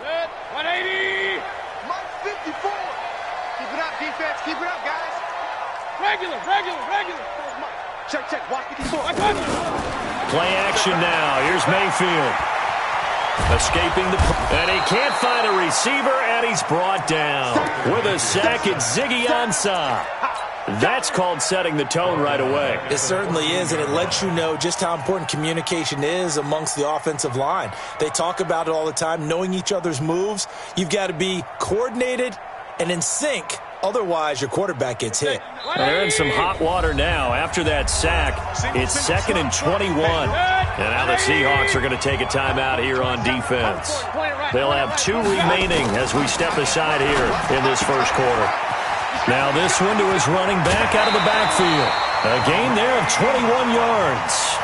180. Mike 54. Keep it up, defense. Keep it up, guys. Regular. Check. Watch 54. Play action now. Here's Mayfield. Escaping and he can't find a receiver, and he's brought down. With a sack, it's Ziggy Ansah. That's called setting the tone right away. It certainly is, and it lets you know just how important communication is amongst the offensive line. They talk about it all the time, knowing each other's moves. You've got to be coordinated and in sync. Otherwise, your quarterback gets hit. They're in some hot water now. After that sack, it's 2nd and 21. And now the Seahawks are going to take a timeout here on defense. They'll have 2 remaining as we step aside here in this first quarter. Now this one to his running back out of the backfield. A gain there of 21 yards.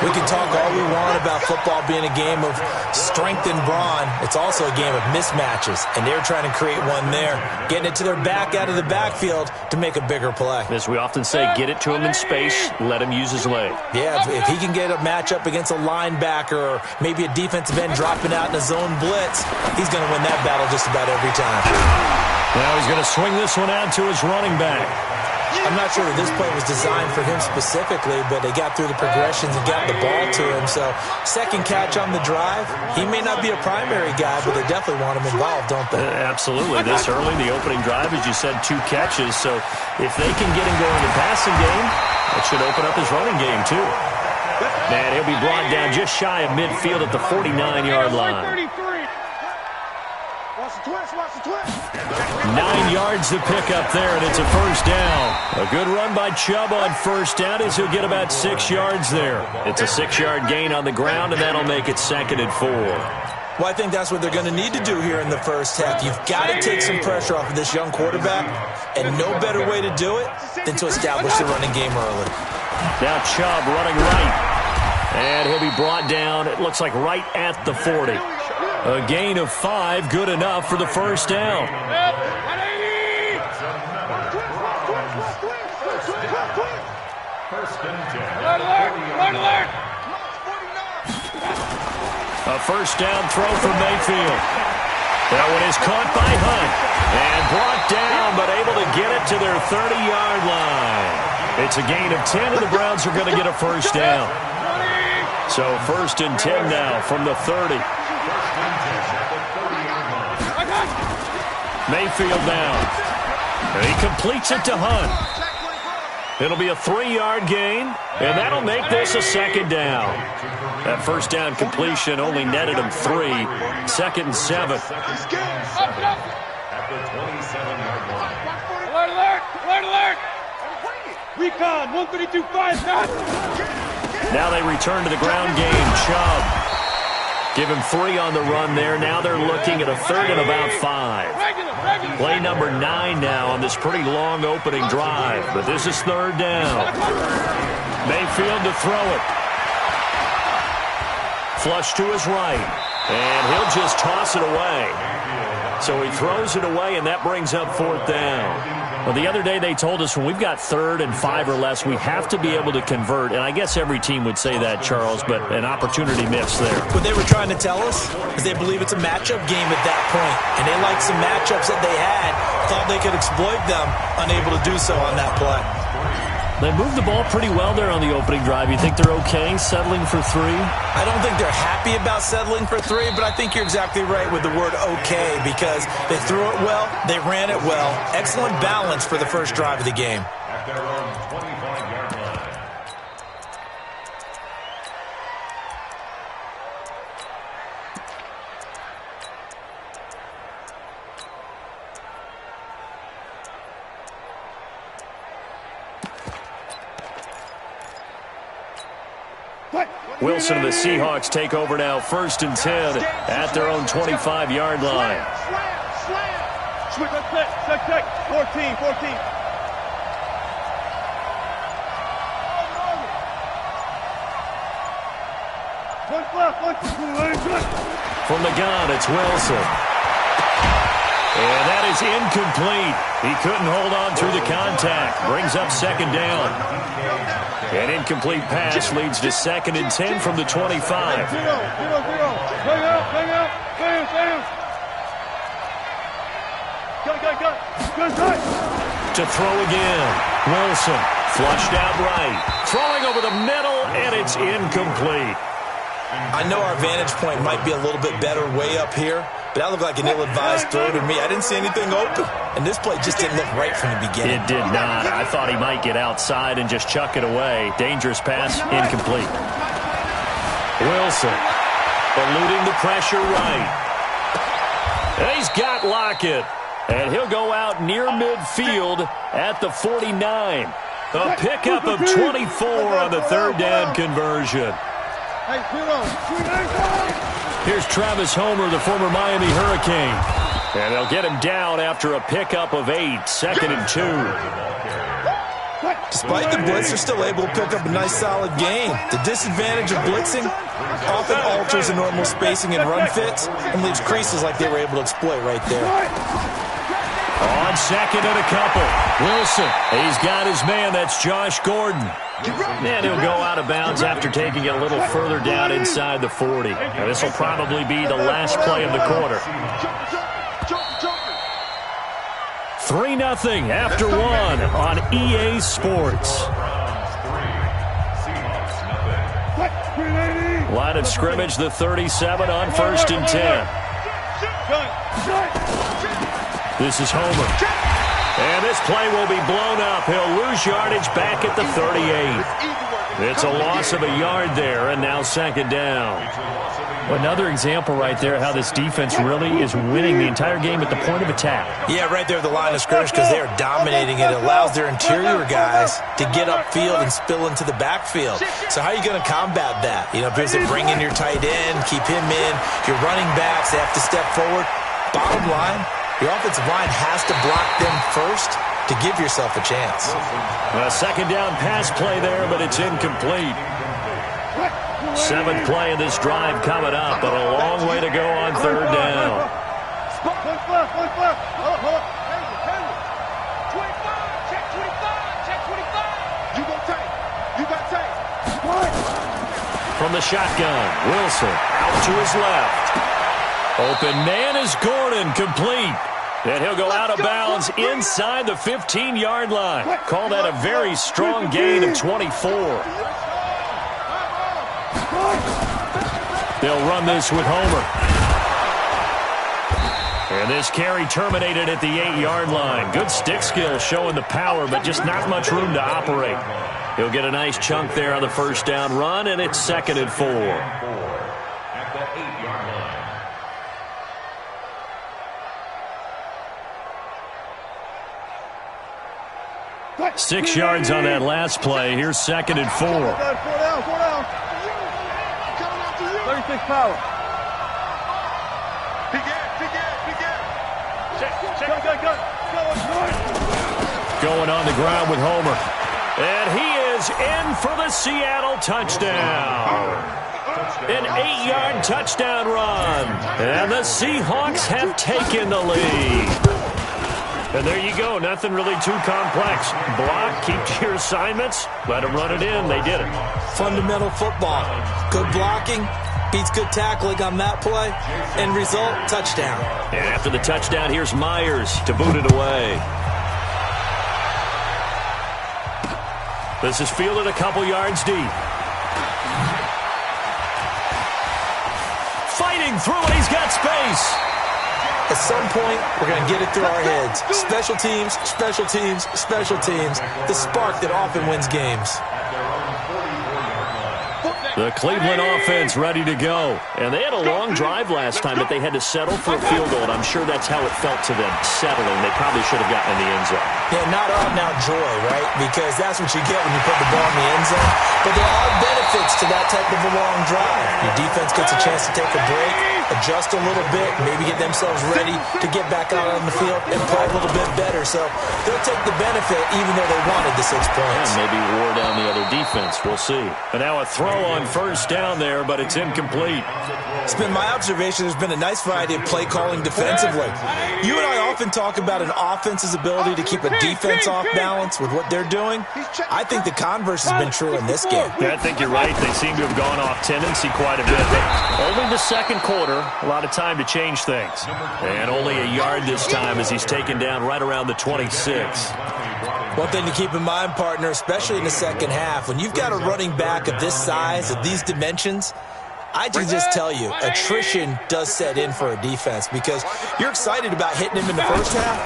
We can talk all we want about football being a game of strength and brawn. It's also a game of mismatches, and they're trying to create one there, getting it to their back out of the backfield to make a bigger play. As we often say, get it to him in space, let him use his leg. Yeah, if he can get a matchup against a linebacker or maybe a defensive end dropping out in a zone blitz, he's going to win that battle just about every time. Now he's going to swing this one out to his running back. I'm not sure that this play was designed for him specifically, but they got through the progressions and got the ball to him. So, second catch on the drive. He may not be a primary guy, but they definitely want him involved, don't they? Absolutely. This early, the opening drive, as you said, 2 catches. So, if they can get him going in the passing game, that should open up his running game, too. And he'll be brought down just shy of midfield at the 49-yard line. Watch the twist. 9 yards to pick up there, and it's a first down. A good run by Chubb on first down as he'll get about 6 yards there. It's a 6-yard gain on the ground, and that'll make it 2nd and 4. Well, I think that's what they're going to need to do here in the first half. You've got to take some pressure off of this young quarterback, and no better way to do it than to establish the running game early. Now Chubb running right, and he'll be brought down, it looks like right at the 40. A gain of 5, good enough for the first down. A first down throw for Mayfield. That one is caught by Hunt and brought down, but able to get it to their 30-yard line. It's a gain of 10, and the Browns are going to get a first down. So 1st and 10 now from the 30. Mayfield now. And he completes it to Hunt. It'll be a 3-yard gain, and that'll make this a 2nd down. That first down completion only netted him 3. 2nd and 7. Alert! Recon, 132-5, Now they return to the ground game. Chubb. Give him 3 on the run there. Now they're looking at a 3rd and about 5. Play number 9 now on this pretty long opening drive. But this is 3rd down. Mayfield to throw it. Flush to his right. And he'll just toss it away. So he throws it away, and that brings up 4th down. Well, the other day they told us when we've got 3rd and 5 or less, we have to be able to convert. And I guess every team would say that, Charles, but an opportunity missed there. What they were trying to tell us is they believe it's a matchup game at that point. And they liked some matchups that they had, thought they could exploit them, unable to do so on that play. They moved the ball pretty well there on the opening drive. You think they're okay settling for 3? I don't think they're happy about settling for 3, but I think you're exactly right with the word okay, because they threw it well, they ran it well. Excellent balance for the first drive of the game. Wilson and the Seahawks take over now, 1st and 10 at their own 25-yard line. Switch, check. 14. From the gun, it's Wilson. And that is incomplete. He couldn't hold on through the contact. Brings up 2nd down. An incomplete pass leads to 2nd and 10 from the 25. To throw again. Wilson flushed out right. Throwing over the middle, and it's incomplete. I know our vantage point might be a little bit better way up here, but that looked like an ill-advised throw to me. I didn't see anything open, and this play just didn't look right from the beginning. It did not. I thought he might get outside and just chuck it away. Dangerous pass, incomplete. Wilson eluding the pressure right. And he's got Lockett, and he'll go out near midfield at the 49. A pickup of 24 on the third down conversion. Here's Travis Homer, the former Miami Hurricane. And they'll get him down after a pickup of 8, 2nd and 2. Despite the blitz, they're still able to pick up a nice, solid gain. The disadvantage of blitzing often alters the normal spacing and run fits and leaves creases like they were able to exploit right there. On 2nd and a couple. Wilson, he's got his man. That's Josh Gordon. And he'll go out of bounds after taking it a little further down inside the 40. Now, this will probably be the last play of the quarter. 3-0 after 1 on EA Sports. Line of scrimmage, the 37 on 1st and 10. This is Homer. And this play will be blown up. He'll lose yardage back at the 38. It's a loss of a yard there, and now 2nd down. Another example right there how this defense really is winning the entire game at the point of attack. Yeah, right there at the line of scrimmage because they are dominating it. It allows their interior guys to get upfield and spill into the backfield. So how are you going to combat that? You know, because they bring in your tight end, keep him in. Your running backs, they have to step forward. Bottom line, your offensive line has to block them first to give yourself a chance. A 2nd down pass play there, but it's incomplete. 7th play of this drive coming up, but a long way to go on 3rd down. From the shotgun, Wilson out to his left. Open man is Gordon, complete. And he'll go out of bounds inside the 15-yard line. Call that a very strong gain of 24. They'll run this with Homer. And this carry terminated at the 8-yard line. Good stick skill showing the power, but just not much room to operate. He'll get a nice chunk there on the 1st down run, and it's 2nd and 4. At the 8-yard line. 6 yards on that last play. Here's 2nd and 4. 36 power. Going on the ground with Homer. And he is in for the Seattle touchdown. An 8-yard touchdown run. And the Seahawks have taken the lead. And there you go. Nothing really too complex. Block, keep to your assignments, let them run it in. They did it. Fundamental football. Good blocking beats good tackling on that play. End result, touchdown. And after the touchdown, here's Myers to boot it away. This is fielded a couple yards deep. Fighting through it. He's got space. At some point, we're going to get it through our heads. Special teams, special teams, special teams. The spark that often wins games. The Cleveland offense ready to go. And they had a long drive last time, but they had to settle for a field goal, and I'm sure that's how it felt to them, settling. They probably should have gotten in the end zone. Yeah, not out now joy, right? Because that's what you get when you put the ball in the end zone. But there are benefits to that type of a long drive. Your defense gets a chance to take a break, adjust a little bit, maybe get themselves ready to get back out on the field and play a little bit better. So they'll take the benefit even though they wanted the 6 points. And maybe wore down the other defense. We'll see. And now a throw on 1st down there, but it's incomplete. It's been my observation there's been a nice variety of play calling defensively. You and I often talk about an offense's ability to keep a defense off balance with what they're doing. I think the converse has been true in this game. Yeah, I think you're right. They seem to have gone off tendency quite a bit. Only the second quarter. A lot of time to change things. And only a yard this time as he's taken down right around the 26. One thing to keep in mind, partner, especially in the second half, when you've got a running back of this size, of these dimensions, I can just tell you, attrition does set in for a defense because you're excited about hitting him in the first half.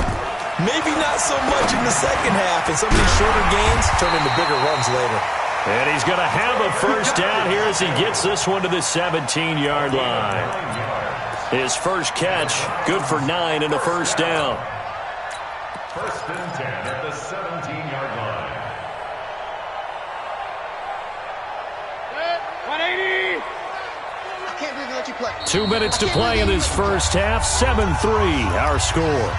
Maybe not so much in the second half, and some of these shorter gains turn into bigger runs later. And he's going to have a first down here as he gets this one to the 17-yard line. His first catch, good for 9 and a first down. First and 10 at the 17-yard line. 180. I can't believe they let you play. 2 minutes to play in this first half. 7-3, our score.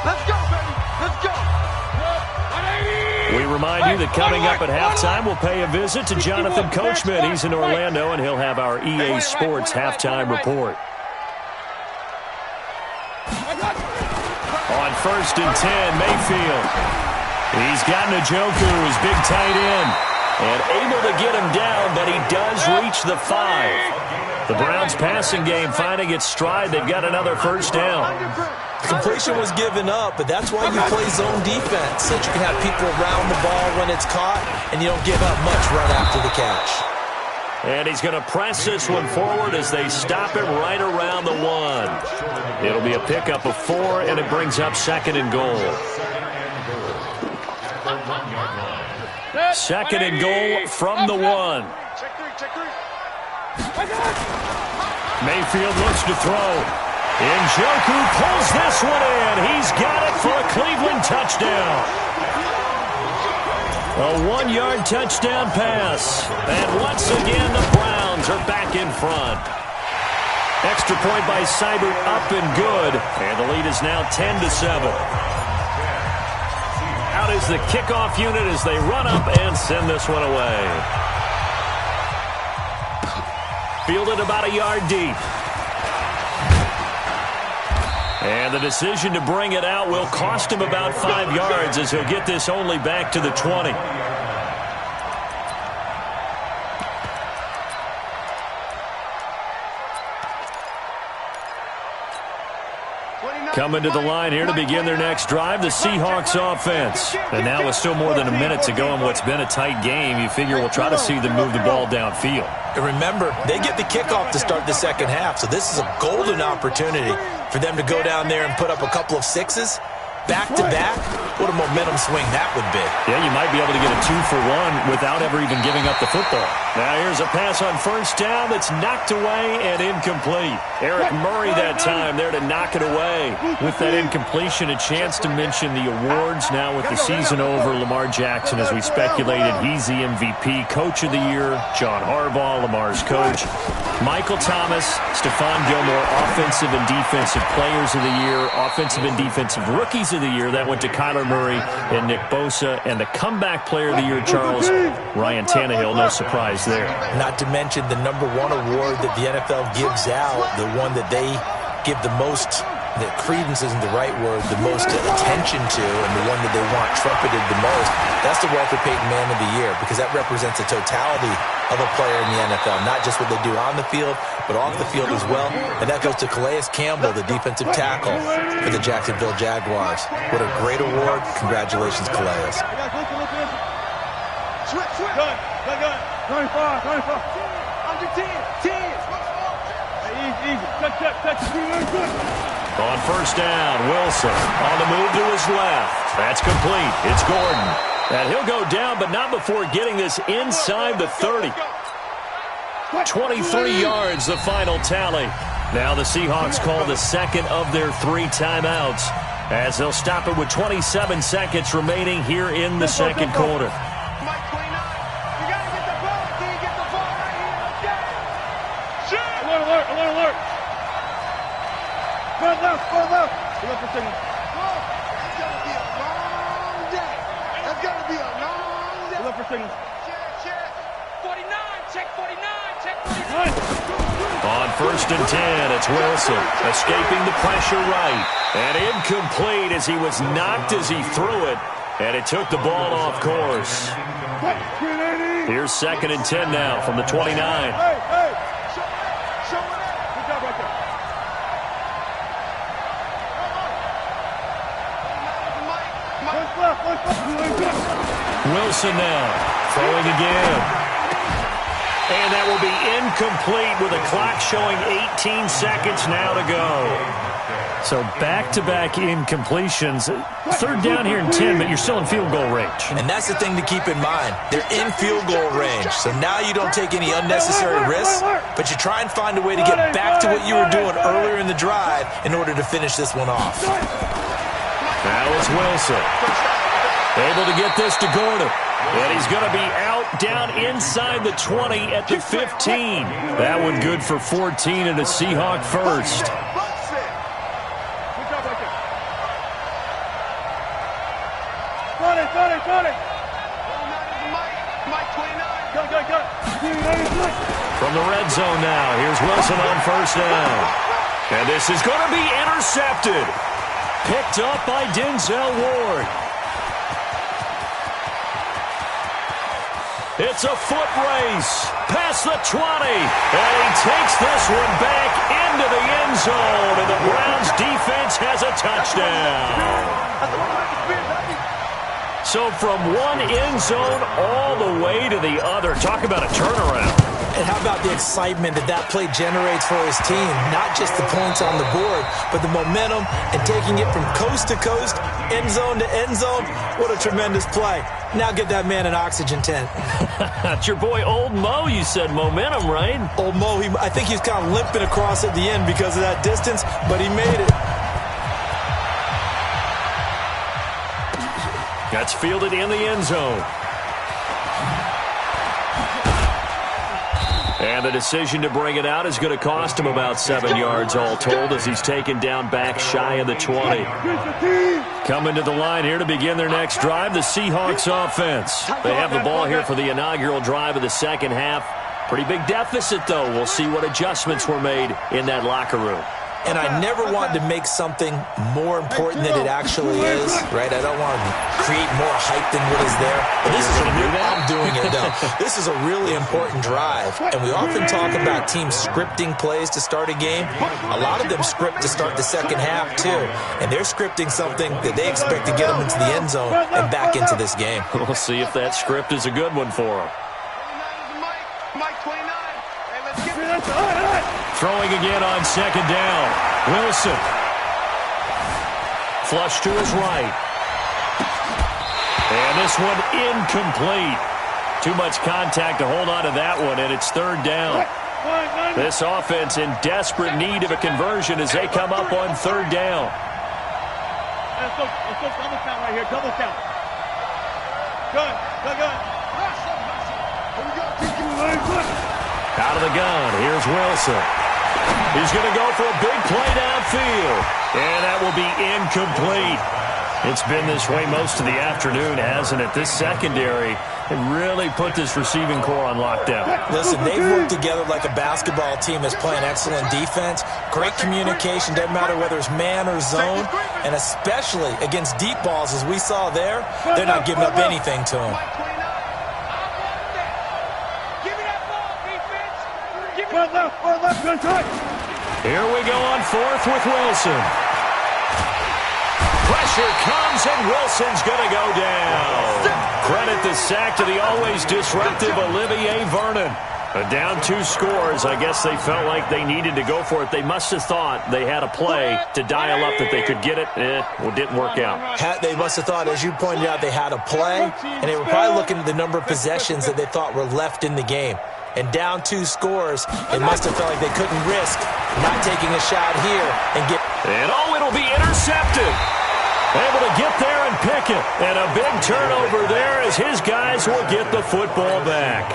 Let's go, baby. Let's go. 180. We remind you that coming up at halftime, we'll pay a visit to Jonathan Coachman. He's in Orlando, and he'll have our EA Sports halftime report. On first and 10, Mayfield. He's got Njoku, his big tight end, and able to get him down, but he does reach the 5. The Browns' passing game finding its stride. They've got another first down. Completion was given up, but that's why you play zone defense, so that you can have people around the ball when it's caught, and you don't give up much run after the catch. And he's going to press this one forward as they stop him right around the 1. It'll be a pickup of 4, and it brings up second and goal. Second and goal from the 1. Check three. Mayfield looks to throw. Njoku pulls this one in. He's got it for a Cleveland touchdown. A 1-yard touchdown pass. And once again, the Browns are back in front. Extra point by Seibert up and good. And the lead is now 10-7. Out is the kickoff unit as they run up and send this one away. Fielded about a yard deep. And the decision to bring it out will cost him about 5 yards as he'll get this only back to the 20. Coming to the line here to begin their next drive, the Seahawks offense. And now with still more than a minute to go in what's been a tight game, you figure we'll try to see them move the ball downfield. And remember, they get the kickoff to start the second half, so this is a golden opportunity for them to go down there and put up a couple of sixes back-to-back. What a momentum swing that would be. Yeah, you might be able to get a 2-for-1 without ever even giving up the football. Now here's a pass on first down that's knocked away and incomplete. Eric Murray that time there to knock it away. With that incompletion, a chance to mention the awards. Now with the season over, Lamar Jackson, as we speculated, he's the MVP, Coach of the Year, John Harbaugh, Lamar's coach. Michael Thomas, Stephon Gilmore, Offensive and Defensive Players of the Year, Offensive and Defensive Rookies of the Year. That went to Kyler Murray and Nick Bosa. And the Comeback Player of the Year, Charles, Ryan Tannehill. No surprise there. Not to mention the #1 award that the NFL gives out, the one that they give the most, that credence isn't the right word, the most attention to, and the one that they want trumpeted the most. That's the Walter Payton Man of the Year, because that represents the totality of a player in the NFL, not just what they do on the field, but off the field as well. And that goes to Calais Campbell, the defensive tackle for the Jacksonville Jaguars. What a great award. Congratulations, Calais. Switch. Gun. 25. Under 10. Easy. Touch. On first down, Wilson on the move to his left. That's complete. It's Gordon. And he'll go down, but not before getting this inside the 30. 23 yards, the final tally. Now the Seahawks call the second of their 3 timeouts as they'll stop it with 27 seconds remaining here in the second quarter. Mike 29. You got to get the ball. Can you get the ball right here? Let's get it. Shoot. Alert. Go left. Look for signal. It's going to be a long day. It's going to be a long day. Look for signal. Check. 49. Check 49. On first and 10, it's Wilson escaping the pressure right. And incomplete as he was knocked as he threw it. And it took the ball off course. Here's second and 10 now from the 29. Wilson now, throwing again. And that will be incomplete with a clock showing 18 seconds now to go. So back-to-back incompletions. Third down here in 10, but you're still in field goal range. And that's the thing to keep in mind. They're in field goal range. So now you don't take any unnecessary risks, but you try and find a way to get back to what you were doing earlier in the drive in order to finish this one off. Now it's Wilson. Able to get this to Gordon. And he's going to be out down inside the 20 at the 15. That one good for 14 and a Seahawk first. From the red zone now, here's Wilson on first down. And this is going to be intercepted. Picked up by Denzel Ward. It's a foot race past the 20. And he takes this one back into the end zone. And the Browns defense has a touchdown. So from one end zone all the way to the other. Talk about a turnaround. And how about the excitement that play generates for his team? Not just the points on the board, but the momentum and taking it from coast to coast, end zone to end zone. What a tremendous play. Now get that man an oxygen tent. That's your boy Old Mo. You said momentum, right? Old Mo, I think he's kind of limping across at the end because of that distance, but he made it. That's fielded in the end zone. And the decision to bring it out is going to cost him about 7 yards all told as he's taken down back shy of the 20. Coming to the line here to begin their next drive, the Seahawks offense. They have the ball here for the inaugural drive of the second half. Pretty big deficit, though. We'll see what adjustments were made in that locker room. And I never want to make something more important than it actually is, right? I don't want to create more hype than what is there. But this is I'm doing it, though. This is a really important drive. And we often talk about teams scripting plays to start a game. A lot of them script to start the second half, too. And they're scripting something that they expect to get them into the end zone and back into this game. We'll see if that script is a good one for them. Throwing again on second down. Wilson. Flush to his right. And this one incomplete. Too much contact to hold on to that one, and it's third down. This offense in desperate need of a conversion as they come up on third down. Let's go double count right here. Double count. Good. Out of the gun, here's Wilson. He's going to go for a big play downfield. And that will be incomplete. It's been this way most of the afternoon, hasn't it? This secondary really put this receiving core on lockdown. Listen, they've worked together like a basketball team that's playing excellent defense. Great communication, doesn't matter whether it's man or zone. And especially against deep balls, as we saw there, they're not giving up anything to them. Here we go on fourth with Wilson. Pressure comes, and Wilson's going to go down. Credit the sack to the always disruptive Olivier Vernon. Down 2 scores. I guess they felt like they needed to go for it. They must have thought they had a play to dial up that they could get it. Well, it didn't work out. They must have thought, as you pointed out, they had a play, and they were probably looking at the number of possessions that they thought were left in the game. And down 2 scores, they must have felt like they couldn't risk not taking a shot here and get... And it'll be intercepted. Able to get there and pick it. And a big turnover there as his guys will get the football back.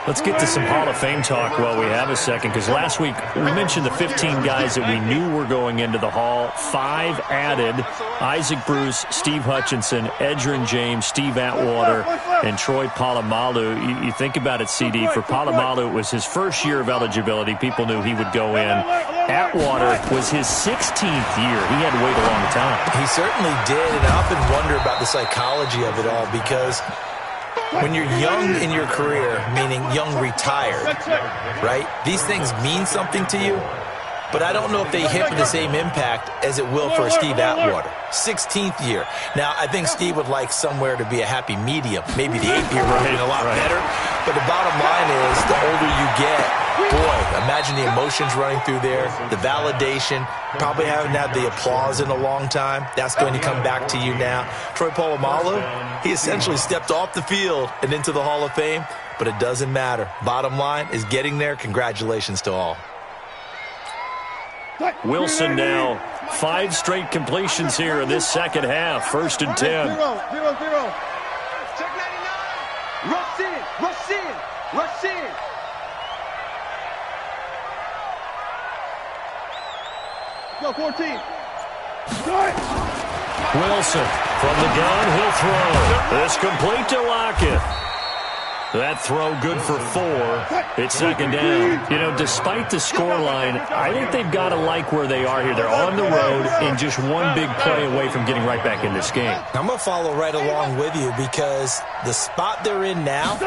Let's get to some Hall of Fame talk while we have a second, because last week we mentioned the 15 guys that we knew were going into the Hall. 5 added: Isaac Bruce, Steve Hutchinson, Edgerrin James, Steve Atwater, and Troy Polamalu. You think about it, CD. For Polamalu, it was his first year of eligibility. People knew he would go in. Atwater was his 16th year. He had to wait a long time. He certainly did, and I often wonder about the psychology of it all, because when you're young in your career, meaning young retired, right, these things mean something to you. but I don't know if they hit with the same impact as it will for Steve Atwater. 16th year. Now, I think Steve would like somewhere to be a happy medium. Maybe the 8th year would have been a lot better. But the bottom line is, the older you get, boy, imagine the emotions running through there, the validation, probably haven't had the applause in a long time. That's going to come back to you now. Troy Polamalu, he essentially stepped off the field and into the Hall of Fame, but it doesn't matter. Bottom line is getting there. Congratulations to all. Wilson now 5 straight completions here in this second half. 1st and 10. 0-0-0. Check 99. Rush in. Rush in. Rush in. Go 14. Wilson from the gun, he'll throw. It's complete to Lockett. That throw good for 4. It's 2nd down. You know, despite the scoreline, I think they've got to like where they are here. They're on the road and just one big play away from getting right back in this game. I'm going to follow right along with you because the spot they're in now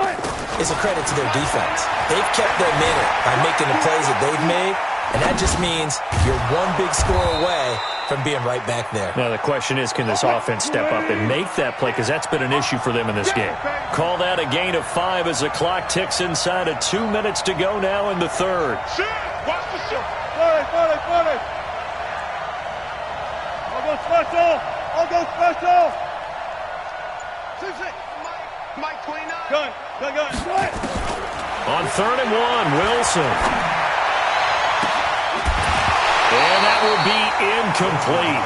is a credit to their defense. They've kept them in it by making the plays that they've made, and that just means you're one big score away from being right back there. Now the question is, can this offense step up and make that play? Because that's been an issue for them in this game. Call that a gain of 5 as the clock ticks inside of 2 minutes to go now in the 3rd. Shit! Watch the shot! 40. I'll go special. Mike 29. Gun. On 3rd and 1, Wilson. And that will be incomplete.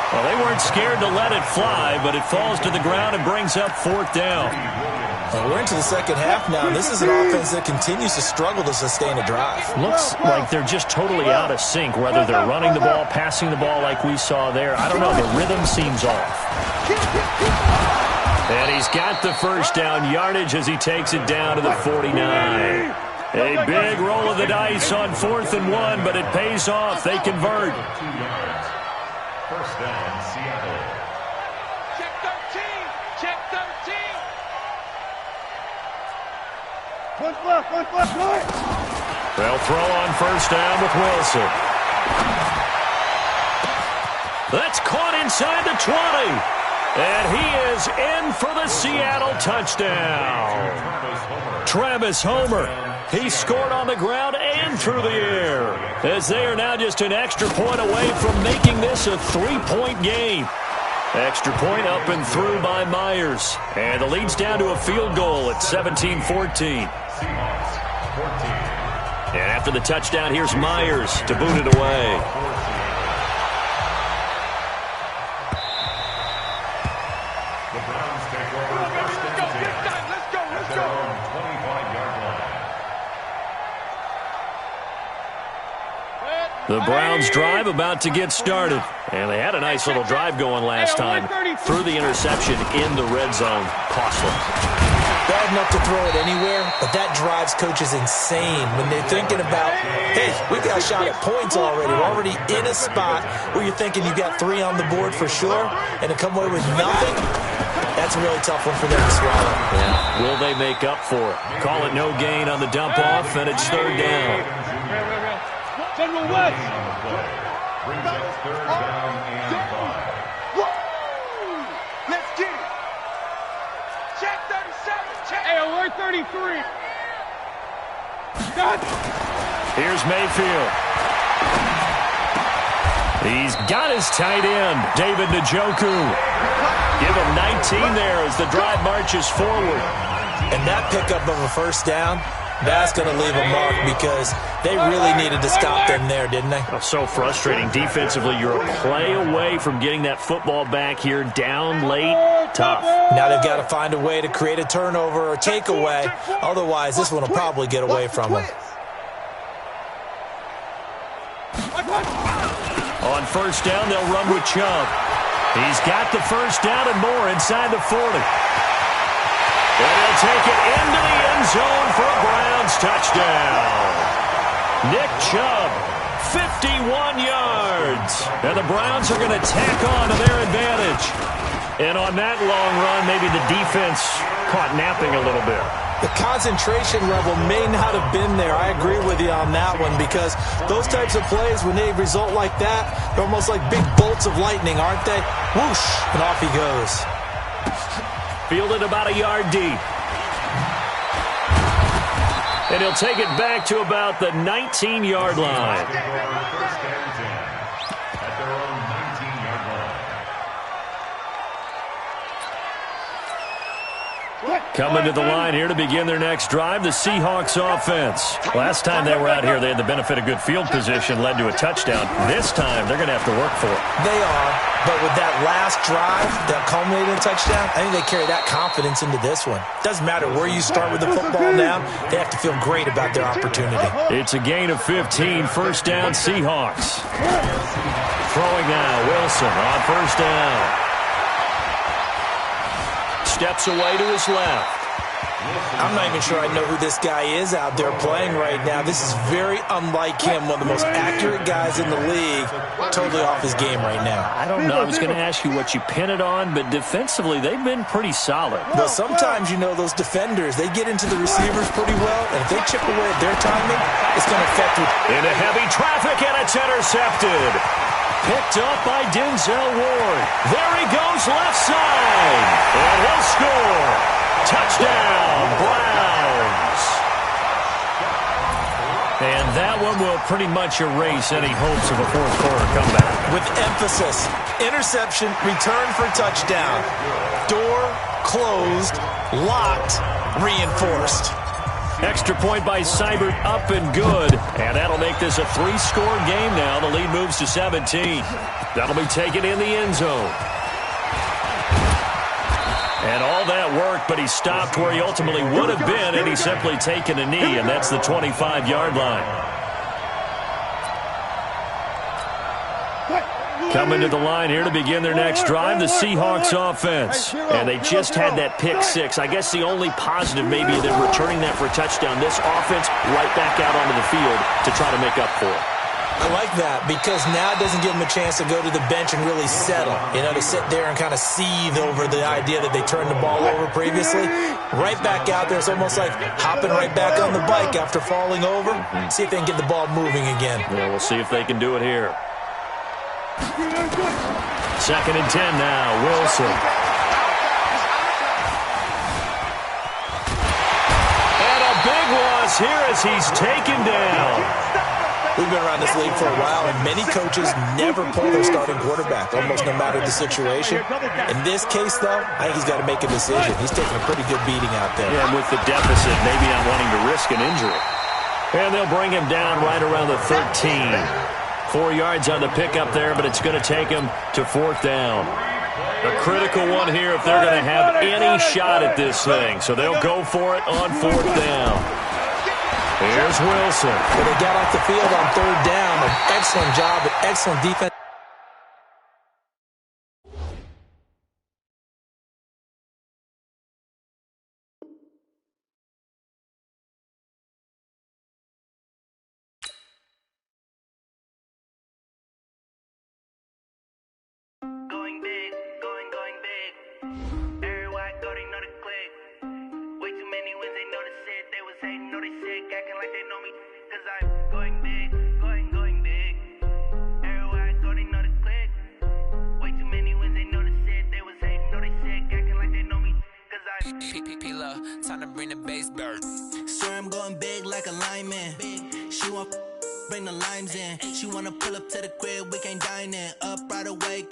Well, they weren't scared to let it fly, but it falls to the ground and brings up 4th down. And we're into the second half now, and this is an offense that continues to struggle to sustain a drive. Looks like they're just totally out of sync, whether they're running the ball, passing the ball like we saw there. I don't know. The rhythm seems off. And he's got the 1st down yardage as he takes it down to the 49. A big roll of the dice on 4th and 1, but it pays off. They convert. 1st down, Seattle. Check 13. Check 13. One left. They'll throw on 1st down with Wilson. That's caught inside the 20. And he is in for the Seattle touchdown. Travis Homer. He scored on the ground and through the air, as they are now just an extra point away from making this a 3-point game. Extra point up and through by Myers. And the lead's down to a field goal at 17-14. And after the touchdown, here's Myers to boot it away. The Browns take over 1st and 10. Let's go. At their own 25-yard line. The Browns drive about to get started. And they had a nice little drive going last time. Threw the interception in the red zone. Costly. Bad enough to throw it anywhere, but that drives coaches insane when they're thinking about, hey, we got a shot at points already. We're already in a spot where you're thinking you got 3 on the board for sure, and to come away with nothing, that's a really tough one for them to swallow. Yeah. Will they make up for it? Call it no gain on the dump off, and it's 3rd down. General West. Brings up 3rd down and 5. Let's get it. Check 37. Check. Hey, alert 33. Here's Mayfield. He's got his tight end, David Njoku. Give him 19 there as the drive marches forward. And that pickup of a 1st down, that's going to leave a mark because they really needed to stop them there, didn't they? Oh, so frustrating. Defensively, you're a play away from getting that football back here. Down late, tough. Now they've got to find a way to create a turnover or takeaway. Otherwise, this one will probably get away from them. On 1st down, they'll run with Chubb. He's got the 1st down and more inside the 40. And he'll take it into the end zone for a Browns touchdown. Nick Chubb, 51 yards. And the Browns are going to tack on to their advantage. And on that long run, maybe the defense caught napping a little bit. The concentration level may not have been there. I agree with you on that one, because those types of plays, when they result like that, they're almost like big bolts of lightning, aren't they? Whoosh, and off he goes. Fielded about a yard deep. And he'll take it back to about the 19-yard line. First and 10 at their own 19-yard line. Coming to the line here to begin their next drive, the Seahawks offense. Last time they were out here, they had the benefit of good field position, led to a touchdown. This time, they're going to have to work for it. They are, but with that last drive that culminated in a touchdown, I think they carry that confidence into this one. Doesn't matter where you start with the football now, they have to feel great about their opportunity. It's a gain of 15, first down Seahawks. Throwing now, Wilson on first down. Steps away to his left. I'm not even sure I know who this guy is out there playing right now. This is very unlike him, one of the most accurate guys in the league, totally off his game right now. I don't know. I was going to ask you what you pin it on, but defensively, they've been pretty solid. Well, sometimes, you know, those defenders, they get into the receivers pretty well, and if they chip away at their timing, it's going to affect it. Into heavy traffic, and it's intercepted. Picked up by Denzel Ward. There he goes, left side. And he'll score. Touchdown, Browns. And that one will pretty much erase any hopes of a fourth quarter comeback. With emphasis, interception, return for touchdown. Door closed, locked, reinforced. Extra point by Seibert, up and good. And that'll make this a three-score game now. The lead moves to 17. That'll be taken in the end zone. And all that worked, but he stopped where he ultimately would have been, and he's simply taken a knee, and that's the 25-yard line. Coming to the line here to begin their next drive, the Seahawks offense. And they just had that pick six. I guess the only positive maybe they're returning that for a touchdown. This offense right back out onto the field to try to make up for it. I like that, because now it doesn't give them a chance to go to the bench and really settle. You know, to sit there and kind of seethe over the idea that they turned the ball over previously. Right back out there, it's almost like hopping right back on the bike after falling over. See if they can get the ball moving again. Yeah, we'll see if they can do it here. Second and 10 now, Wilson. And a big loss here as he's taken down. We've been around this league for a while, and many coaches never pull their starting quarterback, almost no matter the situation. In this case, though, I think he's got to make a decision. He's taking a pretty good beating out there. Yeah, and with the deficit, maybe not wanting to risk an injury. And they'll bring him down right around the 13. 4 yards on the pickup there, but it's going to take him to fourth down. A critical one here if they're going to have any shot at this thing. So they'll go for it on fourth down. Here's Wilson. Well, they got off the field on third down. An excellent job, an excellent defense. Going big, going big. Everywhere I go, they know the click. Way too many wins, they know the shit. They was hating, know they sick, acting like they know me. Cause I'm going big, going big. Everywhere I go, they know the click. Way too many wins, they know the shit. They was hating, know they sick, acting like they know me. Cause I'm P-P-P-Love, time to bring the bass bird. Swear I'm going big like a lineman. She want bring the limes in. She wanna pull up to the crib, we can't dine in. Up right away.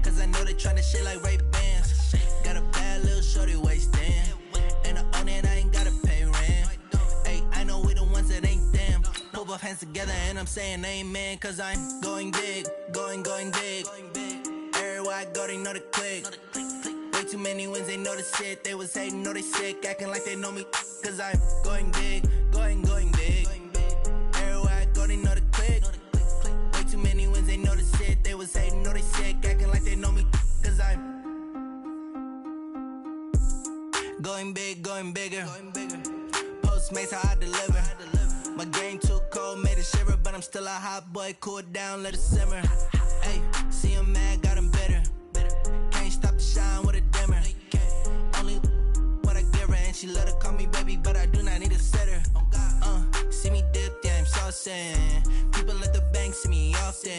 Cause I know they tryna shit like Ray-Bans. Got a bad little shorty wasting. And I own it, I ain't gotta pay rent. Hey, I know we the ones that ain't them. Pull both hands together and I'm saying amen. Cause I'm going big, going big. Everywhere I go, they know the click. Way too many wins, they know the shit. They was hating, know they sick, acting like they know me. Cause I'm going big, going big. Everywhere I go, they know the click. Way too many wins, they know the shit. They was hating, know they sick, acting like they know me. Cause I'm Postmates how I deliver. My game too cold, made it shiver, but I'm still a hot boy. Cool it down, let it simmer. Hey, see him mad, got him bitter. Can't stop the shine with a dimmer. Only what I give her, and she let her call me baby, but I do not need a sitter. See me dip, yeah, I'm saucing. People at the bank see me often.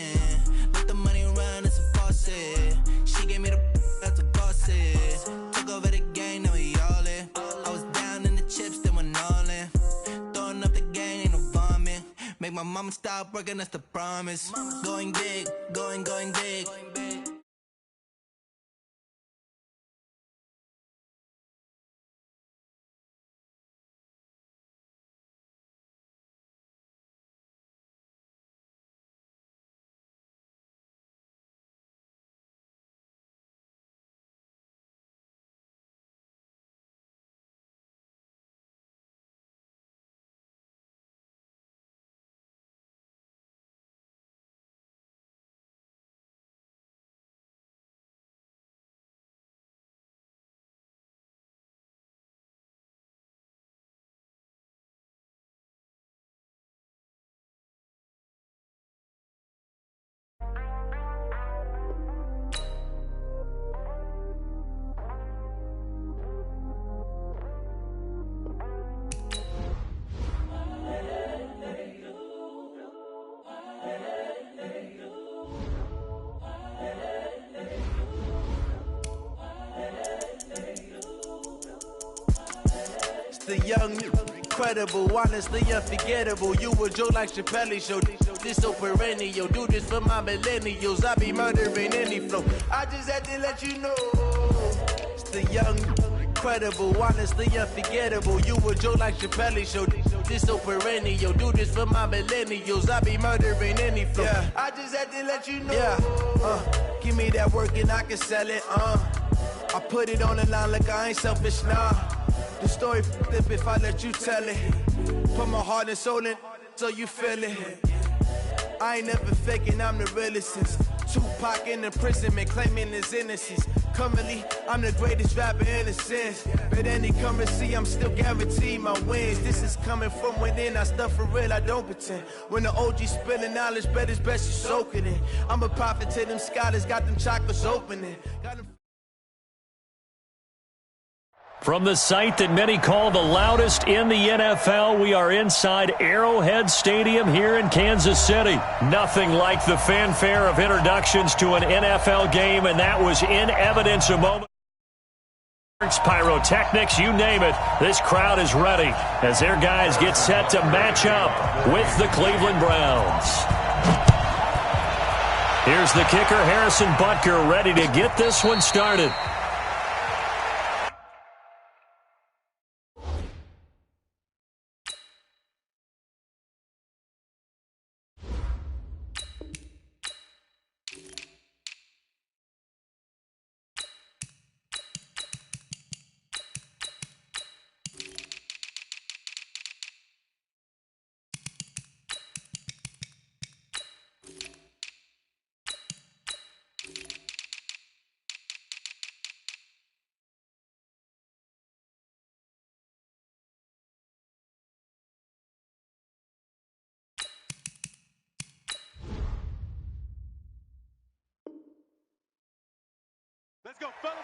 Let the money run, it's a faucet. She gave me the that's a boss it. Took over the game, now we all in. I was down in the chips, then went all in. Throwing up the game, ain't no vomit. Make my mama stop working, that's the promise. Going big, going big. The young, incredible, honestly unforgettable. You a joke like Chappelle show. This so perennial. Do this for my millennials. I be murdering any flow. I just had to let you know. It's the young, incredible, honestly unforgettable. You a joke like Chappelle show. This so perennial. Do this for my millennials. I be murdering any flow. Yeah. I just had to let you know. Yeah. Give me that work and I can sell it. I put it on the line like I ain't selfish, nah. The story flip if I let you tell it. Put my heart and soul in so you feel it. I ain't never faking, I'm the realest since Tupac in imprisonment, claiming his innocence. Currently, I'm the greatest rapper in a sense. But any currency, I'm still guaranteed my wins. This is coming from within, I stuff for real, I don't pretend. When the OG spilling knowledge, bet it's best you soak it in. I'm a prophet to them scholars, got them chakras opening. From the site that many call the loudest in the NFL, we are inside Arrowhead Stadium here in Kansas City. Nothing like the fanfare of introductions to an NFL game, and that was in evidence a moment. Pyrotechnics, you name it, this crowd is ready as their guys get set to match up with the Cleveland Browns. Here's the kicker, Harrison Butker, ready to get this one started. Let's go, fellas.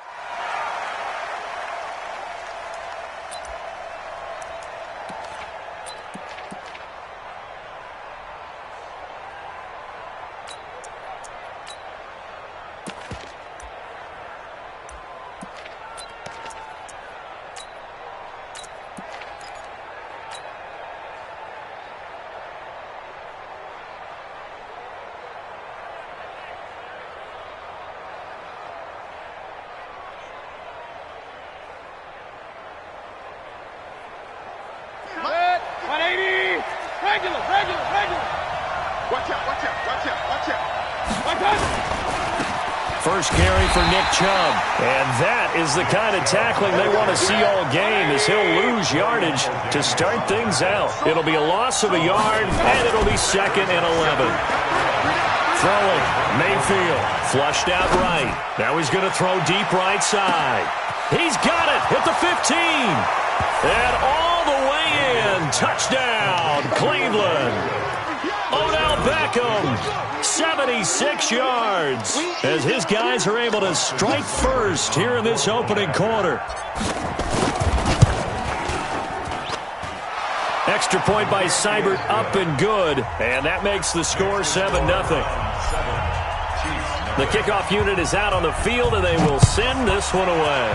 Regular. Watch out. First carry for Nick Chubb. And that is the kind of tackling they want to see all game, as he'll lose yardage to start things out. It'll be a loss of a yard, and it'll be 2nd and 11. Throwing, Mayfield, flushed out right. Now he's going to throw deep right side. He's got it at the 15. And all the way in. Touchdown, Cleveland. Odell Beckham, 76 yards, as his guys are able to strike first here in this opening quarter. Extra point by Seibert, up and good, and that makes the score 7-0. The kickoff unit is out on the field, and they will send this one away.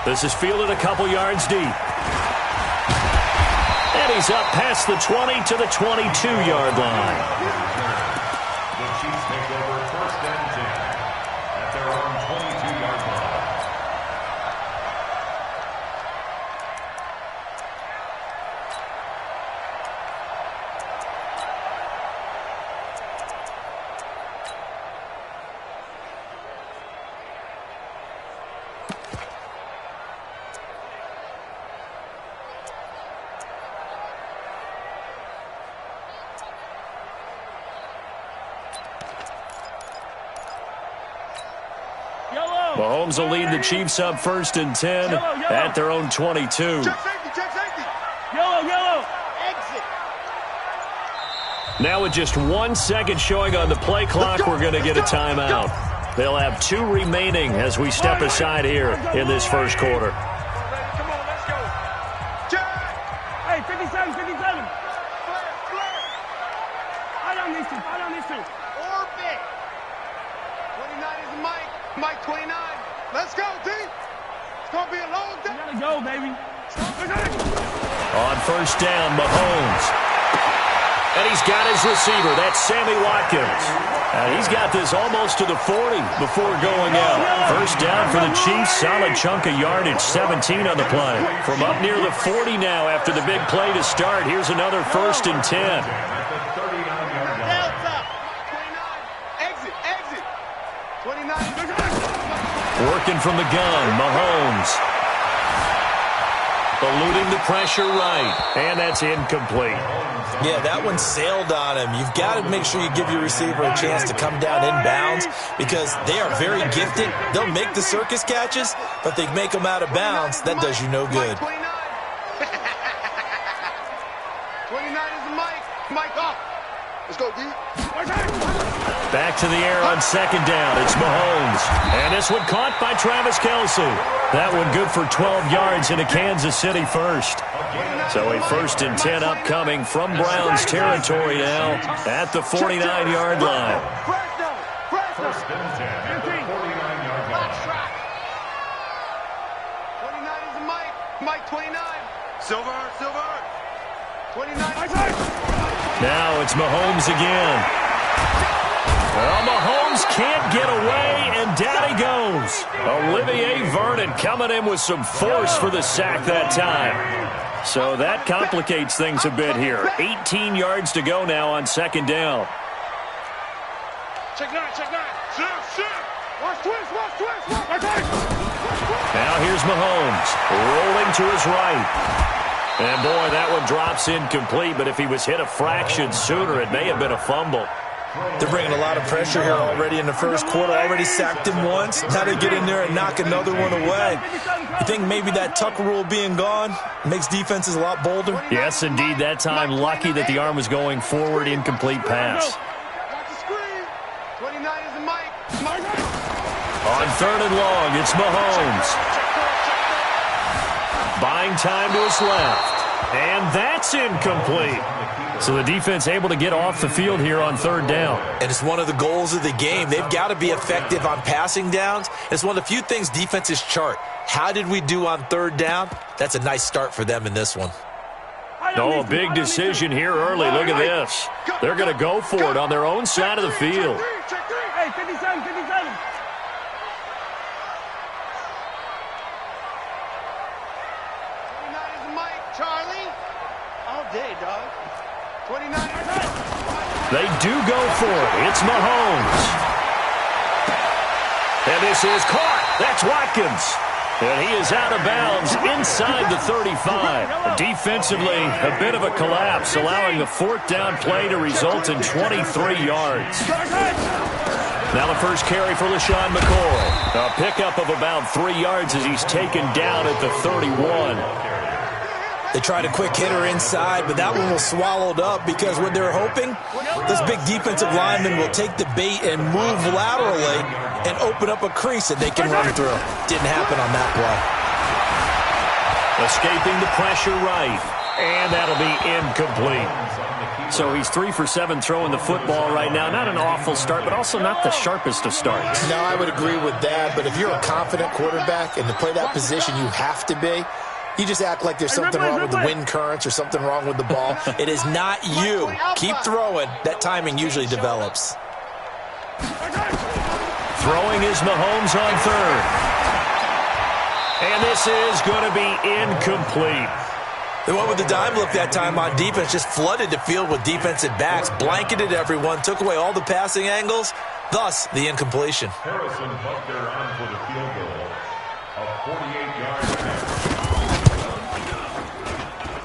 This is fielded a couple yards deep. And he's up past the 20 to the 22-yard line. The Chiefs take over 1st and 10 at their own 22-yard line. Mahomes will lead the Chiefs up 1st and 10 at their own 22. Check safety, check safety. Yellow, exit. Now with just 1 second showing on the play clock, we're going to get a timeout. They'll have 2 remaining as we step aside here in this first quarter. Come on, let's go. Check. Hey, 57, 57. Flare. Fight on these two. Orbit. 29 is Mike 29. Let's go, D. It's going to be a long day. We got to go, baby. On 1st down, Mahomes. And he's got his receiver. That's Sammy Watkins. And he's got this almost to the 40 before going out. 1st down for the Chiefs. Solid chunk of yardage. 17 on the play. From up near the 40 now after the big play to start. Here's another 1st and 10. Exit. 29. Working from the gun, Mahomes. Eluding the pressure right. And that's incomplete. Yeah, that one sailed on him. You've got to make sure you give your receiver a chance to come down inbounds because they are very gifted. They'll make the circus catches, but they make them out of bounds. That does you no good. 29 is Mike off. Let's go, D. Back to the air on 2nd down. It's Mahomes. And this one caught by Travis Kelce. That one good for 12 yards into Kansas City first. So a 1st and 10 upcoming from Browns territory now at the 49-yard line. 1st and 10 at the 49-yard line. 29 is Mike 29. Silver. 29. Now it's Mahomes again. Well, Mahomes can't get away, and down he goes. Olivier Vernon coming in with some force for the sack that time. So that complicates things a bit here. 18 yards to go now on 2nd down. Check 9. Shift. Watch twist. Now here's Mahomes rolling to his right. And, boy, that one drops incomplete, but if he was hit a fraction sooner, it may have been a fumble. They're bringing a lot of pressure here already in the first quarter. Already sacked him once. Now they get in there and knock another one away. You think maybe that Tucker rule being gone makes defenses a lot bolder? Yes, indeed. That time, lucky that the arm was going forward. Incomplete pass. Watch the screen. 29 is Mike. On 3rd and long, it's Mahomes. Buying time to his left. And that's incomplete. So the defense able to get off the field here on 3rd down. And it's one of the goals of the game. They've got to be effective on passing downs. It's one of the few things defenses chart. How did we do on 3rd down? That's a nice start for them in this one. Oh, a big decision here early. Look at this. They're going to go for it on their own side of the field. Hey, 57. Charlie, all day, dog. 29. They do go for it. It's Mahomes. And this is caught. That's Watkins. And he is out of bounds inside the 35. Defensively, a bit of a collapse, allowing the 4th down play to result in 23 yards. Now the first carry for LaShawn McCoy. A pickup of about 3 yards as he's taken down at the 31. They tried a quick hitter inside, but that one was swallowed up because what they're hoping, this big defensive lineman will take the bait and move laterally and open up a crease that they can run through. Didn't happen on that play. Escaping the pressure right, and that'll be incomplete. So he's 3 for 7 throwing the football right now. Not an awful start, but also not the sharpest of starts. No, I would agree with that, but if you're a confident quarterback and to play that position you have to be, you just act like there's something wrong with the wind currents or something wrong with the ball. It is not you. Keep throwing. That timing usually develops. Throwing is Mahomes on third. And this is going to be incomplete. They went with the dime look that time on defense, just flooded the field with defensive backs, blanketed everyone, took away all the passing angles, thus the incompletion. Harrison Butker on for the field goal. A 48-yard catch.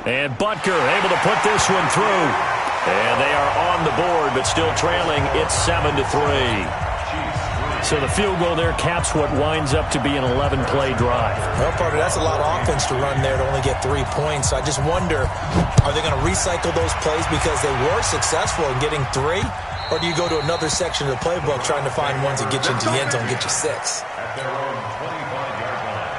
And Butker able to put this one through. And they are on the board, but still trailing. It's 7-3. So the field goal there caps what winds up to be an 11-play drive. Well, partner, that's a lot of offense to run there to only get 3 points. So I just wonder, are they going to recycle those plays because they were successful in getting 3? Or do you go to another section of the playbook trying to find ones that get you into the end zone and get you 6? At their own 25-yard line.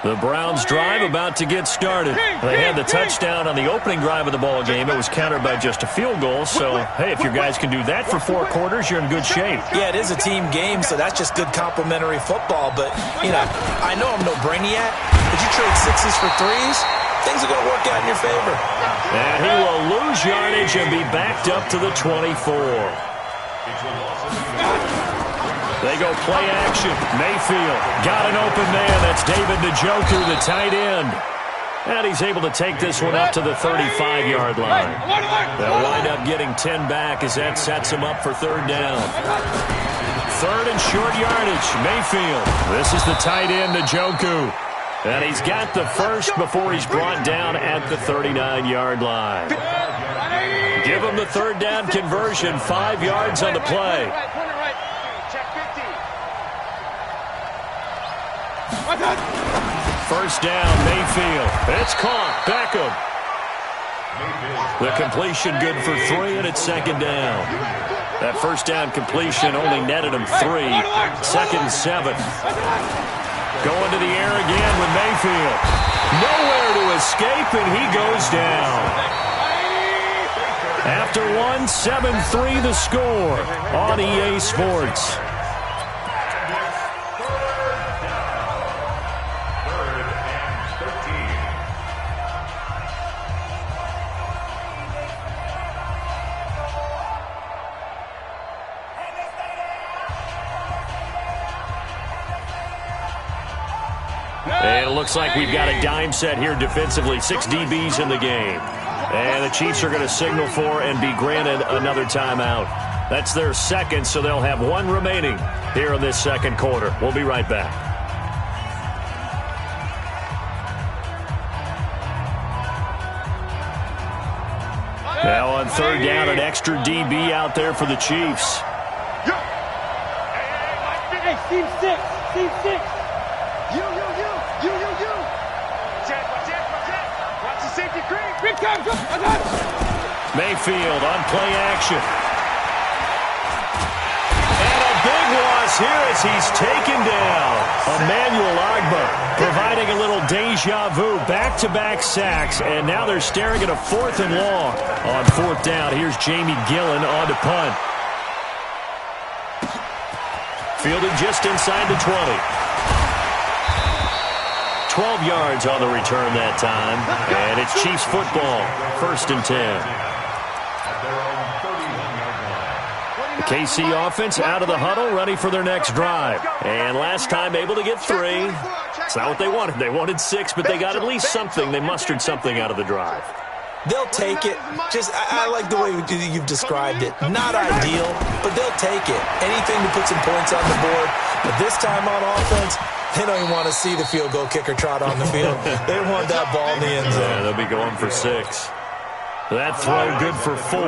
The Browns drive about to get started. They had the touchdown on the opening drive of the ball game. It was countered by just a field goal. So, hey, if your guys can do that for 4 quarters, you're in good shape. Yeah, it is a team game, so that's just good complimentary football. But, you know, I know I'm no brainiac, but you trade 6s for 3s, things are going to work out in your favor. And he will lose yardage and be backed up to the 24. They go play action. Mayfield got an open man. That's David Njoku, the tight end. And he's able to take this one up to the 35-yard line. They'll wind up getting 10 back as that sets him up for 3rd down. 3rd and short yardage. Mayfield. This is the tight end, Njoku. And he's got the first before he's brought down at the 39-yard line. Give him the 3rd down conversion. 5 yards on the play. First down, Mayfield. It's caught. Beckham. The completion good for 3, and it's 2nd down. That first down completion only netted him 3. 2nd and 7. Going to the air again with Mayfield. Nowhere to escape, and he goes down. After 1, 7-3 the score on EA Sports. And it looks like we've got a dime set here defensively. 6 DBs in the game. And the Chiefs are going to signal for and be granted another timeout. That's their 2nd, so they'll have 1 remaining here in this 2nd quarter. We'll be right back. Now on 3rd down, an extra DB out there for the Chiefs. Hey, Steve 6. Steve 6. You. Watch the safety creep. Big time. Mayfield on play action. And a big loss here as he's taken down. Emmanuel Ogbah providing a little deja vu. Back-to-back sacks, and now they're staring at a 4th and long. On 4th down, here's Jamie Gillen on to punt. Fielded just inside the 20. 12 yards on the return that time. And it's Chiefs football. 1st and 10. The KC offense out of the huddle, ready for their next drive. And last time able to get 3. It's not what they wanted. They wanted 6, but they got at least something. They mustered something out of the drive. They'll take it. I like the way you've described it. Not ideal, but they'll take it. Anything to put some points on the board. But this time on offense, they don't even want to see the field goal kicker trot on the field. They want that ball in the end zone. Yeah, they'll be going for 6. That throw good for 4.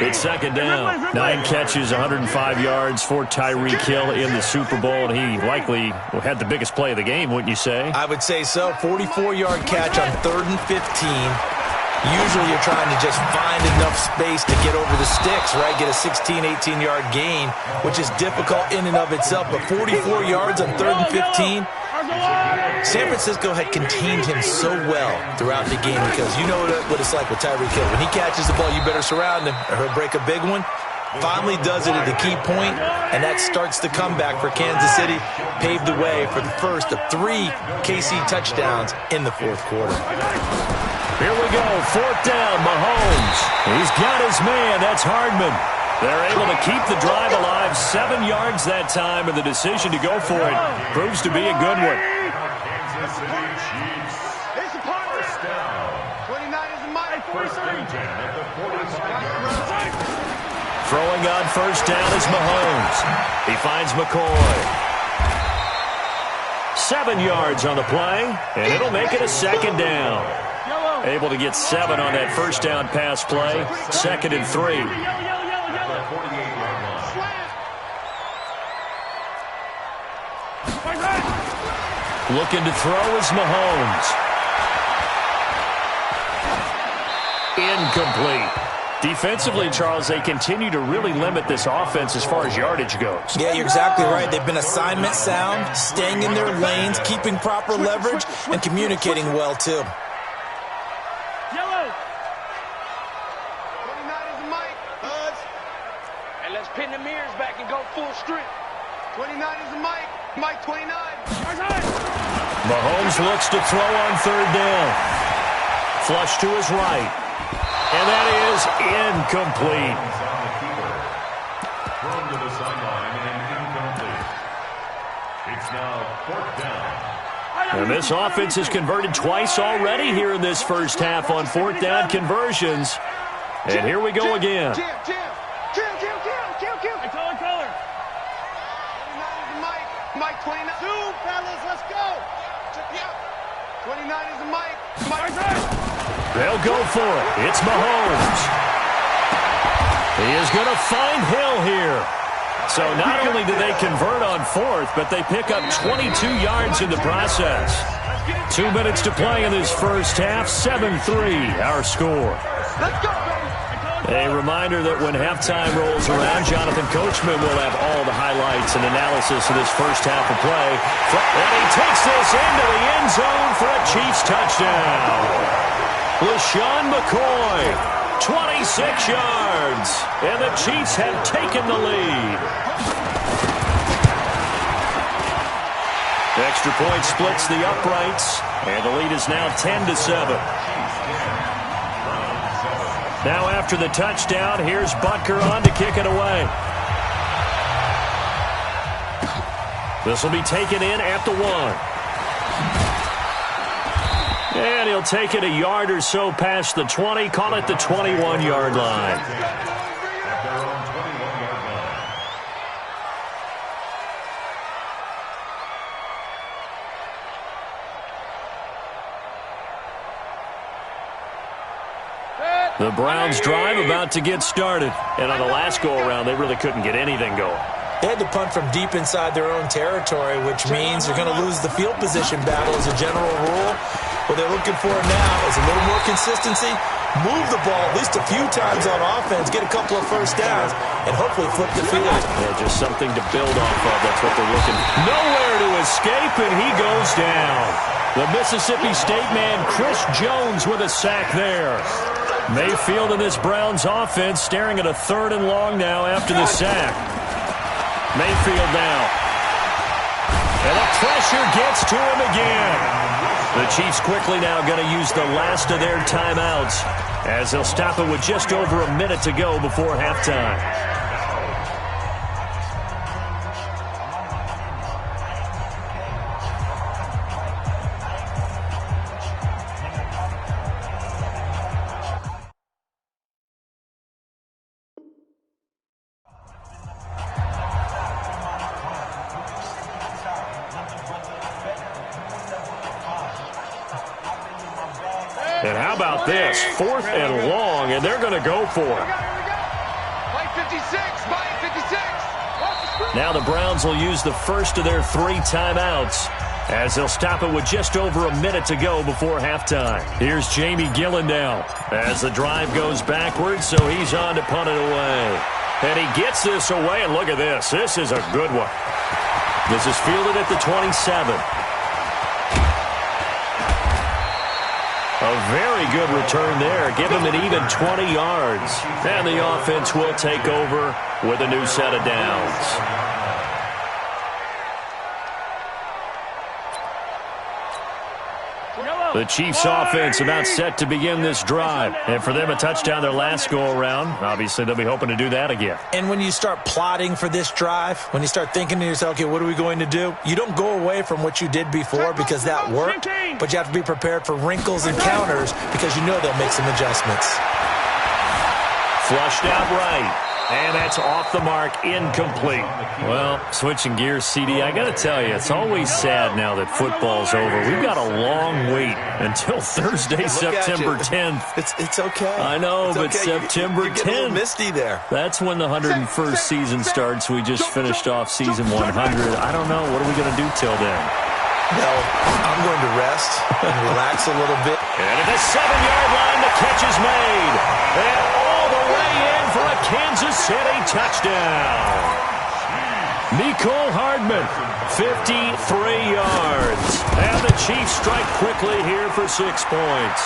It's second down. 9 catches, 105 yards for Tyreek Hill in the Super Bowl, and he likely had the biggest play of the game, wouldn't you say? I would say so. 44-yard catch on 3rd and 15. Usually you're trying to just find enough space to get over the sticks, right? Get a 16, 18-yard gain, which is difficult in and of itself. But 44 yards on 3rd and 15, San Francisco had contained him so well throughout the game because you know what it's like with Tyreek Hill. When he catches the ball, you better surround him or he'll break a big one. Finally does it at the key point, and that starts the comeback for Kansas City. Paved the way for the first of 3 KC touchdowns in the 4th quarter. Here we go, 4th down, Mahomes. He's got his man, that's Hardman. They're able to keep the drive alive, 7 yards that time, and the decision to go for it proves to be a good one. Kansas City Chiefs. It's a punt. First down. 29 is a mile. First and 10 at the 45-yard line. Throwing on first down is Mahomes. He finds McCoy. 7 yards on the play, and it'll make it a second down. Able to get 7 on that first down pass play. 2nd and 3. At the 48-yard line. Looking to throw is Mahomes. Incomplete. Defensively, Charles, they continue to really limit this offense as far as yardage goes. Yeah, you're exactly right. They've been assignment sound, staying in their lanes, keeping proper leverage, and communicating well, too. Yellow. 29 is a Mike. Buzz. And let's pin the mirrors back and go full strength. 29 is a Mike. Mike 29. Mahomes looks to throw on 3rd down. Flush to his right. And that is incomplete. On the keeper. Thrown to the sideline and incomplete. It's now 4th down. And this offense has converted twice already here in this first half on 4th down conversions. And here we go again. Kill. Hey, color. 29 is a Mike. Mike 29. 2, fellas, let's go. 29 is a Mike. Mike. They'll go for it. It's Mahomes. He is going to find Hill here. So not only do they convert on 4th, but they pick up 22 yards in the process. 2 minutes to play in this first half. 7-3, our score. Let's go, baby. A reminder that when halftime rolls around, Jonathan Coachman will have all the highlights and analysis of this first half of play. And he takes this into the end zone for a Chiefs touchdown. LaShawn McCoy, 26 yards. And the Chiefs have taken the lead. Extra point splits the uprights. And the lead is now 10-7. Now after the touchdown, here's Butker on to kick it away. This will be taken in at the 1. And he'll take it a yard or so past the 20, call it the 21-yard line. At their own 21-yard line. The Browns drive about to get started. And on the last go-around, they really couldn't get anything going. They had to punt from deep inside their own territory, which means they're going to lose the field position battle as a general rule. What they're looking for now is a little more consistency, move the ball at least a few times on offense, get a couple of first downs, and hopefully flip the field. Yeah, just something to build off of. That's what they're looking. Nowhere to escape, and he goes down. The Mississippi State man, Chris Jones, with a sack there. Mayfield and this Browns offense staring at a 3rd and long now after the sack. Mayfield now. And the pressure gets to him again. The Chiefs quickly now going to use the last of their timeouts as they'll stop it with just over a minute to go before halftime. And how about this? 4th and long, and they're going to go for it. Now the Browns will use the first of their 3 timeouts, as they'll stop it with just over a minute to go before halftime. Here's Jamie Gillandale as the drive goes backwards, so he's on to punt it away. And he gets this away, and look at this. This is a good one. This is fielded at the 27. A very good return there. Give him an even 20 yards. And the offense will take over with a new set of downs. The Chiefs' offense about set to begin this drive. And for them, a touchdown their last go-around. Obviously, they'll be hoping to do that again. And when you start plotting for this drive, when you start thinking to yourself, okay, what are we going to do? You don't go away from what you did before because that worked, but you have to be prepared for wrinkles and counters because you know they'll make some adjustments. Flushed out right. And that's off the mark, incomplete. Well, switching gears, CD, I got to tell you, it's always sad now that football's over. We've got a long wait until Thursday, September 10th. It's okay. I know, but okay. September 10th. You're getting a little misty there. That's when the 101st season starts. We just finished off season 100. I don't know. What are we going to do till then? No, I'm going to rest and relax a little bit. And at the 7-yard line, the catch is made. And all the way in for a Kansas City touchdown. Mecole Hardman, 53 yards. And the Chiefs strike quickly here for 6 points.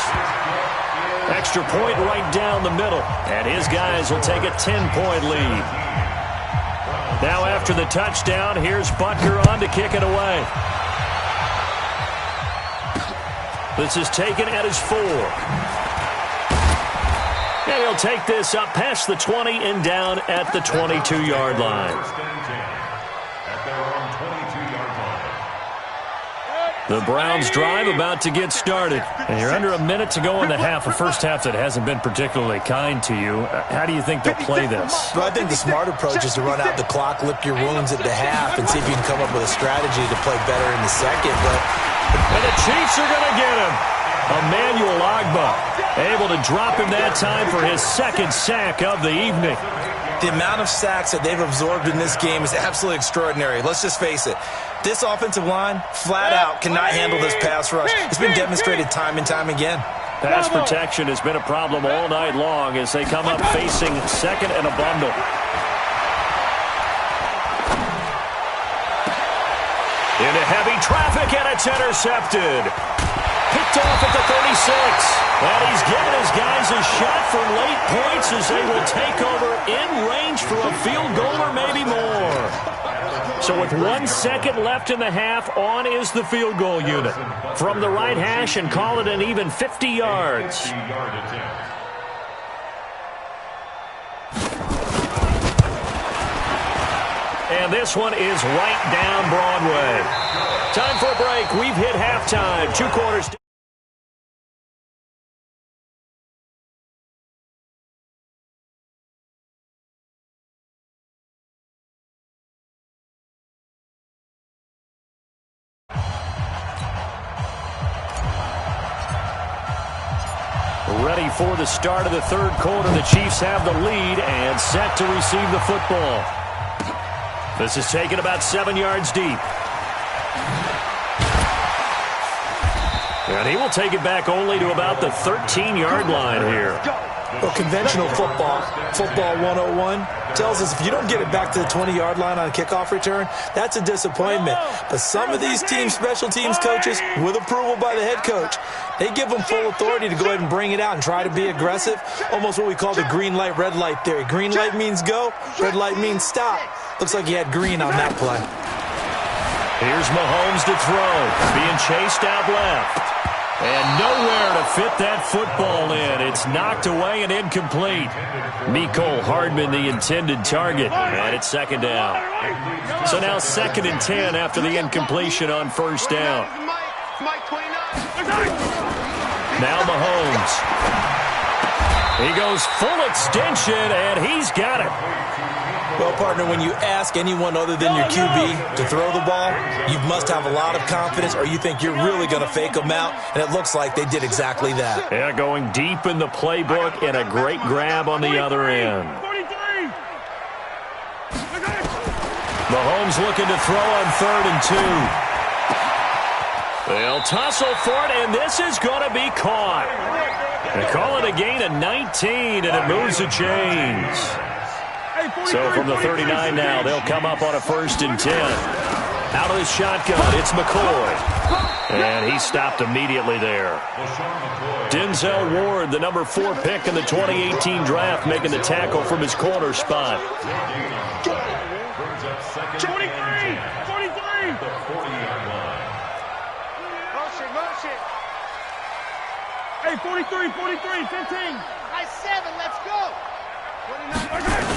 Extra point right down the middle. And his guys will take a 10-point lead. Now after the touchdown, here's Butker on to kick it away. This is taken at his 4. And he'll take this up past the 20 and down at the 22-yard line. The Browns drive about to get started. And you're under a minute to go in the half, a first half that hasn't been particularly kind to you. How do you think they'll play this? Well, I think the smart approach is to run out the clock, lick your wounds at the half, and see if you can come up with a strategy to play better in the second. And the Chiefs are going to get him. Emmanuel Ogbah able to drop him that time for his second sack of the evening. The amount of sacks that they've absorbed in this game is absolutely extraordinary. Let's just face it. This offensive line, flat out, cannot handle this pass rush. It's been demonstrated time and time again. Pass protection has been a problem all night long as they come up facing second and a bundle. Into heavy traffic, and it's intercepted. Picked off at the 36. And he's given his guys a shot for late points as they will take over in range for a field goal or maybe more. So with 1 second left in the half, on is the field goal unit. From the right hash and call it an even 50 yards. And this one is right down Broadway. Time for a break. We've hit halftime. 2 quarters. Ready for the start of the third quarter. The Chiefs have the lead and set to receive the football. This is taken about 7 yards deep. And he will take it back only to about the 13-yard line here. Well, conventional football 101, tells us if you don't get it back to the 20-yard line on a kickoff return, that's a disappointment. But some of these teams, special teams coaches, with approval by the head coach, they give them full authority to go ahead and bring it out and try to be aggressive. Almost what we call the green light, red light theory. Green light means go, red light means stop. Looks like he had green on that play. Here's Mahomes to throw, being chased out left. And nowhere to fit that football in. It's knocked away and incomplete. Mecole Hardman, the intended target. And it's second down. So now 2nd and 10 after the incompletion on first down. Now Mahomes. He goes full extension, and he's got it. Well, partner, when you ask anyone other than your QB to throw the ball, you must have a lot of confidence, or you think you're really going to fake them out, and it looks like they did exactly that. Yeah, going deep in the playbook, and a great grab on the other end. Mahomes looking to throw on 3rd and 2. They'll tussle for it, and this is going to be caught. They call it a gain of 19, and it moves the chains. So from the 39 now, they'll come up on a 1st and 10. Out of the shotgun, it's McCoy. And he stopped immediately there. Denzel Ward, the number 4 pick in the 2018 draft, making the tackle from his corner spot. 23! The 40-yard line. Motion. Hey, 43, 15. High 7, let's go. 29.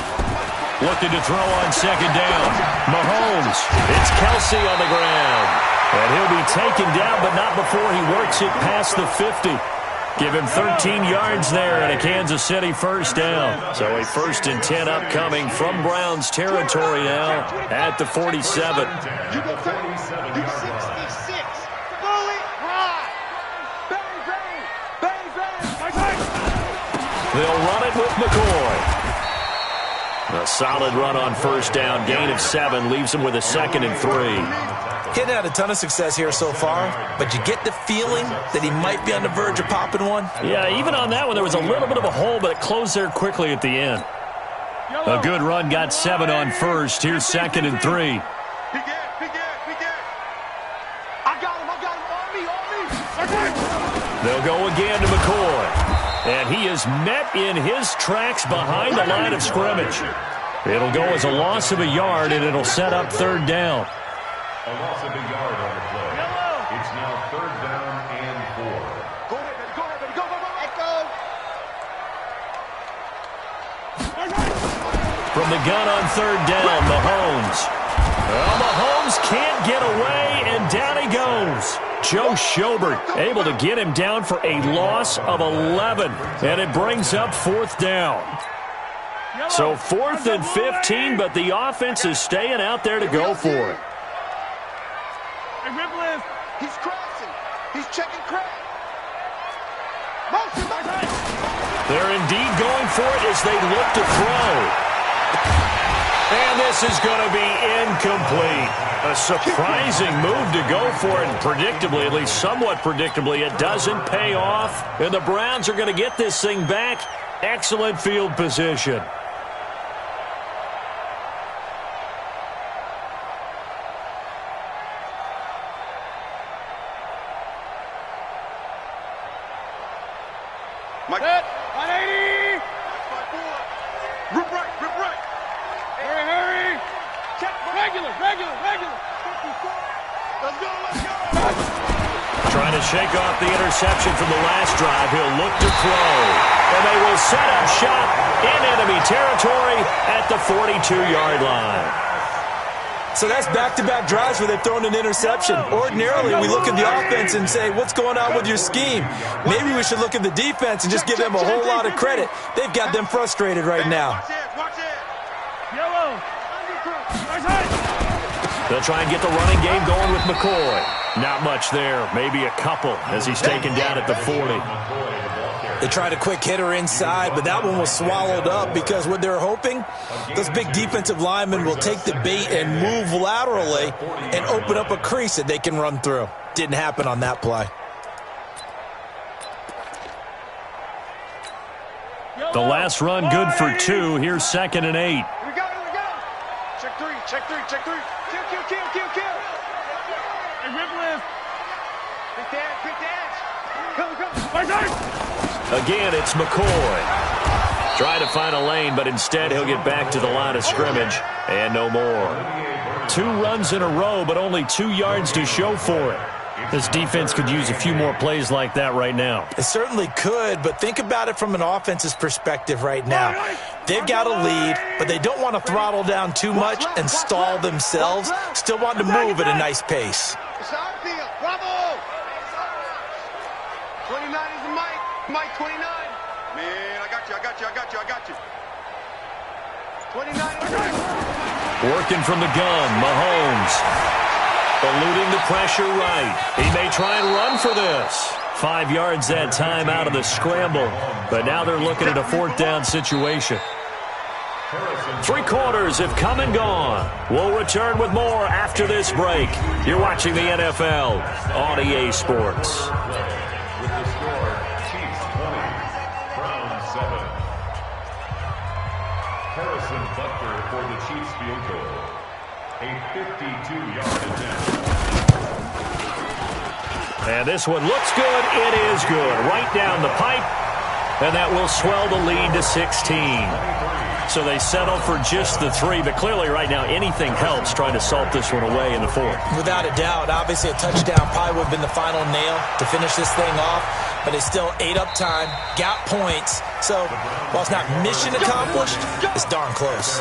Looking to throw on 2nd down. Mahomes. It's Kelsey on the ground. And he'll be taken down, but not before he works it past the 50. Give him 13 yards there and a Kansas City 1st down. So a 1st and 10 upcoming from Browns territory now at the 47. You go 30. You 66. Bully ride. Bang. They'll run it with McCoy. A solid run on 1st down. Gain of 7 leaves him with a 2nd and 3. Hitting had a ton of success here so far, but you get the feeling that he might be on the verge of popping one. Yeah, even on that one, there was a little bit of a hole, but it closed there quickly at the end. A good run got 7 on 1st. Here's 2nd and 3. I got him. On me. They'll go again to McCoy. And he is met in his tracks behind the line of scrimmage. It'll go as a loss of a yard, and it'll set up 3rd down. A loss of a yard on the play. It's now 3rd down and 4. Go ahead, go. From the gun on 3rd down, Mahomes. Well, Mahomes can't get away, and down he goes. Joe Schobert able to get him down for a loss of 11, and it brings up 4th down. So 4th and 15, but the offense is staying out there to go for it. He's crossing. He's checking crack. Motion. They're indeed going for it as they look to throw. And this is going to be incomplete. A surprising move to go for it, and predictably, at least somewhat predictably, it doesn't pay off. And the Browns are going to get this thing back. Excellent field position. Mike. 180. Rip right. Hurry. Check. Regular. Let's go. Trying to shake off the interception from the last drive. He'll look to throw. And they will set up shop in enemy territory at the 42-yard line. So that's back-to-back drives where they've thrown an interception. Ordinarily, we look at the offense and say, what's going on with your scheme? Maybe we should look at the defense and just give them a whole lot of credit. They've got them frustrated right now. They'll try and get the running game going with McCoy. Not much there. Maybe a couple as he's taken down at the 40. They tried a quick hitter inside, but that one was swallowed up because what they're hoping, those big defensive linemen will take the bait and move laterally and open up a crease that they can run through. Didn't happen on that play. The last run good for 2. Here's 2nd and 8. We go. Check three. Kill. And rip lift. Big dash. Come. Again, it's McCoy. Trying to find a lane, but instead he'll get back to the line of scrimmage and no more. 2 runs in a row, but only 2 yards to show for it. This defense could use a few more plays like that right now. It certainly could, but think about it from an offense's perspective right now. They've got a lead, but they don't want to throttle down too much and stall themselves. Still want to move at a nice pace. It's our field. Bravo. 29 is the Mike. Mike 29. Man, I got you. 29. Working from the gun, Mahomes. Eluding the pressure right. He may try and run for this. 5 yards that time out of the scramble. But now they're looking at a 4th down situation. 3 quarters have come and gone. We'll return with more after this break. You're watching the NFL on EA Sports. With the score, Chiefs 20, Browns 7. Harrison Butker for the Chiefs field goal. A 52-yard attempt. And this one looks good. It is good. Right down the pipe. And that will swell the lead to 16. So they settle for just the 3. But clearly right now anything helps trying to salt this one away in the 4th. Without a doubt. Obviously a touchdown probably would have been the final nail to finish this thing off. But it's still ate up time. Got points. So while it's not mission accomplished, it's darn close.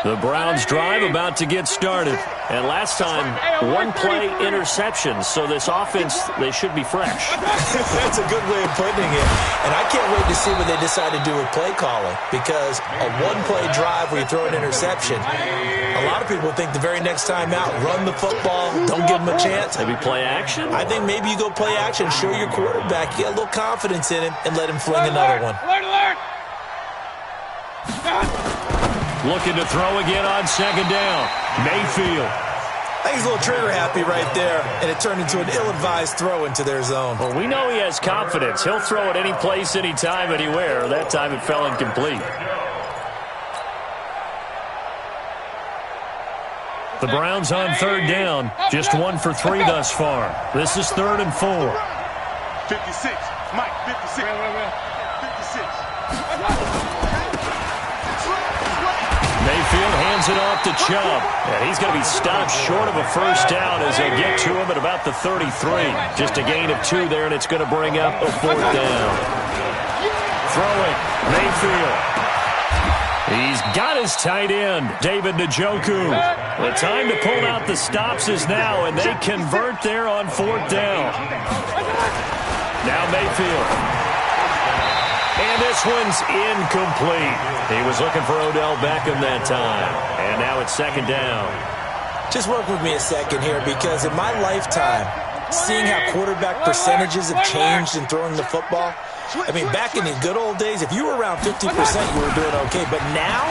The Browns drive about to get started. And last time, 1-play interceptions. So this offense, they should be fresh. That's a good way of putting it. And I can't wait to see what they decide to do with play calling. Because a 1-play drive where you throw an interception, a lot of people think the very next time out, run the football, don't give them a chance. Maybe play action? I think maybe you go play action, show your quarterback, get a little confidence in him, and let him fling another one. Alert! Looking to throw again on 2nd down. Mayfield. I think he's a little trigger happy right there, and it turned into an ill-advised throw into their zone. Well, we know he has confidence. He'll throw it any place, anytime, anywhere. That time it fell incomplete. The Browns on 3rd down. Just 1 for 3 thus far. This is 3rd and 4. 56. Mike, 56. 56. Mayfield hands it off to Chubb. And he's going to be stopped short of a 1st down as they get to him at about the 33. Just a gain of 2 there, and it's going to bring up a 4th down. Throwing, Mayfield. He's got his tight end, David Njoku. The time to pull out the stops is now, and they convert there on 4th down. Now Mayfield. And this one's incomplete. He was looking for Odell Beckham that time. And now it's 2nd down. Just work with me a second here, because in my lifetime, seeing how quarterback percentages have changed in throwing the football, I mean, back in the good old days, if you were around 50%, you were doing okay. But now,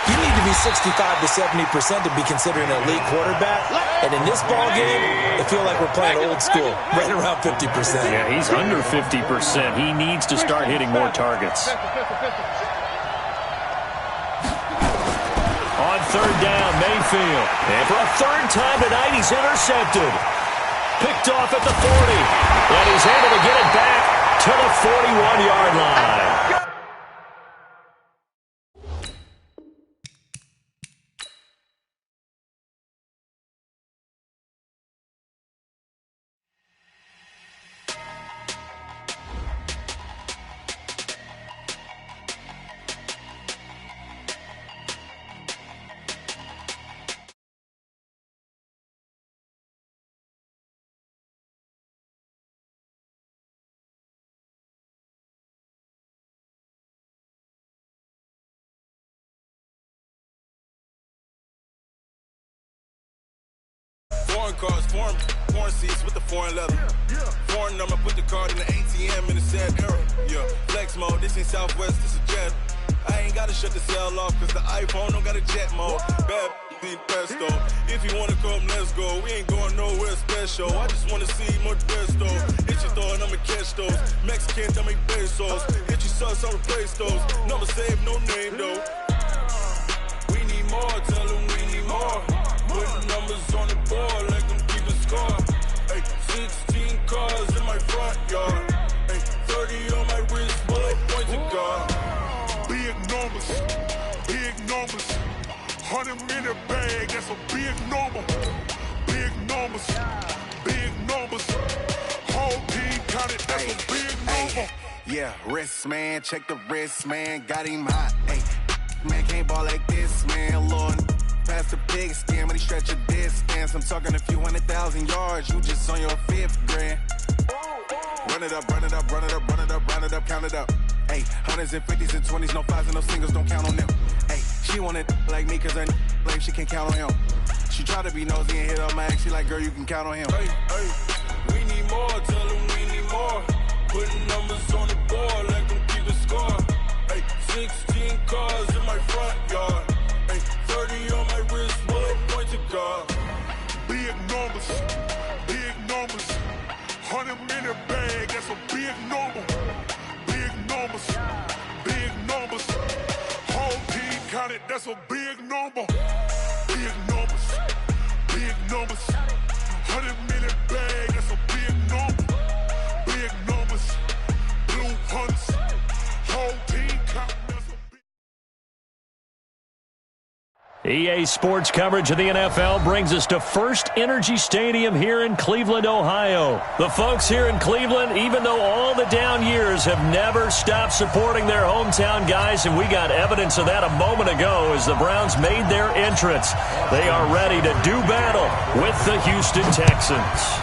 you need to be 65 to 70% to be considered an elite quarterback. And in this ball game, I feel like we're playing old school, right around 50%. Yeah, he's under 50%. He needs to start hitting more targets. On 3rd down, Mayfield. And for a 3rd time tonight, he's intercepted. Picked off at the 40. And he's able to get it back to the 41-yard line. Foreign cars, foreign seats with the foreign leather. Foreign number, put the card in the ATM in a sad era. Yeah, flex mode, this ain't Southwest, this is Jet. I ain't gotta shut the cell off, cause the iPhone don't got a jet mode. Bad need pesto. If you wanna come, let's go. We ain't going nowhere special. I just wanna see more pesto. Hit your throw and I'ma catch those. Mexican, I make pesos. Hit your sus, I'll replace those. Number save, no name though. We need more, tell them we need more. Putting numbers on the board like I'm keeping score. Ay, 16 cars in my front yard. Ay, 30 on my wrist, bullet points of God. Big numbers. 100 in a bag, that's a big number. Big numbers. Whole team counted, that's a big number. Yeah, wrist man, check the wrist man, got him hot. Ay, man can't ball like this, man. Lord, pass the leg skin, when he stretch your dead stance. I'm talking a few 100,000 yards, you just on your 5th grand. Run it up, run it up, run it up, run it up, run it up, count it up. Hey, hundreds and 50s and 20s, no 5s and no singles, don't count on them. Hey, she want it like me, cause her lame, she can't count on him. She try to be nosy and hit up my ex, she like, girl, you can count on him. Hey, hey, we need more, tell them we need more. Putting numbers on the board, let them keep the score. Hey, 16 cars in my front yard. Hey, 30 on my wrist, bullet point to God. Big numbers, big numbers. 100-minute bag, that's a big number. Big numbers, big numbers. Whole team counted, that's a big number. Big numbers, big numbers. 100-minute bag, that's a big number. Big numbers, blue hunts. Whole team counted, that's a big. EA Sports coverage of the NFL brings us to First Energy Stadium here in Cleveland, Ohio. The folks here in Cleveland, even though all the down years, have never stopped supporting their hometown guys, and we got evidence of that a moment ago as the Browns made their entrance. They are ready to do battle with the Houston Texans.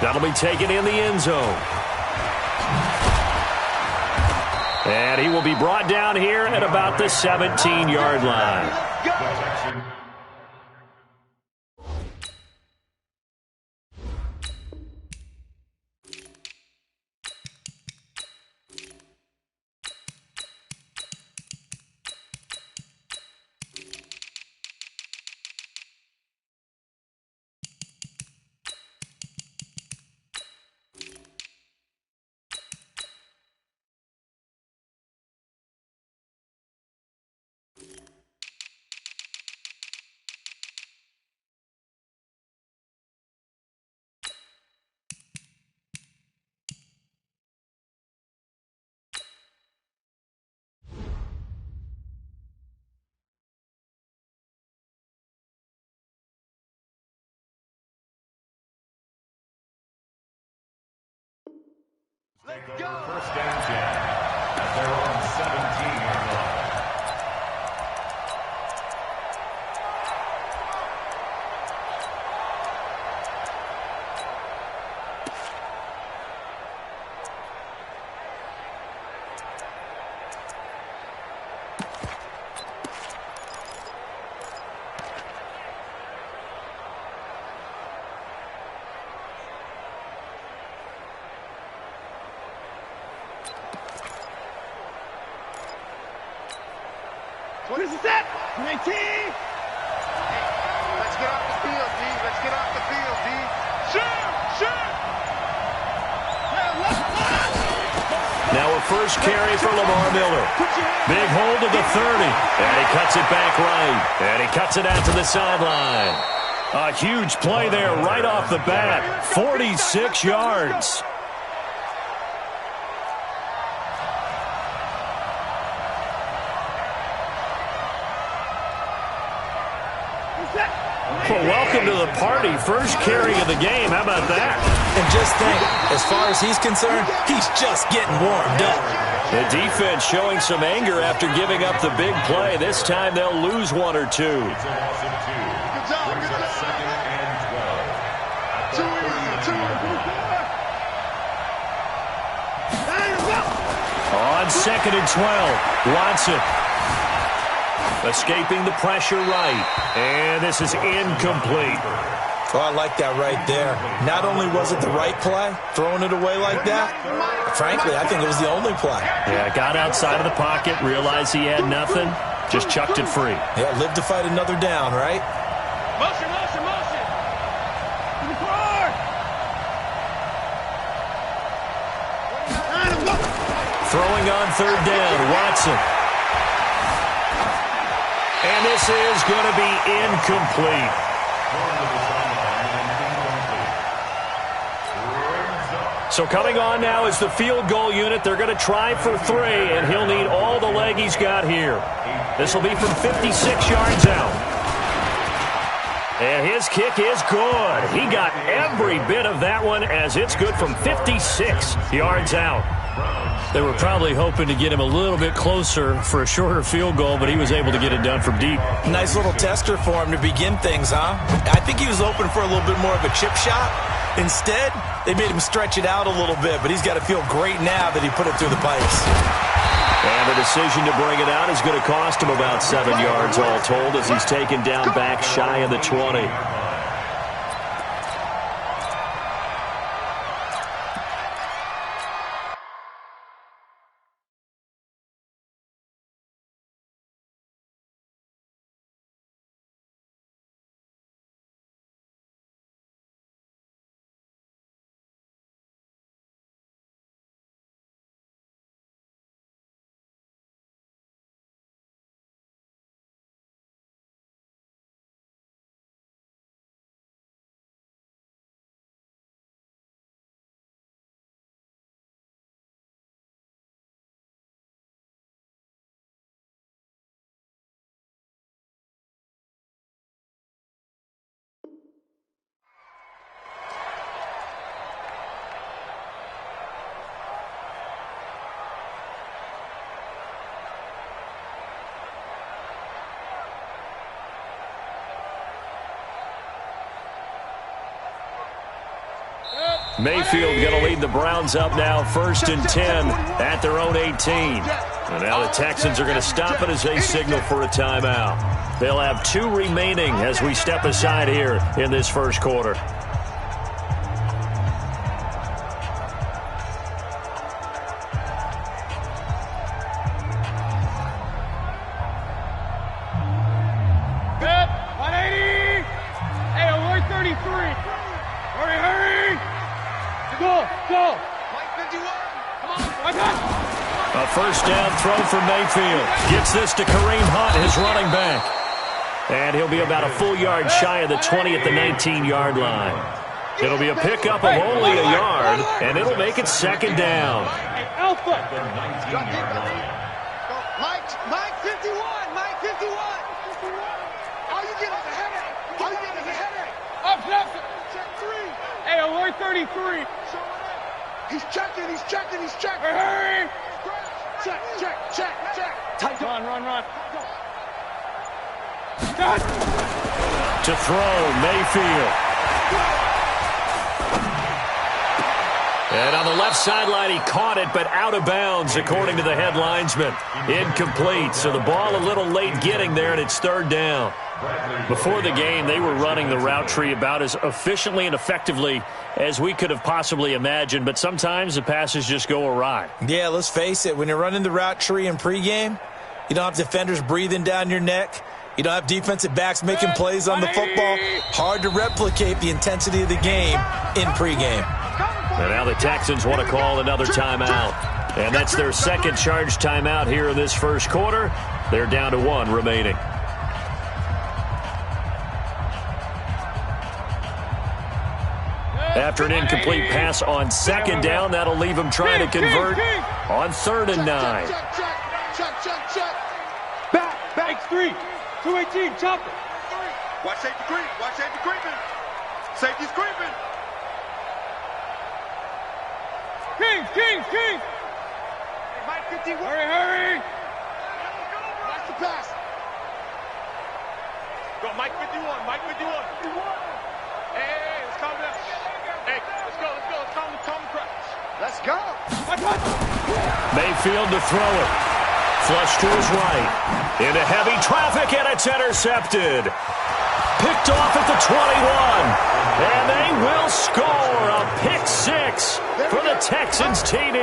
That'll be taken in the end zone. And he will be brought down here at about the 17-yard line. Let's go. First down, at their own 17-yard line. What is that? 19! Let's get off the field, D. Let's get off the field, D. Shoot! Now a first carry for Lamar Miller. Big hold of the 30. And he cuts it back right. And he cuts it out to the sideline. A huge play there right off the bat. 46 yards. Well, welcome to the party. First carry of the game. How about that? And just think, as far as he's concerned, he's just getting warmed up. The defense showing some anger after giving up the big play. This time they'll lose one or two. It's a loss of 2. Good job, Brings good up job. 2nd and 12. Too easy, too easy. On 2nd and 12, Watson. Escaping the pressure right. And this is incomplete. Oh, I like that right there. Not only was it the right play, throwing it away like that, frankly, I think it was the only play. Yeah, got outside of the pocket, realized he had nothing, just chucked it free. Yeah, live to fight another down, right? Motion, motion, motion! To the car! Throwing on 3rd down, Watson. And this is going to be incomplete. So coming on now is the field goal unit. They're going to try for 3, and he'll need all the leg he's got here. This will be from 56 yards out. And his kick is good. He got every bit of that one as it's good from 56 yards out. They were probably hoping to get him a little bit closer for a shorter field goal, but he was able to get it done from deep. Nice little tester for him to begin things, huh? I think he was hoping for a little bit more of a chip shot. Instead, they made him stretch it out a little bit, but he's got to feel great now that he put it through the pipes. And the decision to bring it out is going to cost him about 7 yards all told as he's taken down back shy of the 20. Mayfield going to lead the Browns up now, 1st and 10 at their own 18. And now the Texans are going to stop it as they signal for a timeout. They'll have 2 remaining as we step aside here in this first quarter. Good. 180. Hey, alert 33. Hurry, hurry. Go, go. Mike 51. Come on. A first down throw for Mayfield. Gets this to Kareem Hunt, his running back. And he'll be about a full yard shy of the 20 at the 19-yard line. It'll be a pickup of only a yard, and it'll make it 2nd down. Alpha. Mike 51. Mike 51. All you get is a headache. All you get is a headache. Up, left. Check 3. Hey, alert 33. He's checking. He's checking. He's checking. Hurry. Check, check, check, check. Tight. Run. To throw, Mayfield. And on the left sideline, he caught it, but out of bounds, according to the head linesman. Incomplete, so the ball a little late getting there, and it's 3rd down. Before the game, they were running the route tree about as efficiently and effectively as we could have possibly imagined, but sometimes the passes just go awry. Yeah, let's face it. When you're running the route tree in pregame, you don't have defenders breathing down your neck. You don't have defensive backs making plays on the football. Hard to replicate the intensity of the game in pregame. And now the Texans want to call another timeout. And that's their 2nd charge timeout here in this first quarter. They're down to 1 remaining. After an incomplete pass on 2nd down, that'll leave him trying to convert on 3rd and 9. Check. Back 3. 218. Chop it. Watch safety creep. Watch safety creeping. Safety's creeping. King. Hey, Mike 51. Hurry. Watch the pass. Go, Mike 51. Mike 51. Hey, let's calm down. Hey, let's go. Let's calm the crowd. Let's go. Mayfield to throw it. Flush to his right. Into heavy traffic, and it's intercepted. Picked off at the 21. And they will score a pick 6 for the Texans TD.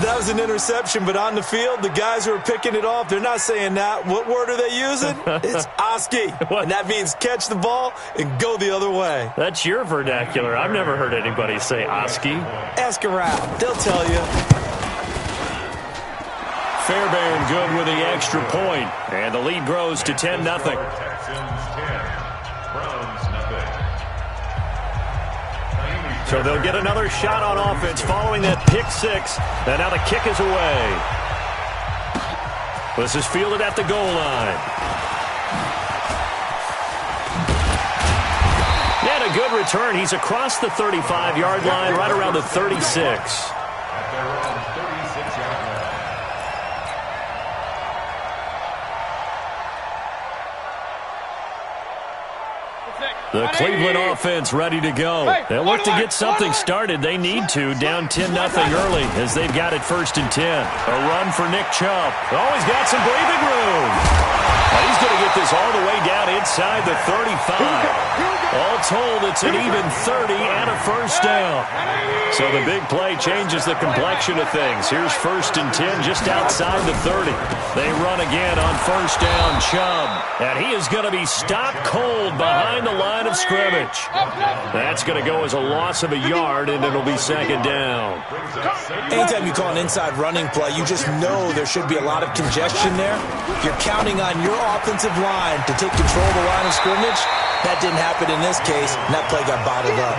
That was an interception, but on the field, the guys who are picking it off, they're not saying that. What word are they using? It's Oski. And that means catch the ball and go the other way. That's your vernacular. I've never heard anybody say Oski. Ask around. They'll tell you. Fairbairn good with the extra point, and the lead grows to 10-0. So they'll get another shot on offense following that pick 6, and now the kick is away. This is fielded at the goal line. And a good return. He's across the 35-yard line, right around the 36. The Cleveland offense ready to go. They'll look to get something started. They need to. Down 10-0 early as they've got it 1st and 10. A run for Nick Chubb. Oh, he's got some breathing room. He's going to get this all the way down inside the 35. All told, it's an even 30 and a first down. So the big play changes the complexion of things. Here's 1st and 10 just outside the 30. They run again on 1st down, Chubb. And he is going to be stopped cold behind the line of scrimmage. That's going to go as a loss of a yard, and it'll be 2nd down. Anytime you call an inside running play, you just know there should be a lot of congestion there. You're counting on your offensive line to take control of the line of scrimmage. That didn't happen in this case, and that play got bottled up.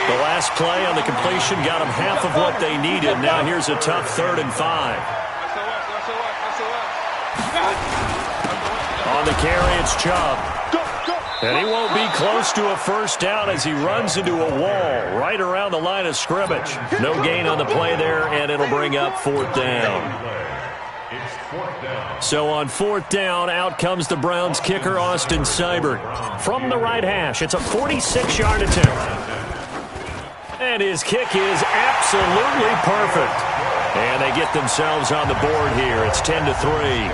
The last play on the completion got them half of what they needed. Now here's a tough 3rd and 5. On the carry, it's Chubb. And he won't be close to a first down as he runs into a wall right around the line of scrimmage. No gain on the play there, and it'll bring up 4th down. So on 4th down, out comes the Browns kicker, Austin Seibert. From the right hash, it's a 46-yard attempt. And his kick is absolutely perfect. And they get themselves on the board here. It's 10-3.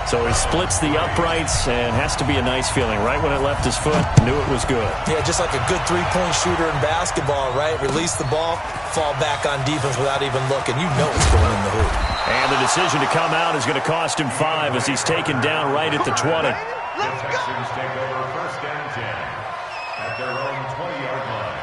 So he splits the uprights, and has to be a nice feeling. Right when it left his foot, knew it was good. Yeah, just like a good three-point shooter in basketball, right? Release the ball, fall back on defense without even looking. You know it's going in the hoop. And the decision to come out is going to cost him 5 as he's taken down right at the 20. The Texans take over 1st and 10 at their own 20-yard line.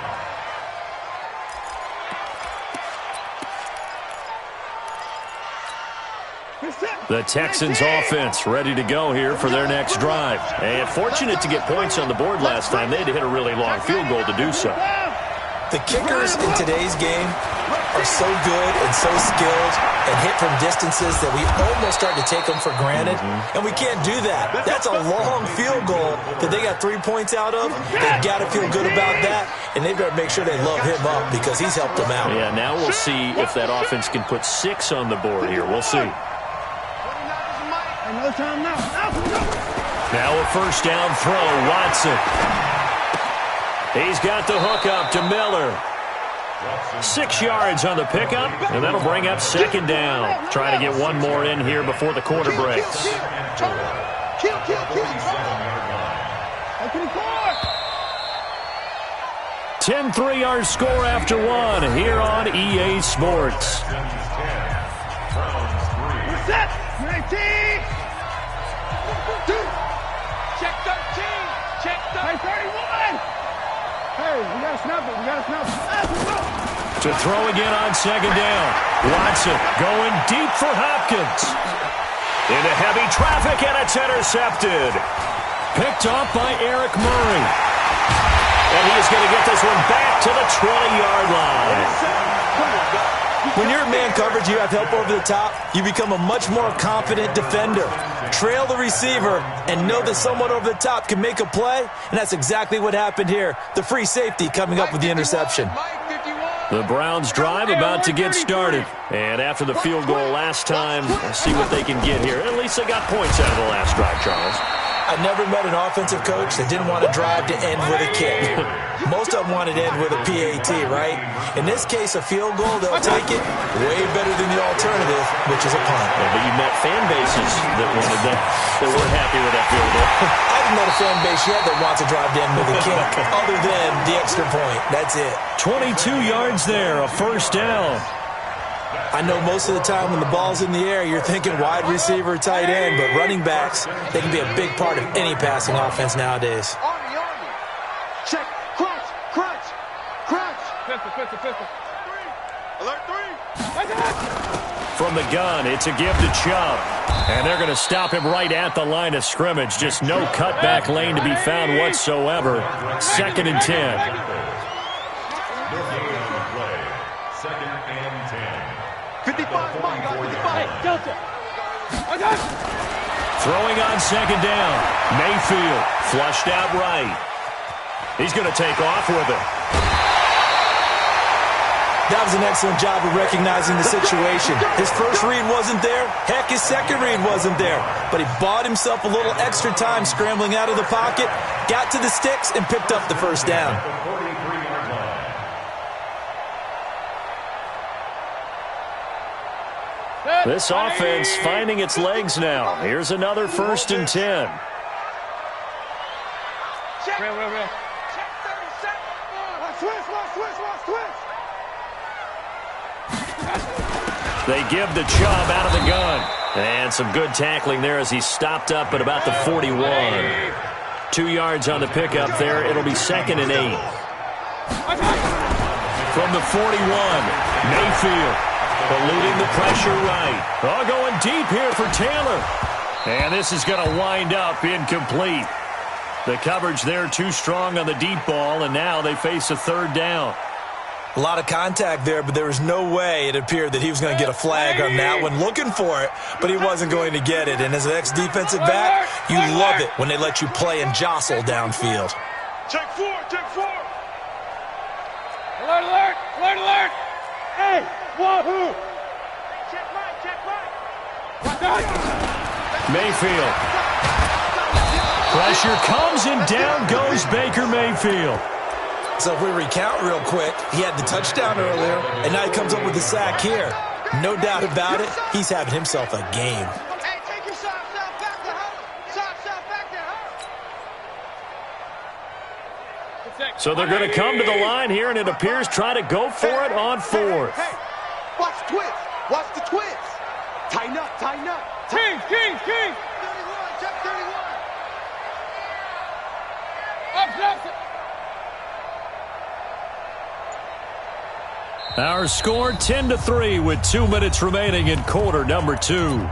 The Texans offense ready to go here for their next drive. And fortunate to get points on the board last time. They had to hit a really long field goal to do so. The kickers in today's game are so good and so skilled and hit from distances that we almost start to take them for granted. And we can't do that. That's a long field goal that they got 3 points out of. They've got to feel good about that, and they better make sure they love him up because he's helped them out. Yeah, now we'll see if that offense can put 6 on the board here. We'll see. Now a 1st down throw, Watson. He's got the hook up to Miller. 6 yards on the pickup, and that'll bring up 2nd down. Trying to get one more in here before the quarter breaks. 10-3 our score after 1 here on EA Sports. Check 13. Check 31. Hey, we got to snap it. We got to snap it. To throw again on 2nd down. Watson going deep for Hopkins. Into heavy traffic, and it's intercepted. Picked off by Eric Murray. And he is going to get this one back to the 20-yard line. When you're in man coverage, you have help over the top, you become a much more confident defender. Trail the receiver and know that someone over the top can make a play, and that's exactly what happened here. The free safety coming up with the interception. The Browns drive about to get started. And after the field goal last time, let's see what they can get here. At least they got points out of the last drive, Charles. I never met an offensive coach that didn't want to drive to end with a kick. Most of them wanted to end with a PAT, right? In this case, a field goal, they'll take it way better than the alternative, which is a punt. Yeah, but you met fan bases that wanted that, that weren't happy with that field goal. I haven't met a fan base yet that wants to drive to end with a kick, other than the extra point. That's it. 22 yards there, a 1st down. I know most of the time when the ball's in the air, you're thinking wide receiver, tight end, but running backs, they can be a big part of any passing offense nowadays. Check, crunch, crunch, crunch. Pistol. Alert 3. From the gun, it's a give to Chubb. And they're going to stop him right at the line of scrimmage. Just no cutback lane to be found whatsoever. 2nd and 10. 55, my God, 55. Delta. Throwing on 2nd down. Mayfield flushed out right. He's going to take off with it. That was an excellent job of recognizing the situation. His first read wasn't there. Heck, his second read wasn't there. But he bought himself a little extra time scrambling out of the pocket, got to the sticks, and picked up the first down. This offense finding its legs now. Here's another 1st and 10. Real. Check 37. Watch twist. They give the Chubb out of the gun. And some good tackling there as he stopped up at about the 41. 2 yards on the pickup there. It'll be 2nd and 8. From the 41, Mayfield eluding the pressure right. Oh, going deep here for Taylor. And this is going to wind up incomplete. The coverage there too strong on the deep ball, and now they face a 3rd down. A lot of contact there, but there was no way it appeared that he was going to get a flag on that one. Looking for it, but he wasn't going to get it. And as an ex-defensive back, you love it when they let you play and jostle downfield. Check 4. Alert. Hey, wahoo. Check right. Mayfield. Pressure comes and down goes Baker Mayfield. So if we recount real quick, he had the touchdown earlier, and now he comes up with the sack here. No doubt about it, he's having himself a game. Hey, take your socks out back to her. So they're going to come to the line here, and it appears try to go for it on 4th. Hey, watch the twist. Watch the twist. Tighten up. King. 31, check 31. Up. Our score 10-3 with 2 minutes remaining in quarter number 2.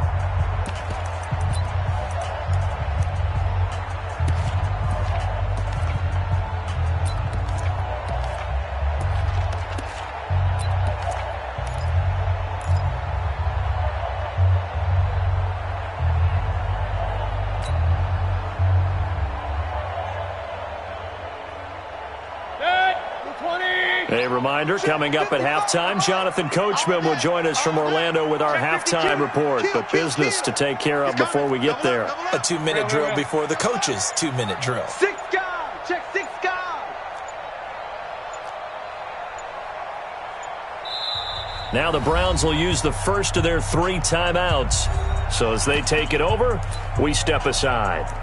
A reminder, coming up at halftime, Jonathan Coachman will join us from Orlando with our halftime report, but business to take care of before we get there. A 2-minute drill before the coach's 2-minute drill. 6 guard, check 6 guard. Now the Browns will use the first of their 3 timeouts. So as they take it over, we step aside.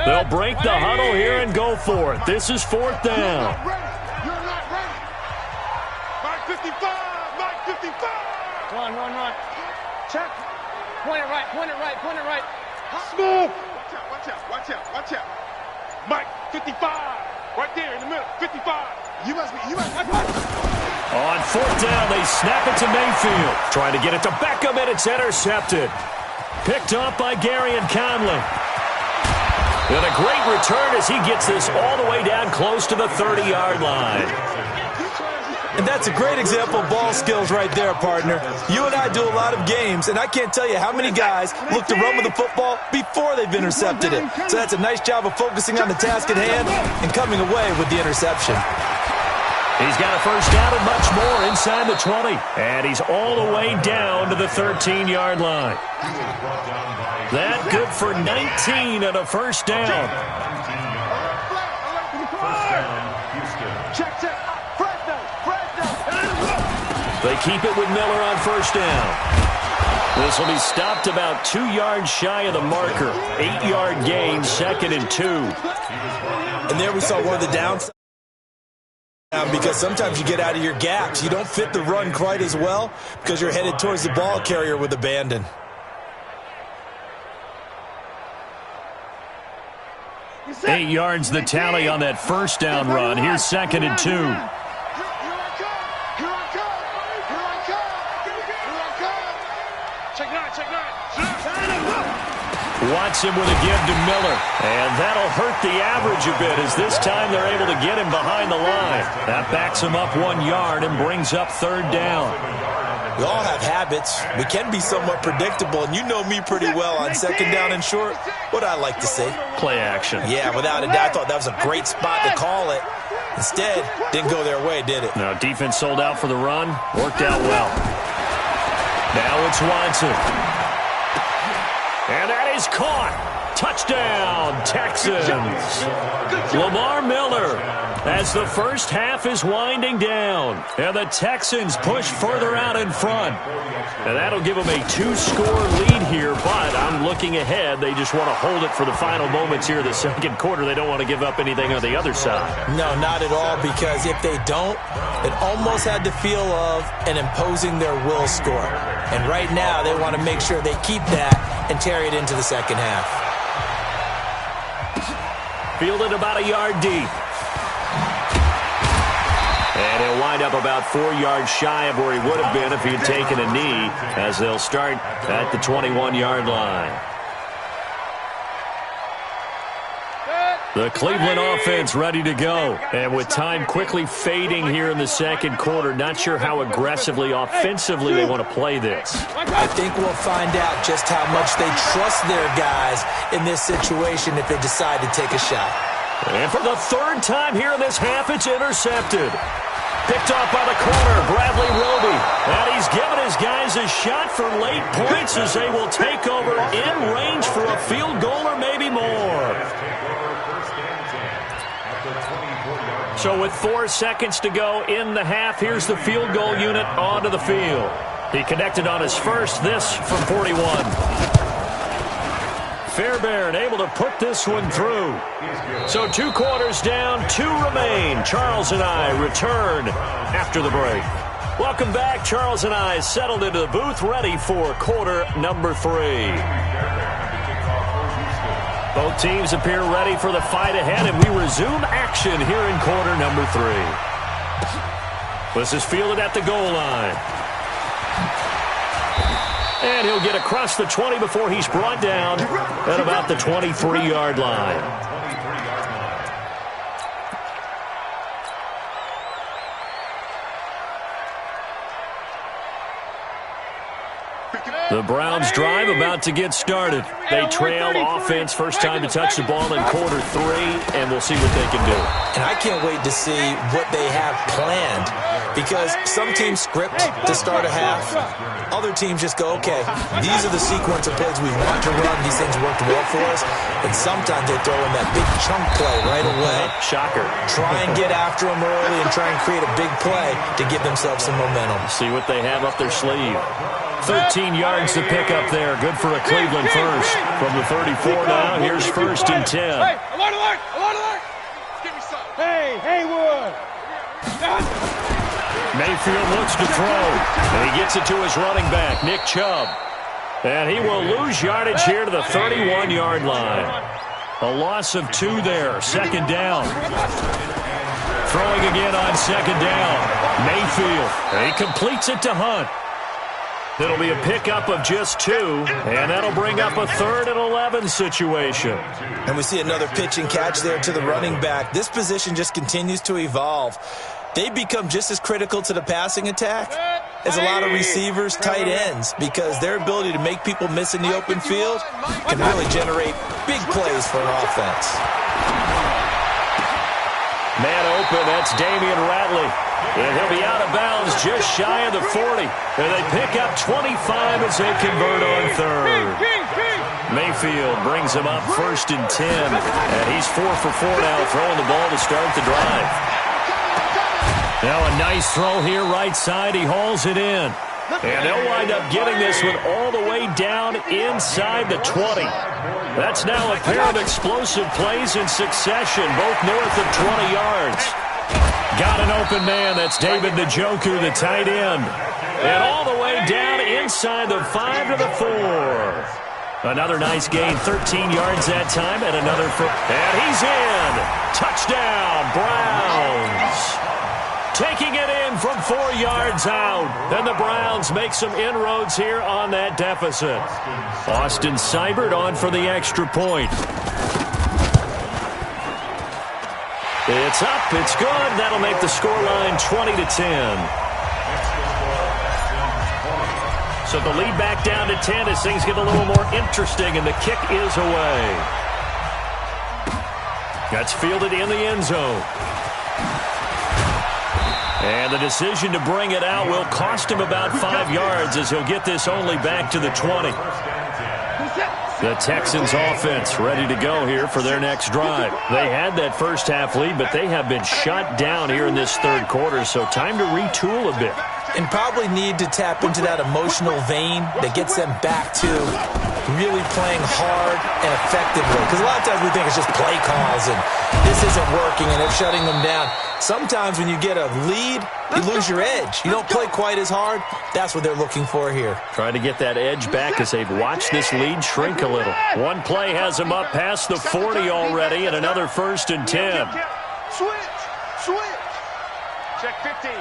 They'll break the huddle here and go for it. This is 4th down. You're not ready. Mike 55. Run. Check. Point it right. Smooth. Watch out. Mike 55. Right there in the middle. 55. You must be. On 4th down, they snap it to Mayfield. Trying to get it to Beckham, and it's intercepted. Picked up by Gary and Conley. And a great return as he gets this all the way down close to the 30-yard line. And that's a great example of ball skills right there, partner. You and I do a lot of games, and I can't tell you how many guys look to run with the football before they've intercepted it. So that's a nice job of focusing on the task at hand and coming away with the interception. He's got a first down and much more inside the 20. And he's all the way down to the 13-yard line. That good for 19 and a first down. Check. They keep it with Miller on first down. This will be stopped about 2 yards shy of the marker. 8-yard gain, 2nd and 2. And there we saw one of the downsides. Because sometimes you get out of your gaps. You don't fit the run quite as well because you're headed towards the ball carrier with abandon. Eight yards the tally on that first down run. Here's 2nd and 2. Check 9. Watson with a give to Miller. And that'll hurt the average a bit as this time they're able to get him behind the line. That backs him up 1 yard and brings up third down. We all have habits. We can be somewhat predictable, and you know me pretty well on second down and short. What I like to see. Play action. Yeah, without a doubt. I thought that was a great spot to call it. Instead, didn't go their way, did it? Now, defense sold out for the run. Worked out well. Now it's Watson. And that is caught. Touchdown, Texans. Lamar Miller as the first half is winding down. And the Texans push further out in front. And that'll give them a 2-score lead here, but I'm looking ahead. They just want to hold it for the final moments here of the second quarter. They don't want to give up anything on the other side. No, not at all, because if they don't, it almost had the feel of an imposing their will score. And right now, they want to make sure they keep that and carry it into the second half. Fielded about a yard deep. And he'll wind up about 4 yards shy of where he would have been if he had taken a knee, as they'll start at the 21-yard line. The Cleveland offense ready to go. And with time quickly fading here in the second quarter, not sure how aggressively, offensively they want to play this. I think we'll find out just how much they trust their guys in this situation if they decide to take a shot. And for the third time here in this half, it's intercepted. Picked off by the corner, Bradley Roby. And he's given his guys a shot for late points as they will take over in range for a field goal or maybe more. So with 4 seconds to go in the half, here's the field goal unit onto the field. He connected on his first, this from 41. Fairbairn able to put this one through. So 2 quarters down, 2 remain. Charles and I return after the break. Welcome back. Charles and I settled into the booth, ready for quarter number 3. Both teams appear ready for the fight ahead, and we resume action here in quarter number 3. This is fielded at the goal line. And he'll get across the 20 before he's brought down at about the 23-yard line. The Browns drive about to get started. They trail offense, first time to touch the ball in quarter 3, and we'll see what they can do. And I can't wait to see what they have planned, because some teams script to start a half. Other teams just go, okay, these are the sequence of plays we want to run. These things worked well for us. And sometimes they throw in that big chunk play right away. Shocker. Try and get after them early and try and create a big play to give themselves some momentum. See what they have up their sleeve. 13 yards to pick up there. Good for a Cleveland first. From the 34 now, here's first and 10. Hey, alert! Give me some. Hey, Haywood! Mayfield looks to throw, and he gets it to his running back, Nick Chubb. And he will lose yardage here to the 31-yard line. A loss of 2 there, second down. Throwing again on second down. Mayfield, and he completes it to Hunt. It'll be a pickup of just 2, and that'll bring up a 3rd and 11 situation. And we see another pitch and catch there to the running back. This position just continues to evolve. They become just as critical to the passing attack as a lot of receivers, tight ends, because their ability to make people miss in the open field can really generate big plays for an offense. Man open, that's Damian Ratley. And he'll be out of bounds just shy of the 40. And they pick up 25 as they convert on 3rd. Mayfield brings him up first and 10. And he's 4 for 4 now, throwing the ball to start the drive. Now a nice throw here right side. He hauls it in. And they'll wind up getting this one all the way down inside the 20. That's now a pair of explosive plays in succession, both north of 20 yards. Got an open man. That's David Njoku, the tight end. And all the way down inside the 5 to the 4. Another nice gain, 13 yards that time, and another and he's in. Touchdown, Browns. taking it in from 4 yards out. And the Browns make some inroads here on that deficit. Austin Seibert on for the extra point. It's up, it's good. That'll make the scoreline 20-10. So the lead back down to 10 as things get a little more interesting, and the kick is away. That's fielded in the end zone. And the decision to bring it out will cost him about 5 yards as he'll get this only back to the 20. The Texans offense ready to go here for their next drive. They had that first half lead, but they have been shut down here in this third quarter, so time to retool a bit. And probably need to tap into that emotional vein that gets them back to really playing hard and effectively. Because a lot of times we think it's just play calls and this isn't working and it's shutting them down. Sometimes when you get a lead, you lose your edge. You don't play quite as hard. That's what they're looking for here. Trying to get that edge back as they've watched this lead shrink a little. One play has them up past the 40 already, and another 1st and 10. Switch. Check 15.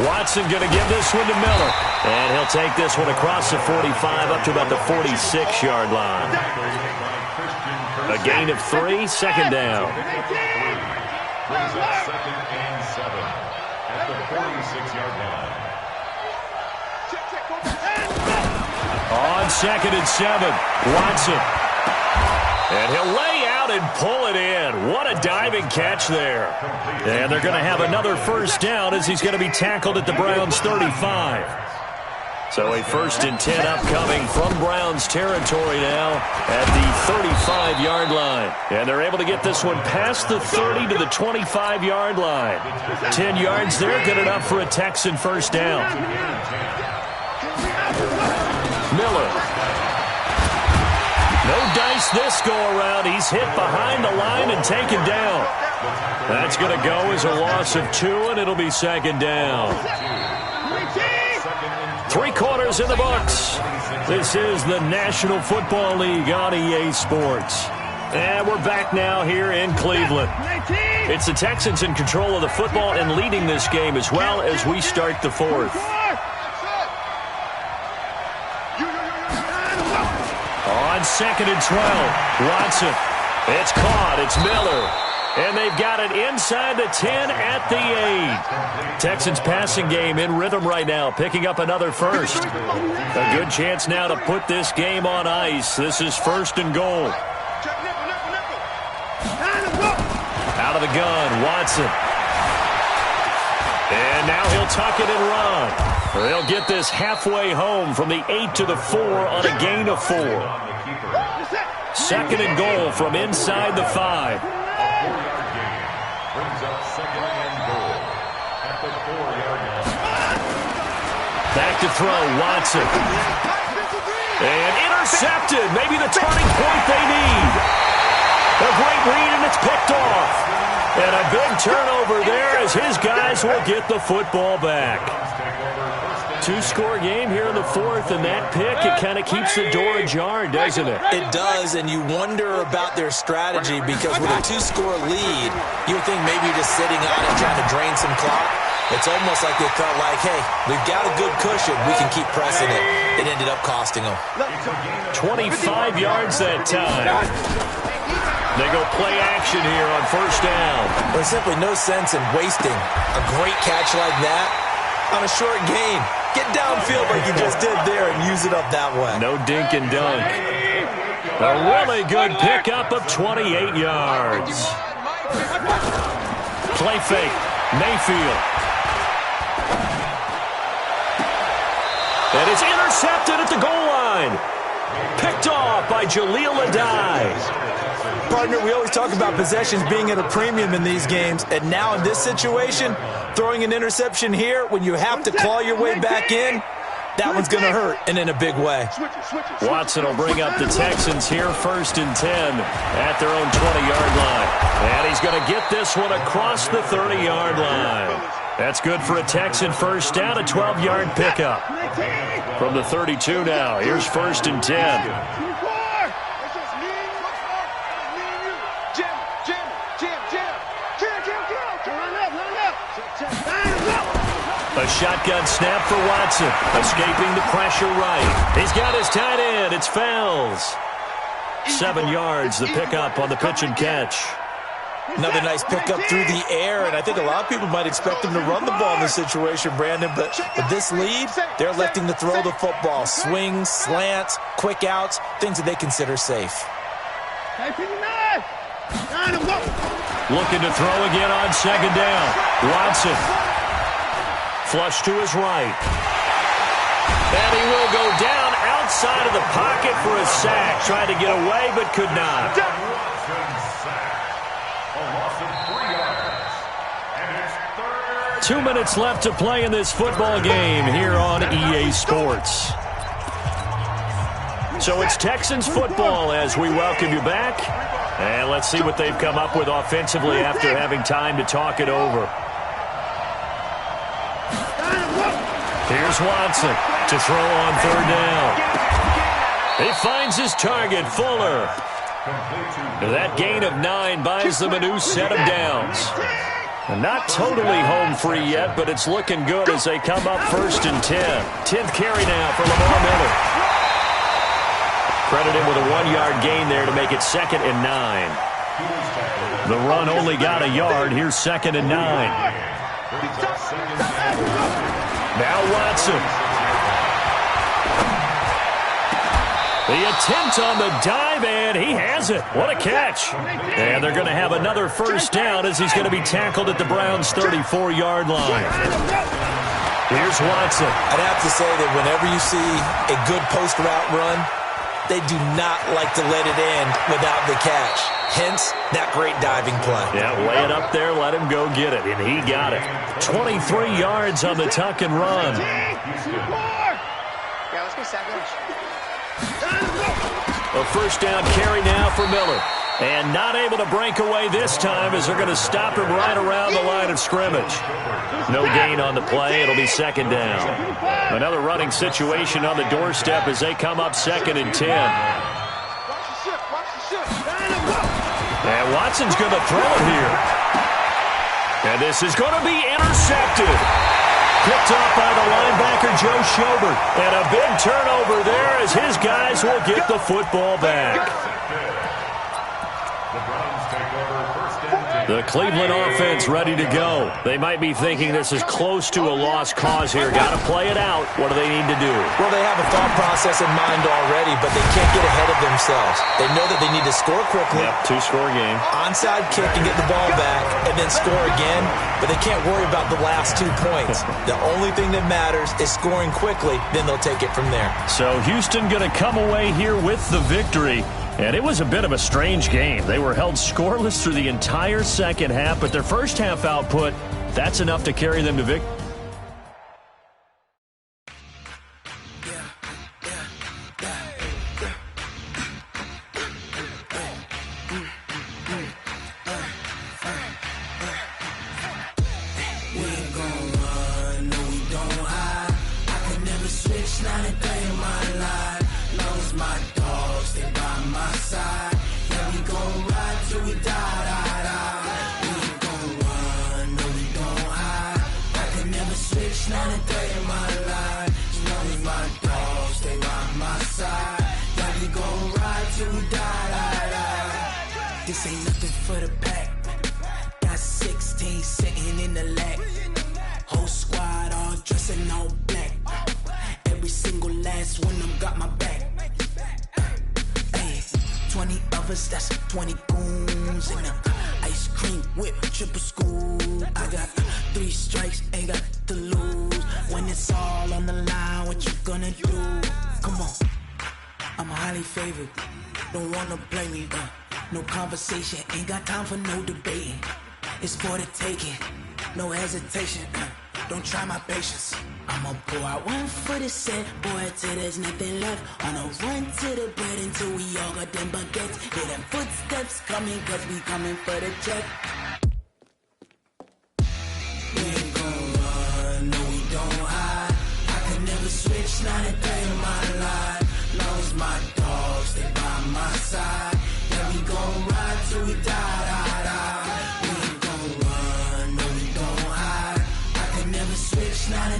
Watson going to give this one to Miller. And he'll take this one across the 45 up to about the 46-yard line. A gain of 3, second down. Brings up 2nd and 7 at the 46-yard line. On 2nd and 7, Watson. And he'll lay out and pull it in. What a diving catch there. And they're going to have another 1st down as he's going to be tackled at the Browns' 35. So a 1st and 10 upcoming from Browns territory now at the 35-yard line. And they're able to get this one past the 30 to the 25-yard line. 10 yards there, good enough for a Texan 1st down. Miller. No dice this go-around. He's hit behind the line and taken down. That's going to go as a loss of 2, and it'll be 2nd down. 3 quarters in the books. This is the National Football League on EA Sports. And we're back now here in Cleveland. It's the Texans in control of the football and leading this game as well as we start the 4th. On 2nd and 12, Watson. It's caught. It's Miller. And they've got it inside the 10 at the 8. Texans passing game in rhythm right now, picking up another 1st. A good chance now to put this game on ice. This is 1st and goal. Out of the gun, Watson. And now he'll tuck it and run. They'll get this halfway home from the 8 to the 4 on a gain of 4. 2nd and goal from inside the 5. Brings up 2nd and goal at the 4-yard line. Back to throw, Watson. And intercepted. Maybe the turning point they need. A great read, and it's picked off. And a big turnover there as his guys will get the football back. 2-score game here in the 4th, and that pick, it kind of keeps the door ajar, doesn't it? It does, and you wonder about their strategy because with a 2-score lead, you would think maybe you're just sitting on it trying to drain some clock. It's almost like they felt like, hey, we've got a good cushion. We can keep pressing it. It ended up costing them. 25 yards that time. They go play action here on 1st down. There's simply no sense in wasting a great catch like that on a short gain. Get downfield like you just did there and use it up that way. No dink and dunk. A really good pickup of 28 yards. Play fake. Mayfield. And it's intercepted at the goal line. Picked off by Jaleel Adai. Partner, we always talk about possessions being at a premium in these games, and now in this situation, throwing an interception here when you have to claw your way back in, that one's going to hurt, and in a big way. Watson will bring up the Texans here, 1st and 10 at their own 20-yard line. And he's going to get this one across the 30-yard line. That's good for a Texan 1st down, a 12-yard pickup. From the 32 now, here's 1st and 10. Jim. A shotgun snap for Watson. Escaping the pressure right. He's got his tight end. It's Fells. 7 yards, the pickup on the pitch and catch. Another nice pickup through the air, and I think a lot of people might expect him to run the ball in this situation, Brandon, but with this lead, they're electing to throw the football. Swings, slants, quick outs, things that they consider safe. Looking to throw again on second down. Watson. Flush to his right. And he will go down outside of the pocket for a sack. Tried to get away, but could not. A loss of 3 yards. And it's 2 minutes left to play in this football game here on EA Sports. So it's Texans football as we welcome you back. And let's see what they've come up with offensively after having time to talk it over. Here's Watson to throw on third down. He finds his target, Fuller. That gain of 9 buys them a new set of downs. Not totally home free yet, but it's looking good as they come up 1st and 10. 10th carry now for Lamar Miller. Credited with a 1-yard gain there to make it 2nd and 9. The run only got a yard. Here's 2nd and 9. Now Watson. The attempt on the dive, and he has it. What a catch. And they're going to have another first down as he's going to be tackled at the Browns' 34-yard line. Here's Watson. I'd have to say that whenever you see a good post route run, they do not like to let it in without the catch. Hence, that great diving play. Yeah, lay it up there, let him go get it, and he got it. 23 yards on the tuck and run. Yeah, let's go sack lunch. A first down carry now for Miller. And not able to break away this time as they're going to stop him right around the line of scrimmage. No gain on the play. It'll be 2nd down. Another running situation on the doorstep as they come up 2nd and 10. And Watson's going to throw it here. And this is going to be intercepted. Picked off by the linebacker, Joe Schobert. And a big turnover there as his guys will get the football back. The Cleveland offense ready to go. They might be thinking this is close to a lost cause here. Got to play it out. What do they need to do? Well, they have a thought process in mind already, but they can't get ahead of themselves. They know that they need to score quickly. Yep, 2-score game. Onside kick and get the ball back, and then score again. But they can't worry about the last 2 points. The only thing that matters is scoring quickly. Then they'll take it from there. So Houston going to come away here with the victory. And it was a bit of a strange game. They were held scoreless through the entire second half, but their first half output, that's enough to carry them to victory. This ain't nothing for the pack. Got 16 sitting in the lap. Whole squad all dressing all black. Every single last one of them got my back. Hey, 20 of us, that's 20 goons in a ice cream whip, triple school. I got 3 strikes, ain't got to lose. When it's all on the line, what you gonna do? Come on, I'm highly favored. Don't wanna play me, no conversation, ain't got time for no debating. It's for the taking, no hesitation. Don't try my patience. I'ma pour out one for the set, boy, till there's nothing left. On a run to the bread until we all got them baguettes. Hear them footsteps coming, cause we coming for the check. We ain't gon' run, no we don't hide. I can never switch, not a day in my life. Long as my dogs, they by my side. Yeah, we gon' ride till we die. We ain't gon' run, no we don't hide. I can never switch, not a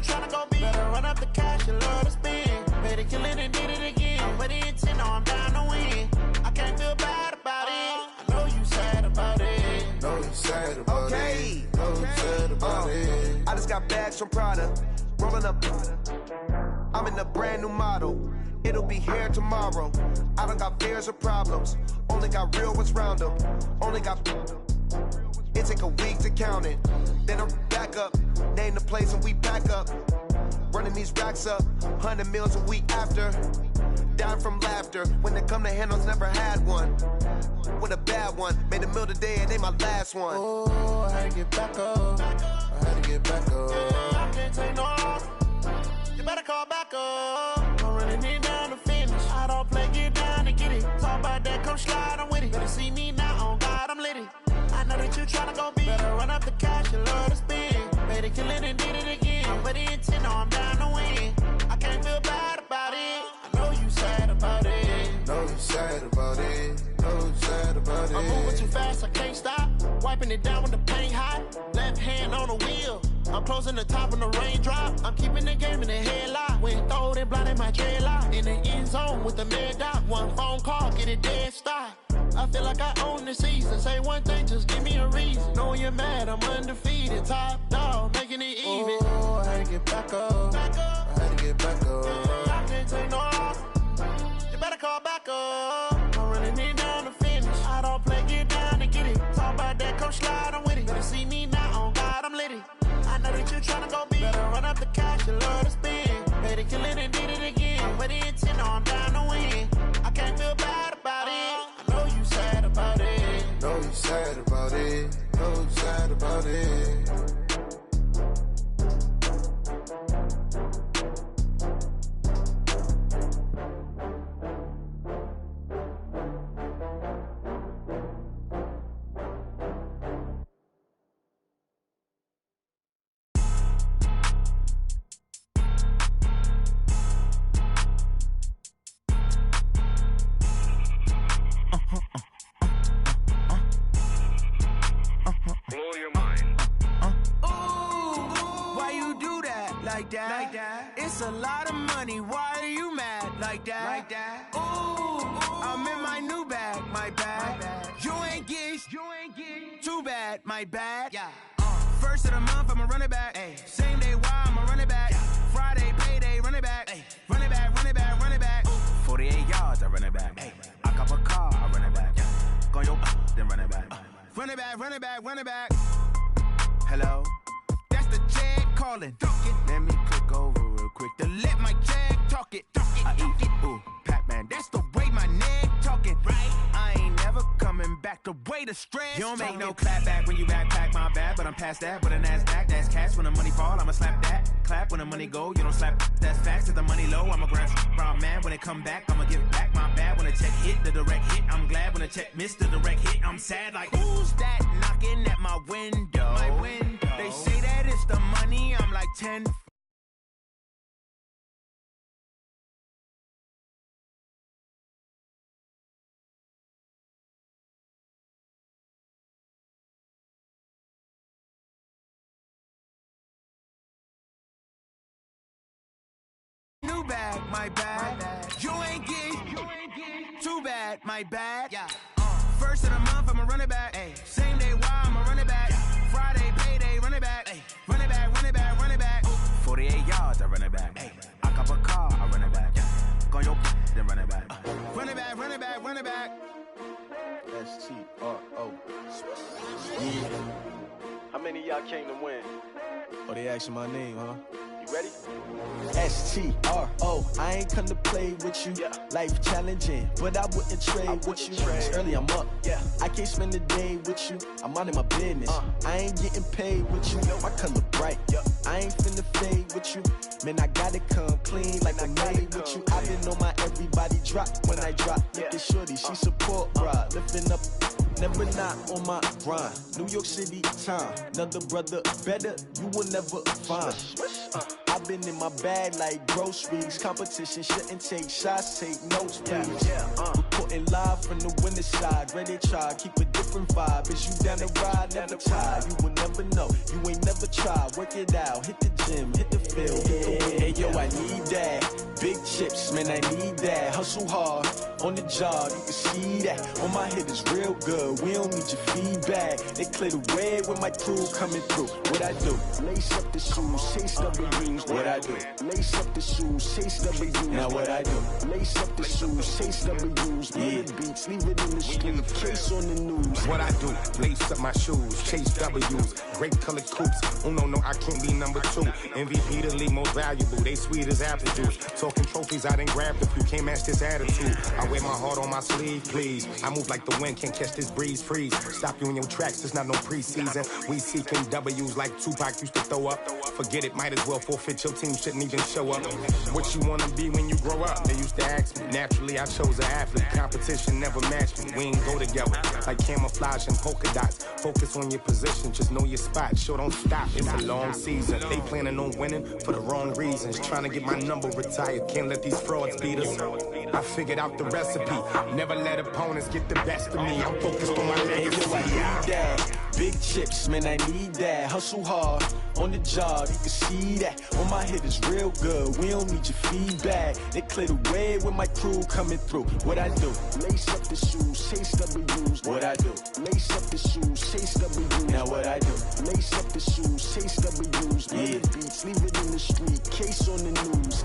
tryna go be. Better run up the cash, you love to spend. Better kill it and did it again. But the intent, no, I'm down to win. I can't feel bad about it. I know you sad about it. Know you sad about it. Know you sad about it. I just got bags from Prada. Rolling up. I'm in a brand new model. It'll be here tomorrow. I don't got fears or problems. Only got real ones round them. Only got. It take a week to count it. Then I'm back up. Name the place and we back up. Running these racks up. 100 meals a week after. Down from laughter. When it come to handles, never had one. With a bad one. Made a meal today and ain't my last one. Oh, I had to get back up. I had to get back up. I can't take no loss. You better call back up. I'm running it down to finish. I don't play, get down to get it. Talk about that, come slide, I'm with it. Better see me now, on God, I'm lit it. I know that you tryna go be. Better run up the cash, you love to spend. Better kill it and did it again. But the intent, no, I'm down to win. I can't feel bad about it. I know you sad about it. Know you sad about it. Know you sad about it. I'm moving too fast, I can't stop. Wiping it down when the paint hot. Left hand on the wheel. I'm closing the top when the raindrop. I'm keeping the game in the headlock. When throwed and blinded my dreadlock. In the end zone with the mad dot. One phone call, get it dead stop. I feel like I own the season. Say one thing, just give me a reason. Knowing you're mad, I'm undefeated. Top dog, making it even. Oh, I had to get back up. I had to get back up. I can't take no loss. You better call back up. I'm running it down to finish. I don't play, get down to get it. Talk about that, come slide, I'm with it. Better see me now, on God, I'm lit it. I know that you tryna go be. Better run up the cash, you love to spend. Better kill it and did it again. But the intent, no, I'm down to win. I can't feel bad about it. I know you sad about it. Know you sad about it. Know you sad about it. It's a lot of money, why are you mad like that? Ooh, I'm in my new bag, my bad. You ain't get too bad, my bad. Yeah. First of the month, I'ma run it back. Ay. Same day, why I'ma run it back. Yeah. Friday, payday, run it back. Ay. Run it back, run it back, run it back. 48 yards, I run it back. Ay. I cop a car, I run it back. Yeah. Go yo, then run it back. Run it back, run it back, run it back. Hello? That's the jag calling. Let me click over real quick to let my jag talk it. I eat it, ooh, Pac-Man. That's the way my neck talking. Right? I ain't never coming back. The way the stress. You don't make no clap back when you backpack, my bad. But I'm past that. With a NASDAQ, that's cash. When the money fall, I'ma slap that. Clap when the money go. You don't slap. That's facts. If the money low, I'ma grab brown man. When it come back, I'ma give back my bad. When the check hit, the direct hit. I'm glad when the check missed the direct hit. I'm sad like who's that knocking at my window? My window. They say that it's the money. I'm like 10. New bag, my bad. You ain't get too bad, my bad. Yeah. First of the month, I'ma run it back. Ay. Same day, why I'ma run it back. Yeah. Friday, payday, run it back. Ay. Run it back, run it back, run it back. 48 yards, I run it back. Ay. I cop a car, I run it back. Yeah. Go yo, then run it back. Run it back, run it back, run it back. S-T-R-O. Yeah. How many of y'all came to win? Oh, they asking my name, huh? You ready? S-T-R-O. I ain't come to play with you. Yeah. Life challenging, but I wouldn't trade with you. It's early, I'm up. Yeah. I can't spend the day with you. I'm out of my business. I ain't getting paid with you. My color bright. Yeah. I ain't finna fade with you. Man, I gotta come clean like I made with you. I been on my everybody drop when I drop. Look at shorty, she support, bruh. Lifting up. Never not on my grind. New York City time. Another brother better, you will never find. I've been in my bag like groceries. Competition shouldn't take shots, take notes, please. Reporting live from the winner side. Ready to try, keep a different vibe. Is you down the ride, never tired. You will never know, you ain't never tried. Work it out, hit the gym, hit the field, hit the wind. Hey yo, I need that. Big chips, man, I need that. Hustle hard, on the job, you can see that. On my head is real good, we don't need your feedback. They clear the way with my crew coming through. What I do? Lace up the shoes, chase W's. What I do? Lace up the shoes, chase W's. Now what I do? Lace up the shoes, chase W's. Yeah, beats, leave it in the street, case on the news. What I do? Lace up my shoes, chase W's. Great colored coops. Oh no, I can't be number 2. MVP the league most valuable. They sweet as apple juice. Talking trophies, I done grabbed a few. Can't match this attitude. I wear my heart on my sleeve, please. I move like the wind, can't catch this breeze. Freeze. Stop you in your tracks. There's not no preseason. We seeking W's like Tupac used to throw up. Forget it, might as well forfeit. Your team shouldn't even show up. What you wanna be when you grow up? They used to ask me. Naturally, I chose an athlete. Competition never matched me. We ain't go together like camouflage and polka dots. Focus on your position, just know your spot. Sure, don't stop. It's a long season. They planning on winning for the wrong reasons. Trying to get my number retired. Can't let these frauds beat us. I figured out the recipe. Never let opponents get the best of me. I'm focused on my legacy. I need that. Big chips, man, I need that. Hustle hard, on the job, you can see that. On my head is real good, we don't need your feedback. They clear the way with my crew coming through. What I do? Lace up the shoes, chase W's. What I do? Lace up the shoes, chase W's. Now what I do? Lace up the shoes, chase W's. Yeah, beats, leave it in the street, case on the news.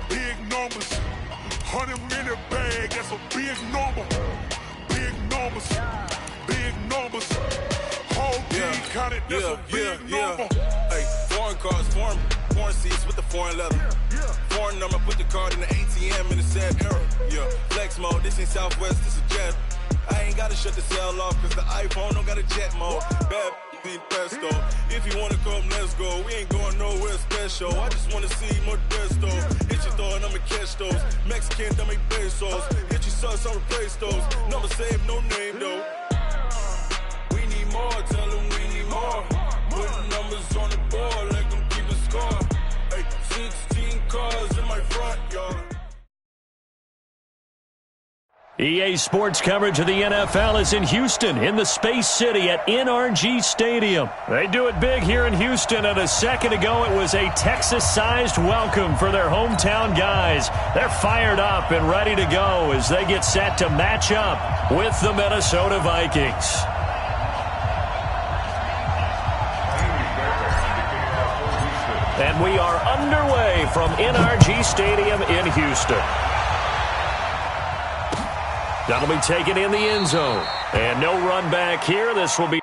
Big numbers, 100-minute bag, that's a big number. Big numbers, whole team counted, that's a big number. Hey, foreign cars, foreign seats with the foreign leather. Foreign number, put the card in the ATM in the sad era. Yeah, flex mode, this ain't Southwest, this a jet. I ain't gotta shut the cell off, cause the iPhone don't got a jet mode. Bad pesto. If you wanna come, let's go. We ain't going nowhere special. I just wanna see Modesto. Hit your thought, I'ma catch those. Mexican, don't make pesos. Hit your sauce, I'll replace those. Number saved, no name though. We need more, tell them we need more. Put numbers on the board, let them keep a score. Hey, 16 cars in my front yard. EA Sports coverage of the NFL is in Houston, in the Space City at NRG Stadium. They do it big here in Houston, and a second ago it was a Texas-sized welcome for their hometown guys. They're fired up and ready to go as they get set to match up with the Minnesota Vikings. And we are underway from NRG Stadium in Houston. That'll be taken in the end zone. And no run back here. This will be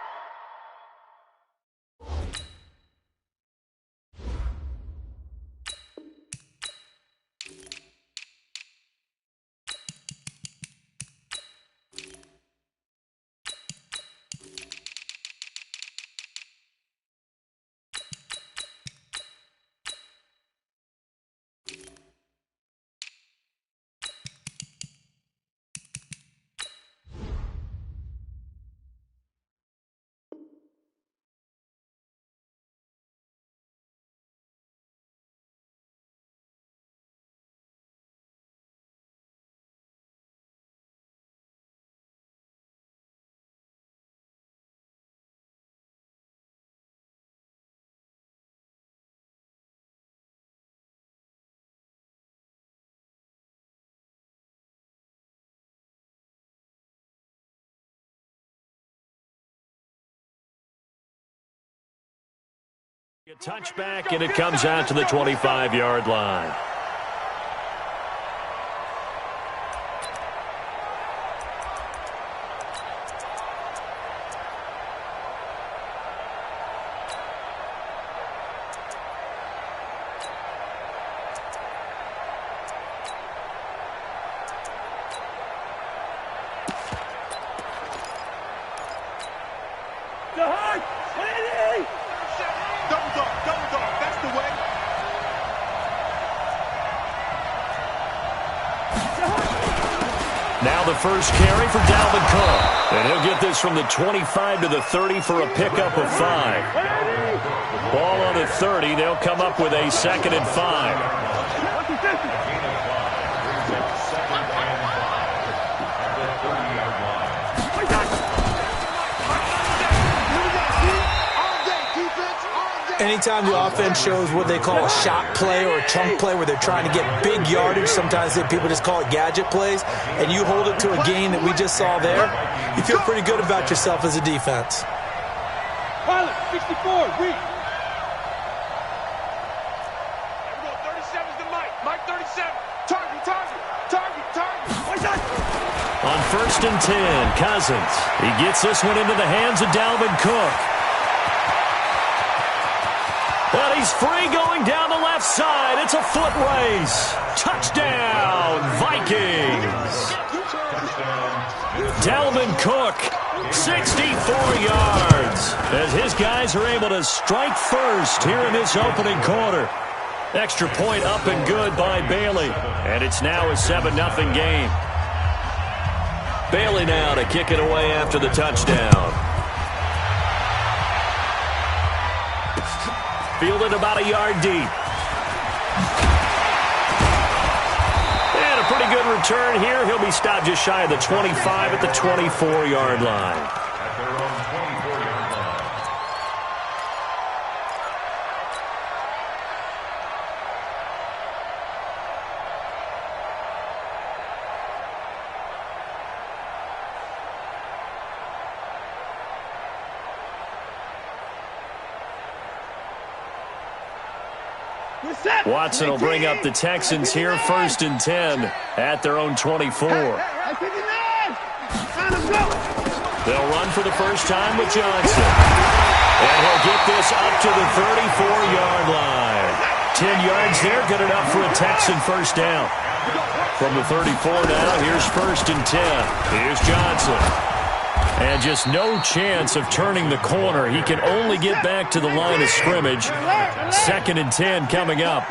a touchback, and it comes out to the 25-yard line. Now the first carry for Dalvin Cook. And he'll get this from the 25 to the 30 for a pickup of 5. Ball on the 30. They'll come up with a 2nd and 5. Anytime the offense shows what they call a shot play or a chunk play where they're trying to get big yardage, sometimes people just call it gadget plays, and you hold it to a gain that we just saw there, you feel pretty good about yourself as a defense. Pilot, 64, read. 37's the Mike. Mike 37. Target. On 1st and 10, Cousins. He gets this one into the hands of Dalvin Cook. But he's free going down the left side. It's a foot race. Touchdown, Vikings. Dalvin Cook, 64 yards, as his guys are able to strike first here in this opening quarter. Extra point up and good by Bailey. And it's now a 7-0 game. Bailey now to kick it away after the touchdown. Fielded about a yard deep. And a pretty good return here. He'll be stopped just shy of the 25 at the 24-yard line. Watson will bring up the Texans here, 1st and 10 at their own 24. They'll run for the first time with Johnson. And he'll get this up to the 34-yard line. 10 yards there, good enough for a Texan first down. From the 34 now, here's 1st and 10. Here's Johnson. And just no chance of turning the corner. He can only get back to the line of scrimmage. 2nd and 10 coming up.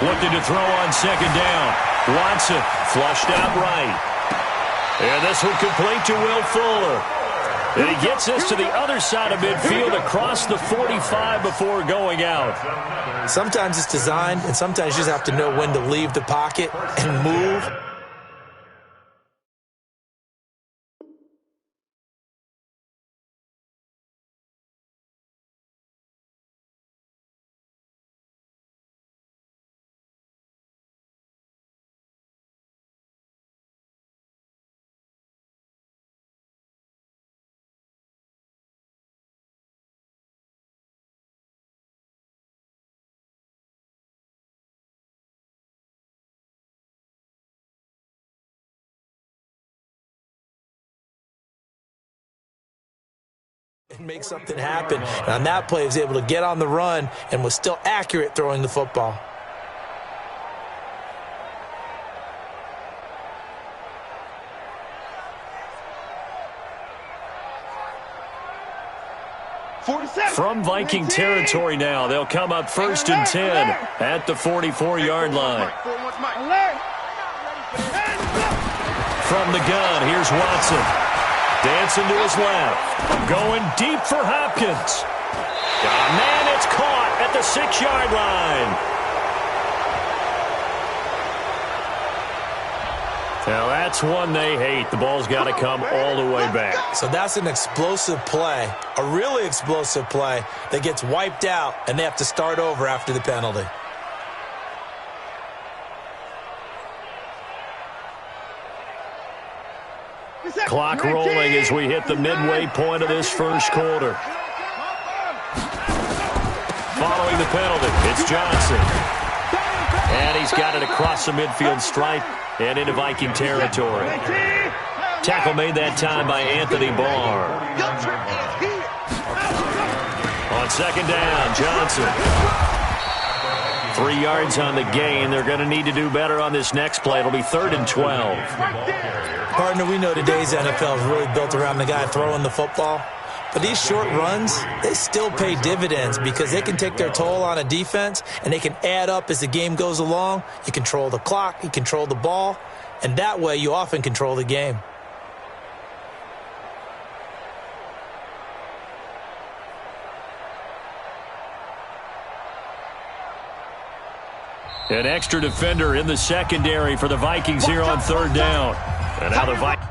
Looking to throw on 2nd down. Watson flushed out right. And this one complete to Will Fuller. And he gets this to the other side of midfield across the 45 before going out. Sometimes it's designed, and sometimes you just have to know when to leave the pocket and move. And make something happen. And on that play, he was able to get on the run and was still accurate throwing the football. From Viking territory now, they'll come up 1st and 10 at the 44-yard line. From the gun, here's Watson. Dancing to his left. Going deep for Hopkins. Oh, man, it's caught at the 6-yard line. Now, that's one they hate. The ball's got to come all the way back. So that's an explosive play, a really explosive play that gets wiped out, and they have to start over after the penalty. Clock rolling as we hit the midway point of this first quarter. Following the penalty, it's Johnson. And he's got it across the midfield stripe and into Viking territory. Tackle made that time by Anthony Barr. On 2nd down, Johnson. 3 yards on the gain. They're going to need to do better on this next play. It'll be 3rd and 12. Partner, we know today's NFL is really built around the guy throwing the football. But these short runs, they still pay dividends because they can take their toll on a defense, and they can add up as the game goes along. You control the clock, you control the ball, and that way you often control the game. An extra defender in the secondary for the Vikings here on third down. And now the Vikings.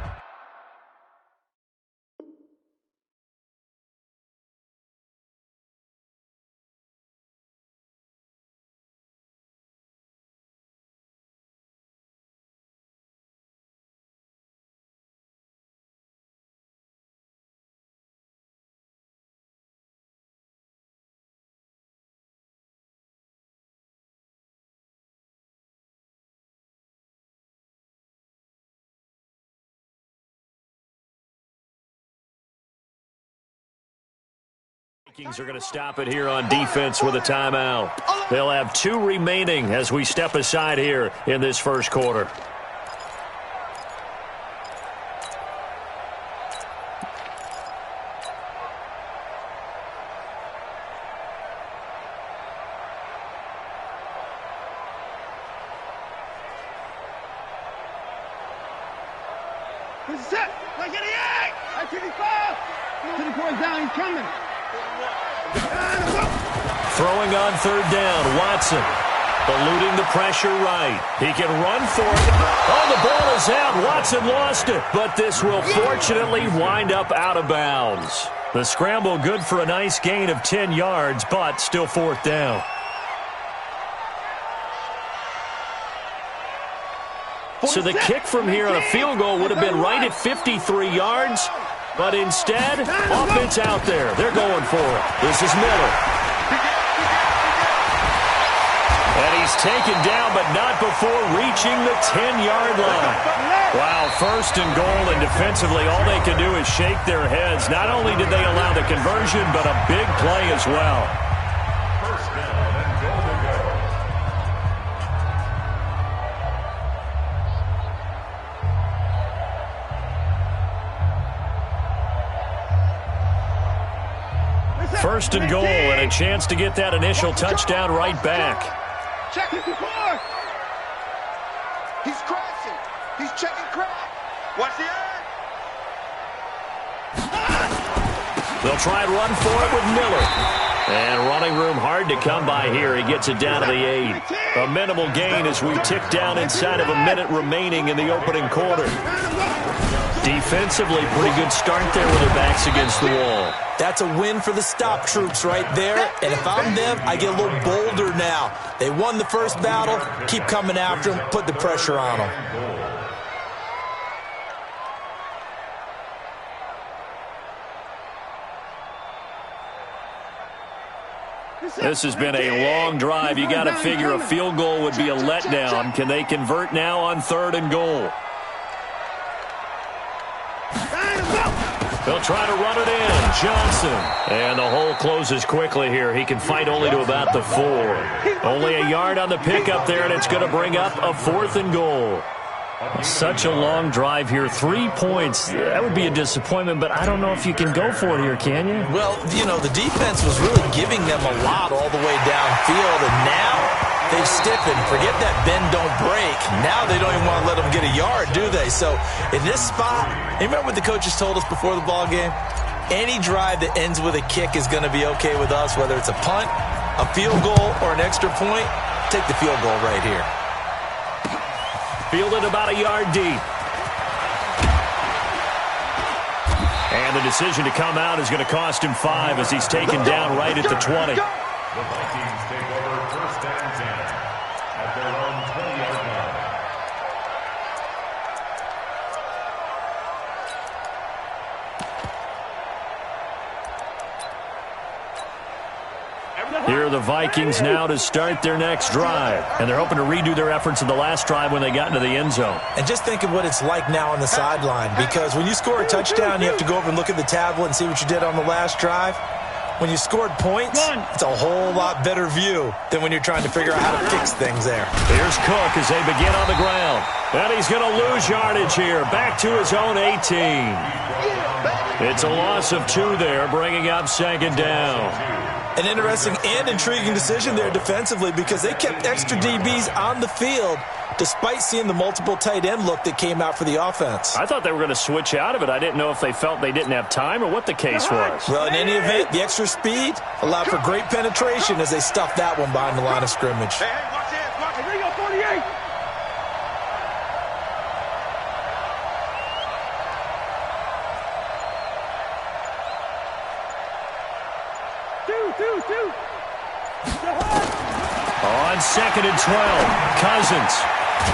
Vikings are going to stop it here on defense with a timeout. They'll have 2 remaining as we step aside here in this first quarter. This is it. Like 88. Like 55. 24 down. He's coming. Throwing on third down, Watson. Eluding the pressure right. He can run for it. Oh, the ball is out. Watson lost it. But this will fortunately wind up out of bounds. The scramble good for a nice gain of 10 yards, but still fourth down. So the kick from here on a field goal would have been right at 53 yards. But instead, offense out there. They're going for it. This is Miller. And he's taken down, but not before reaching the 10-yard line. Wow, first and goal, and defensively, all they can do is shake their heads. Not only did they allow the conversion, but a big play as well. First down and goal to go. First and goal, and a chance to get that initial touchdown right back. Check his report. He's crashing. He's checking crack. Watch the end. They'll try and run for it with Miller. And running room hard to come by here. He gets it down to the 8. A minimal gain as we tick down inside of a minute remaining in the opening quarter. Defensively, pretty good start there with their backs against the wall. That's a win for the stop troops right there. And if I'm them, I get a little bolder now. They won the first battle. Keep coming after them. Put the pressure on them. This has been a long drive. You got to figure a field goal would be a letdown. Can they convert now on third and goal? They'll try to run it in. Johnson. And the hole closes quickly here. He can fight only to about the 4. Only a yard on the pickup there, and it's going to bring up a 4th and goal. Such a long drive here. 3 points. That would be a disappointment, but I don't know if you can go for it here, can you? Well, you know, the defense was really giving them a lot all the way downfield, and now they've stiffened. Forget that bend, don't break. Now they don't even want to let them get a yard, do they? So in this spot, you remember what the coaches told us before the ball game? Any drive that ends with a kick is going to be okay with us, whether it's a punt, a field goal, or an extra point. Take the field goal right here. Fielded about a yard deep. And the decision to come out is going to cost him 5 as he's taken down right at the 20. The Vikings take over first and 10 at their own 20-yard line. Here are the Vikings now to start their next drive. And they're hoping to redo their efforts in the last drive when they got into the end zone. And just think of what it's like now on the sideline, because when you score a touchdown, you have to go over and look at the tablet and see what you did on the last drive. When you scored points, it's a whole lot better view than when you're trying to figure out how to fix things there. Here's Cook as they begin on the ground. And he's going to lose yardage here. Back to his own 18. Yeah, baby. It's a loss of 2 there, bringing up second down. An interesting and intriguing decision there defensively because they kept extra DBs on the field despite seeing the multiple tight end look that came out for the offense. I thought they were going to switch out of it. I didn't know if they felt they didn't have time or what the case was. Well, in any event, the extra speed allowed for great penetration as they stuffed that one behind the line of scrimmage. Hey, watch this. Watch it. There you go, 48. Two. On second and 12, Cousins.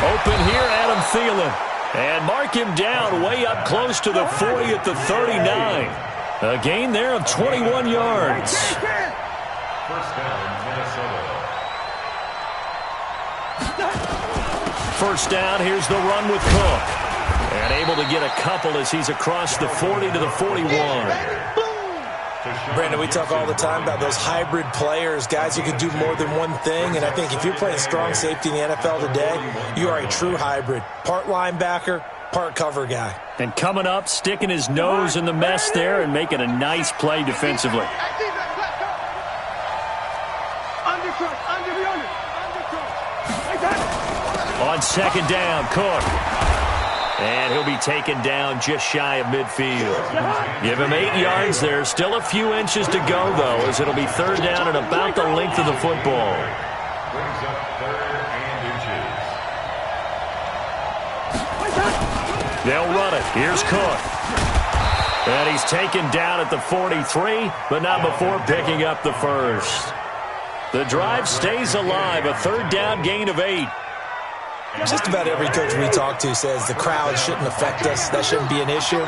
Open here, Adam Thielen. And mark him down way up close to the 40 at the 39. A gain there of 21 yards. First down, Minnesota. First down, here's the run with Cook. And able to get a couple as he's across the 40 to the 41. Brandon, we talk all the time about those hybrid players, guys who can do more than one thing, and I think if you're playing strong safety in the NFL today, you are a true hybrid. Part linebacker, part cover guy. And coming up, sticking his nose in the mess there and making a nice play defensively. On second down, Cook. And he'll be taken down just shy of midfield. Give him 8 yards there. Still a few inches to go, though, as it'll be third down and about the length of the football. Brings up 3rd and inches. They'll run it. Here's Cook. And he's taken down at the 43, but not before picking up the first. The drive stays alive. A third down gain of 8. Just about every coach we talk to says the crowd shouldn't affect us. That shouldn't be an issue.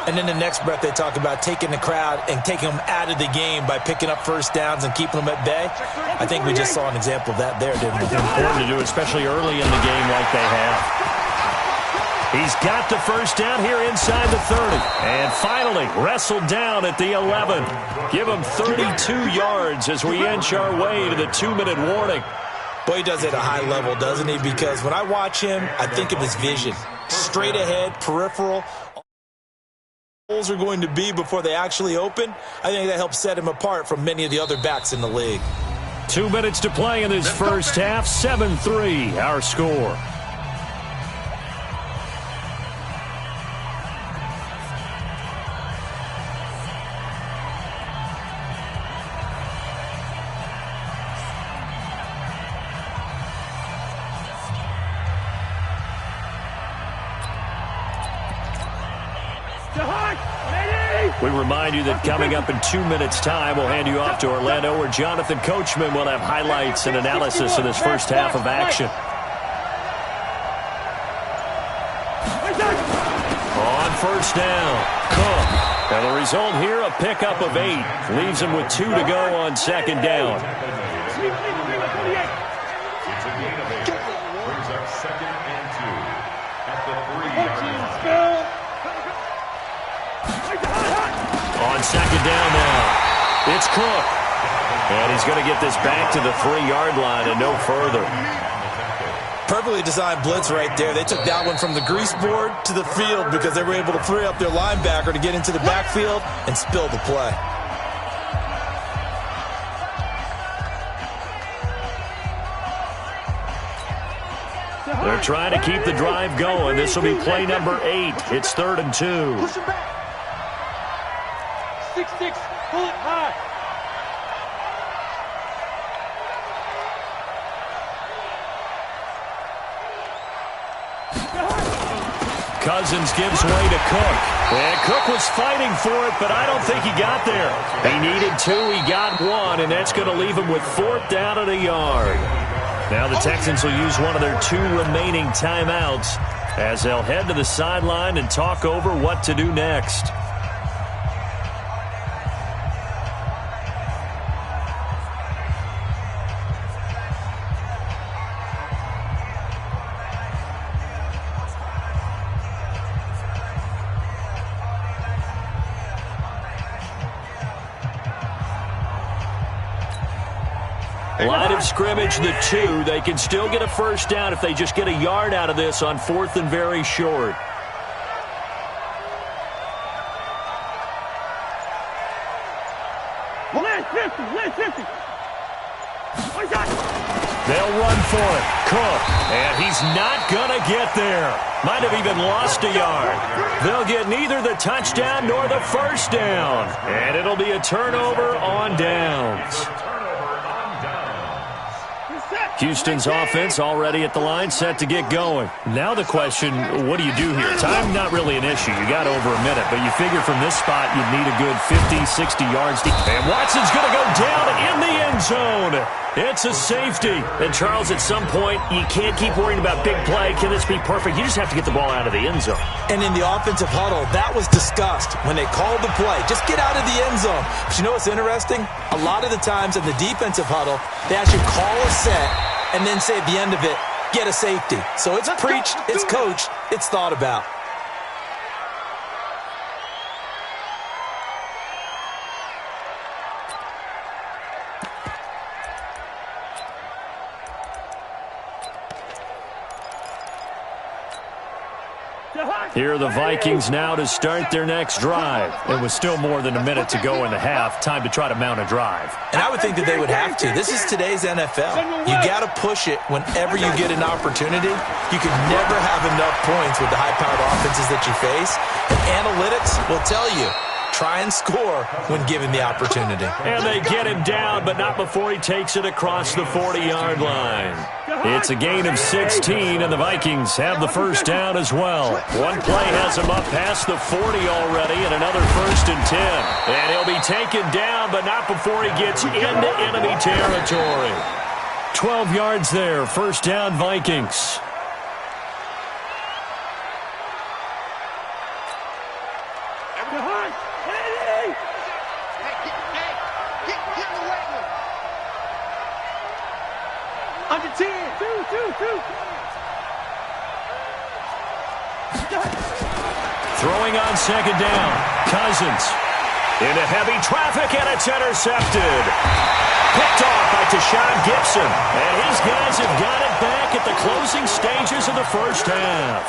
And then the next breath they talk about taking the crowd and taking them out of the game by picking up first downs and keeping them at bay. I think we just saw an example of that there, didn't we? Important to do, especially early in the game like they have. He's got the first down here inside the 30. And finally wrestled down at the 11. Give him 32 yards as we inch our way to the 2-minute warning. Boy, he does it at a high level, doesn't he? Because when I watch him, I think of his vision. Straight ahead, peripheral. Holes are going to be before they actually open. I think that helps set him apart from many of the other backs in the league. 2 minutes to play in this first half. 7-3, our score. We remind you that coming up in 2 minutes' time, we'll hand you off to Orlando, where Jonathan Coachman will have highlights and analysis of this first half of action. On first down, Cook. And the result here, a pickup of 8. Leaves him with 2 to go on second down. It's a gain of 8. Brings up 2nd and 2 at the 3-yard line. On second down now, it's Cook. And he's going to get this back to the 3-yard line and no further. Perfectly designed blitz right there. They took that one from the grease board to the field because they were able to free up their linebacker to get into the backfield and spill the play. They're trying to keep the drive going. This will be play number 8. It's 3rd and 2. Push him back. 6-6, pull it high. Cousins gives way to Cook. And Cook was fighting for it, but I don't think he got there. He needed 2, he got 1, and that's going to leave him with 4th down at a yard. Now the Texans will use one of their 2 remaining timeouts as they'll head to the sideline and talk over what to do next. Line of scrimmage, the 2. They can still get a first down if they just get a yard out of this on 4th and very short. They'll run for it. Cook. And he's not going to get there. Might have even lost a yard. They'll get neither the touchdown nor the first down. And it'll be a turnover on downs. Houston's offense already at the line, set to get going. Now the question, what do you do here? Time not really an issue. You got over a minute, but you figure from this spot you'd need a good 50, 60 yards. And Watson's going to go down in the end zone. It's a safety. And, Charles, at some point, you can't keep worrying about big play. Can this be perfect? You just have to get the ball out of the end zone. And in the offensive huddle, that was discussed when they called the play. Just get out of the end zone. But you know what's interesting? A lot of the times in the defensive huddle, they actually call a set and then say at the end of it, get a safety. So it's preached, it's coached, it's thought about. Here are the Vikings now to start their next drive. It was still more than a minute to go in the half. Time to try to mount a drive. And I would think that they would have to. This is today's NFL. You got to push it whenever you get an opportunity. You can never have enough points with the high-powered offenses that you face. And analytics will tell you, try and score when given the opportunity. And they get him down, but not before he takes it across the 40-yard line. It's a gain of 16, and the Vikings have the first down as well. One play has him up past the 40 already, and another 1st and 10. And he'll be taken down, but not before he gets into enemy territory. 12 yards there, first down Vikings. Throwing on second down. Cousins into heavy traffic, and it's intercepted. Picked off by Tashawn Gibson. And his guys have got it back at the closing stages of the first half.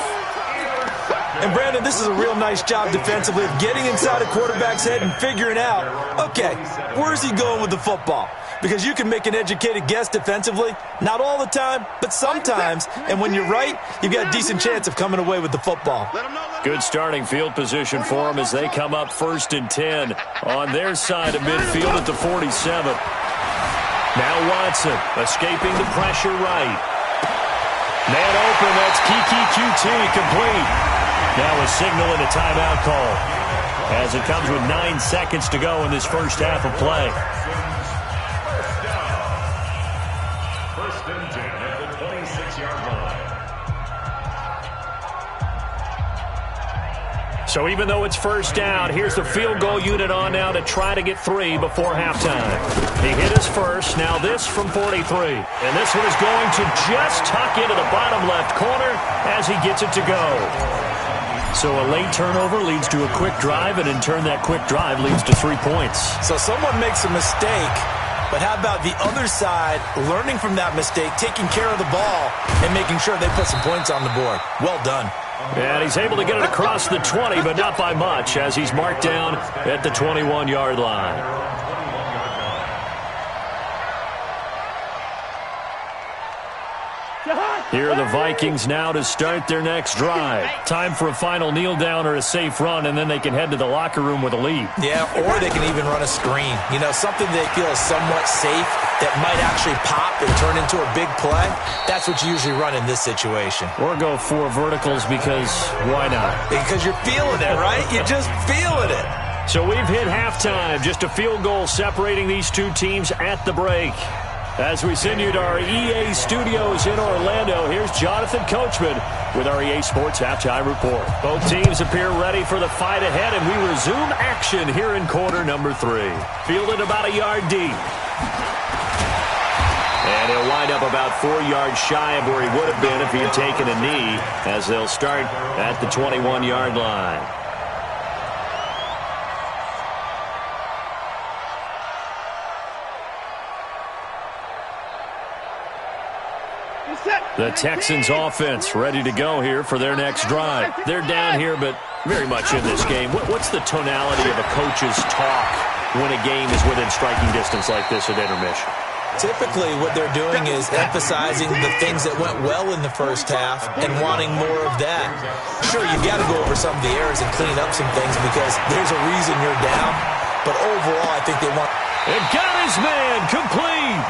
And, Brandon, this is a real nice job defensively of getting inside a quarterback's head and figuring out, okay, where's he going with the football? Because you can make an educated guess defensively. Not all the time, but sometimes. And when you're right, you've got a decent chance of coming away with the football. Good starting field position for them as they come up 1st and 10 on their side of midfield at the 47. Now Watson escaping the pressure right. Man open, that's QT complete. Now a signal and a timeout call as it comes with 9 seconds to go in this first half of play. First and 10 at the 26-yard line. So even though it's first down, here's the field goal unit on now to try to get 3 before halftime. He hit his first, now this from 43. And this one is going to just tuck into the bottom left corner as he gets it to go. So a late turnover leads to a quick drive, and in turn that quick drive leads to 3 points. So someone makes a mistake, but how about the other side learning from that mistake, taking care of the ball, and making sure they put some points on the board? Well done. And he's able to get it across the 20, but not by much, as he's marked down at the 21-yard line. Here are the Vikings now to start their next drive. Time for a final kneel down or a safe run, and then they can head to the locker room with a lead. Yeah, or they can even run a screen. You know, something they feel is somewhat safe that might actually pop and turn into a big play. That's what you usually run in this situation. Or go 4 verticals because why not? Because you're feeling it, right? You're just feeling it. So we've hit halftime. Just a field goal separating these two teams at the break. As we send you to our EA studios in Orlando, here's Jonathan Coachman with our EA Sports Halftime Report. Both teams appear ready for the fight ahead, and we resume action here in quarter number 3. Fielded about a yard deep. And he'll wind up about 4 yards shy of where he would have been if he had taken a knee, as they'll start at the 21-yard line. The Texans offense ready to go here for their next drive. They're down here, but very much in this game. What's the tonality of a coach's talk when a game is within striking distance like this at intermission? Typically, what they're doing is emphasizing the things that went well in the first half and wanting more of that. Sure, you've got to go over some of the errors and clean up some things because there's a reason you're down. But overall, I think they want... And got his man complete.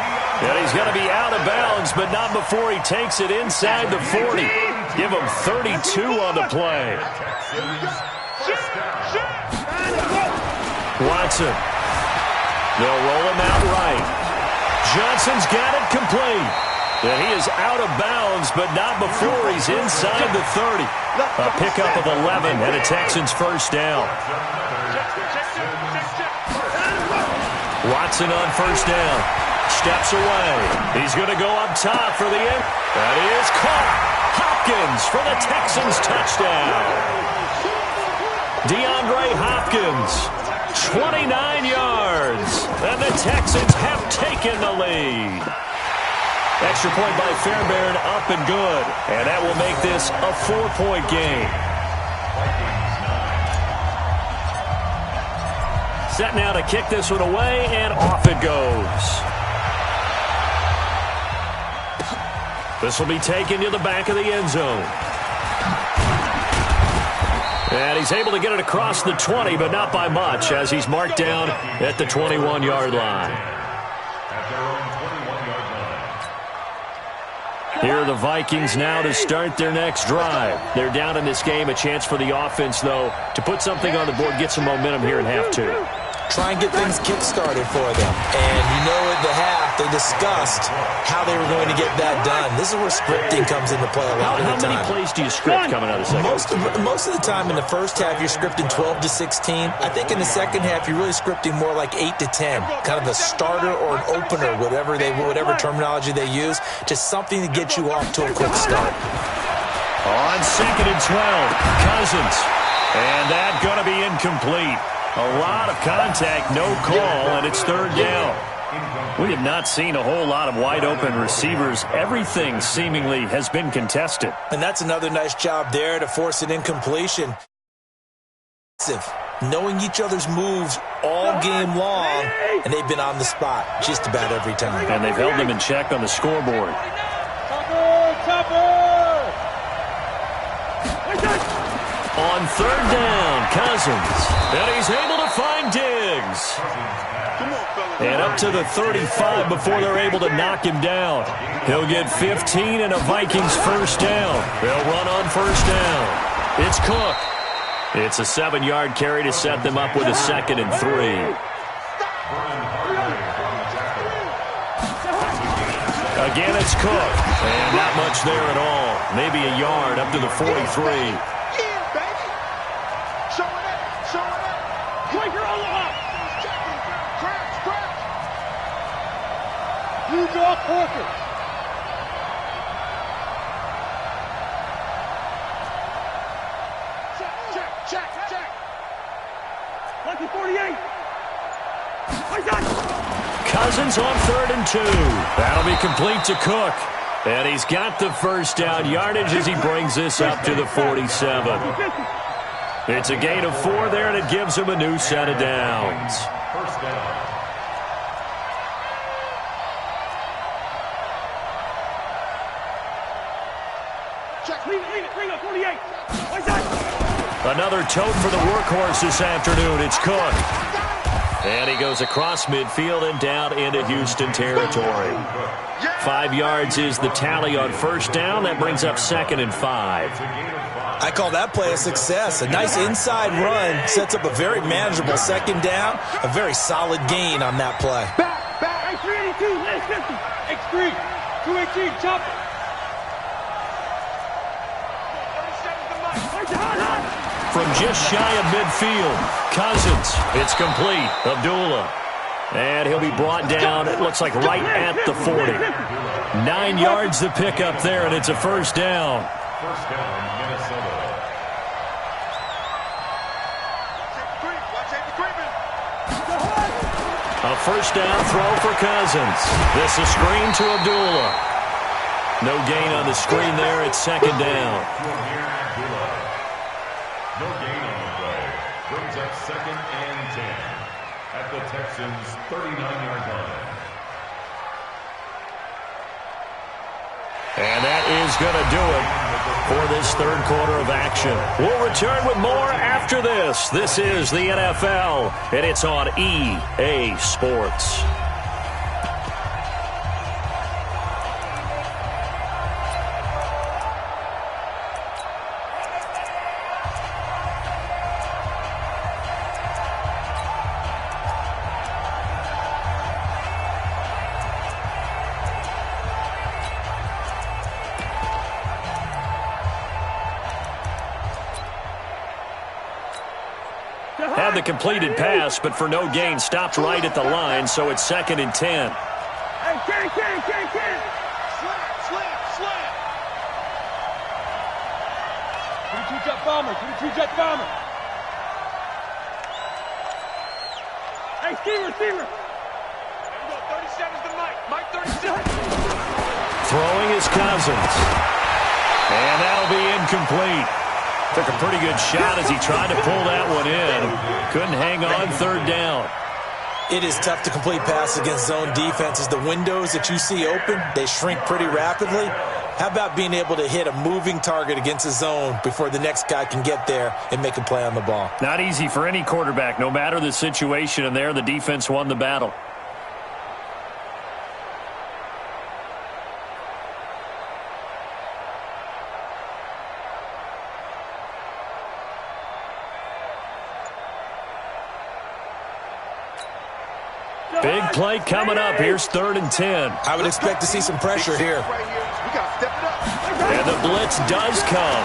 And he's going to be out of bounds, but not before he takes it inside the 40. Give him 32 on the play. Watson. They'll roll him out right. Johnson's got it complete. And he is out of bounds, but not before he's inside the 30. A pickup of 11 and a Texans first down. Watson on first down. Steps away. He's going to go up top for the end. That is caught. Hopkins for the Texans touchdown. DeAndre Hopkins, 29 yards. And the Texans have taken the lead. Extra point by Fairbairn, up and good. And that will make this a 4-point game. Set now to kick this one away, and off it goes. This will be taken to the back of the end zone. And he's able to get it across the 20, but not by much, as he's marked down at the 21-yard line. Here are the Vikings now to start their next drive. They're down in this game. A chance for the offense, though, to put something on the board, get some momentum here in half two. Try and get things kick-started for them. And you know at the half, they discussed how they were going to get that done. This is where scripting comes into play a lot of the time. How many plays do you script coming out of the second? Most of the time in the first half, you're scripting 12 to 16. I think in the second half, you're really scripting more like 8 to 10. Kind of a starter or an opener, whatever terminology they use. Just something to get you off to a quick start. On 2nd and 12, Cousins. And that's going to be incomplete. A lot of contact, no call, and it's third down. We have not seen a whole lot of wide-open receivers. Everything seemingly has been contested. And that's another nice job there to force an incompletion. Knowing each other's moves all game long, and they've been on the spot just about every time. And they've held them in check on the scoreboard. On third down, Cousins. And he's able to find Diggs. And up to the 35 before they're able to knock him down. He'll get 15 and a Vikings first down. They'll run on first down. It's Cook. It's a 7-yard carry to set them up with a 2nd and 3. Again, it's Cook. And not much there at all. Maybe a yard up to the 43. You draw Corker. Check. Lucky 48. Cousins on 3rd and 2. That'll be complete to Cook. And he's got the first down yardage as he brings this up to the 47. It's a gain of 4 there, and it gives him a new set of downs. First down. Lean up, 48. Another tote for the workhorse this afternoon. It's Cook. And he goes across midfield and down into Houston territory. 5 yards is the tally on first down. That brings up 2nd and 5. I call that play a success. A nice inside run sets up a very manageable 2nd down. A very solid gain on that play. Back. X382, last 50. X3, 218, chop. From just shy of midfield, Cousins. It's complete. Abdullah. And he'll be brought down, it looks like right at the 40. 9 yards to pick up there, and it's a first down. First down, Minnesota. A first down throw for Cousins. This is screen to Abdullah. No gain on the screen there. It's 2nd down. No gain on the play. Brings up 2nd and 10. at the Texans' 39-yard line. And that is going to do it for this third quarter of action. We'll return with more after this. This is the NFL, and it's on EA Sports. Had the completed pass, but for no gain, stopped right at the line, so it's 2nd and 10. Hey, King. Slam. 22-jet bomber. Hey, Steamer. There we go, 37's the Mike 37. Throwing is Cousins. And that'll be incomplete. Took a pretty good shot as he tried to pull that one in. Couldn't hang on 3rd down. It is tough to complete passes against zone defenses. The windows that you see open, they shrink pretty rapidly. How about being able to hit a moving target against a zone before the next guy can get there and make a play on the ball? Not easy for any quarterback, no matter the situation, and there the defense won the battle. Big play coming up. Here's 3rd and 10. I would expect to see some pressure here. And the blitz does come.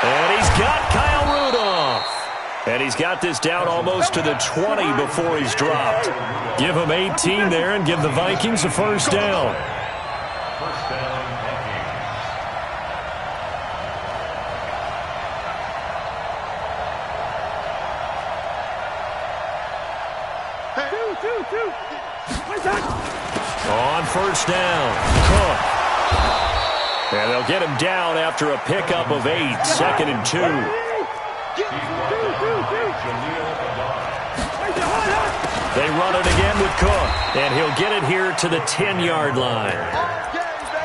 And he's got Kyle Rudolph. And he's got this down almost to the 20 before he's dropped. Give him 18 there and give the Vikings a first down. First down, Vikings. Two. On first down, Cook. And they'll get him down after a pickup of 8, 2nd and 2. They run it again with Cook, and he'll get it here to the 10-yard line.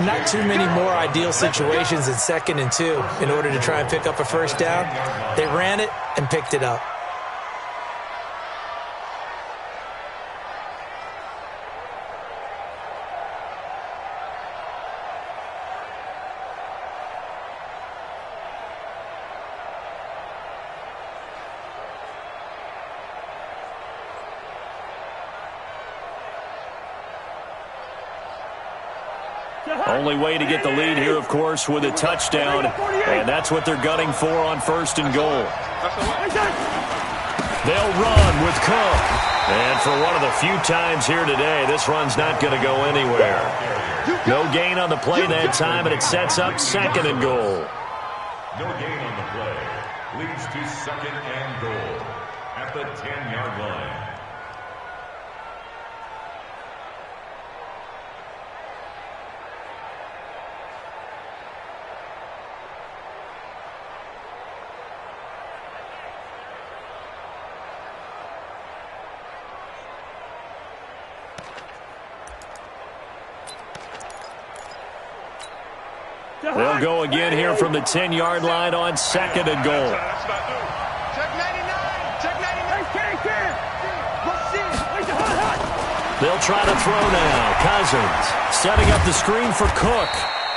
Not too many more ideal situations in 2nd and 2 in order to try and pick up a first down. They ran it and picked it up. Only way to get the lead here, of course, with a touchdown, and that's what they're gunning for on 1st and goal. They'll run with Cook. And for one of the few times here today, this run's not going to go anywhere. No gain on the play that time, and it sets up 2nd and goal. No gain on the play. Leads to 2nd and goal at the 10-yard line. They'll go again here from the 10-yard line on 2nd and goal. Check 99. They'll try to throw now. Cousins setting up the screen for Cook.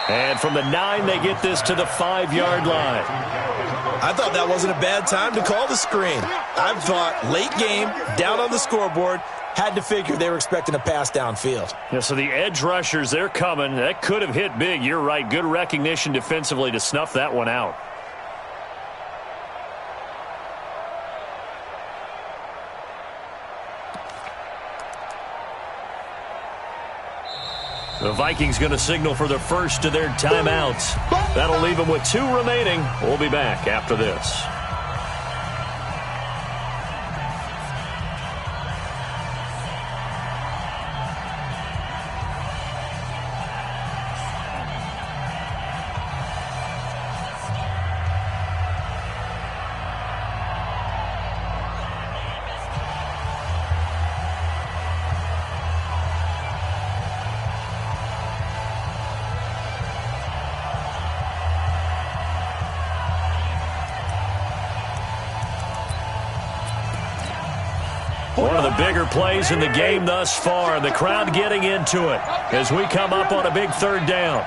And from the 9, they get this to the 5-yard line. I thought that wasn't a bad time to call the screen. I thought late game, down on the scoreboard, had to figure they were expecting a pass downfield. Yeah, so the edge rushers, they're coming. That could have hit big. You're right. Good recognition defensively to snuff that one out. The Vikings going to signal for the first of their timeouts. That'll leave them with 2 remaining. We'll be back after this. One of the bigger plays in the game thus far, and the crowd getting into it as we come up on a big third down.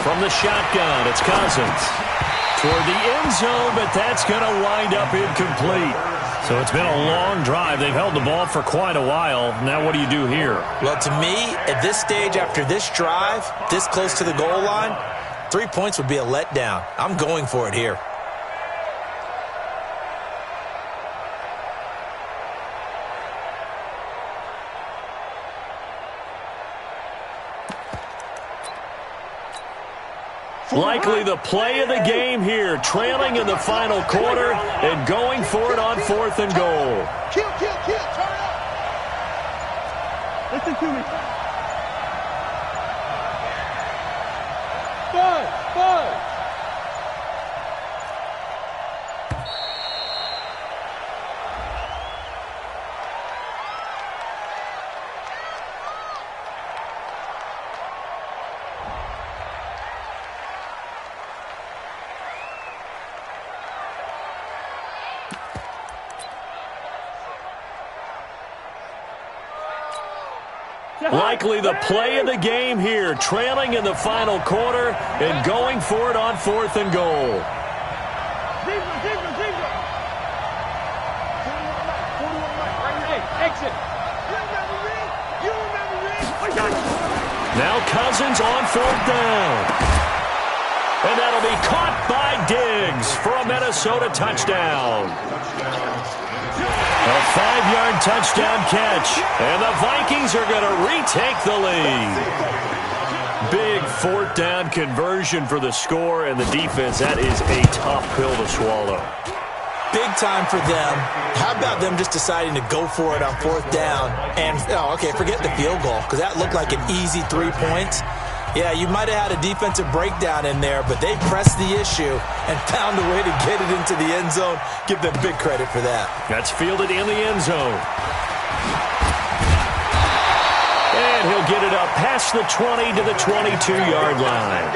From the shotgun, it's Cousins. Toward the end zone, but that's going to wind up incomplete. So it's been a long drive. They've held the ball for quite a while. Now what do you do here? Well, to me, at this stage, after this drive, this close to the goal line, 3 points would be a letdown. I'm going for it here. Likely the play of the game here, trailing in the final quarter and going for it on 4th and goal. Kill, turn up. Listen to me. Buzz. Likely the play of the game here, trailing in the final quarter and going for it on 4th and goal. Zebra. Exit. You remember me. Now Cousins on 4th down. And that'll be caught by Diggs for a Minnesota touchdown. A 5-yard touchdown catch, and the Vikings are going to retake the lead. Big 4th down conversion for the score, and the defense, that is a tough pill to swallow. Big time for them. How about them just deciding to go for it on 4th down? And, forget the field goal, because that looked like an easy 3 points. Yeah, you might have had a defensive breakdown in there, but they pressed the issue and found a way to get it into the end zone. Give them big credit for that. That's fielded in the end zone. And he'll get it up past the 20 to the 22-yard line.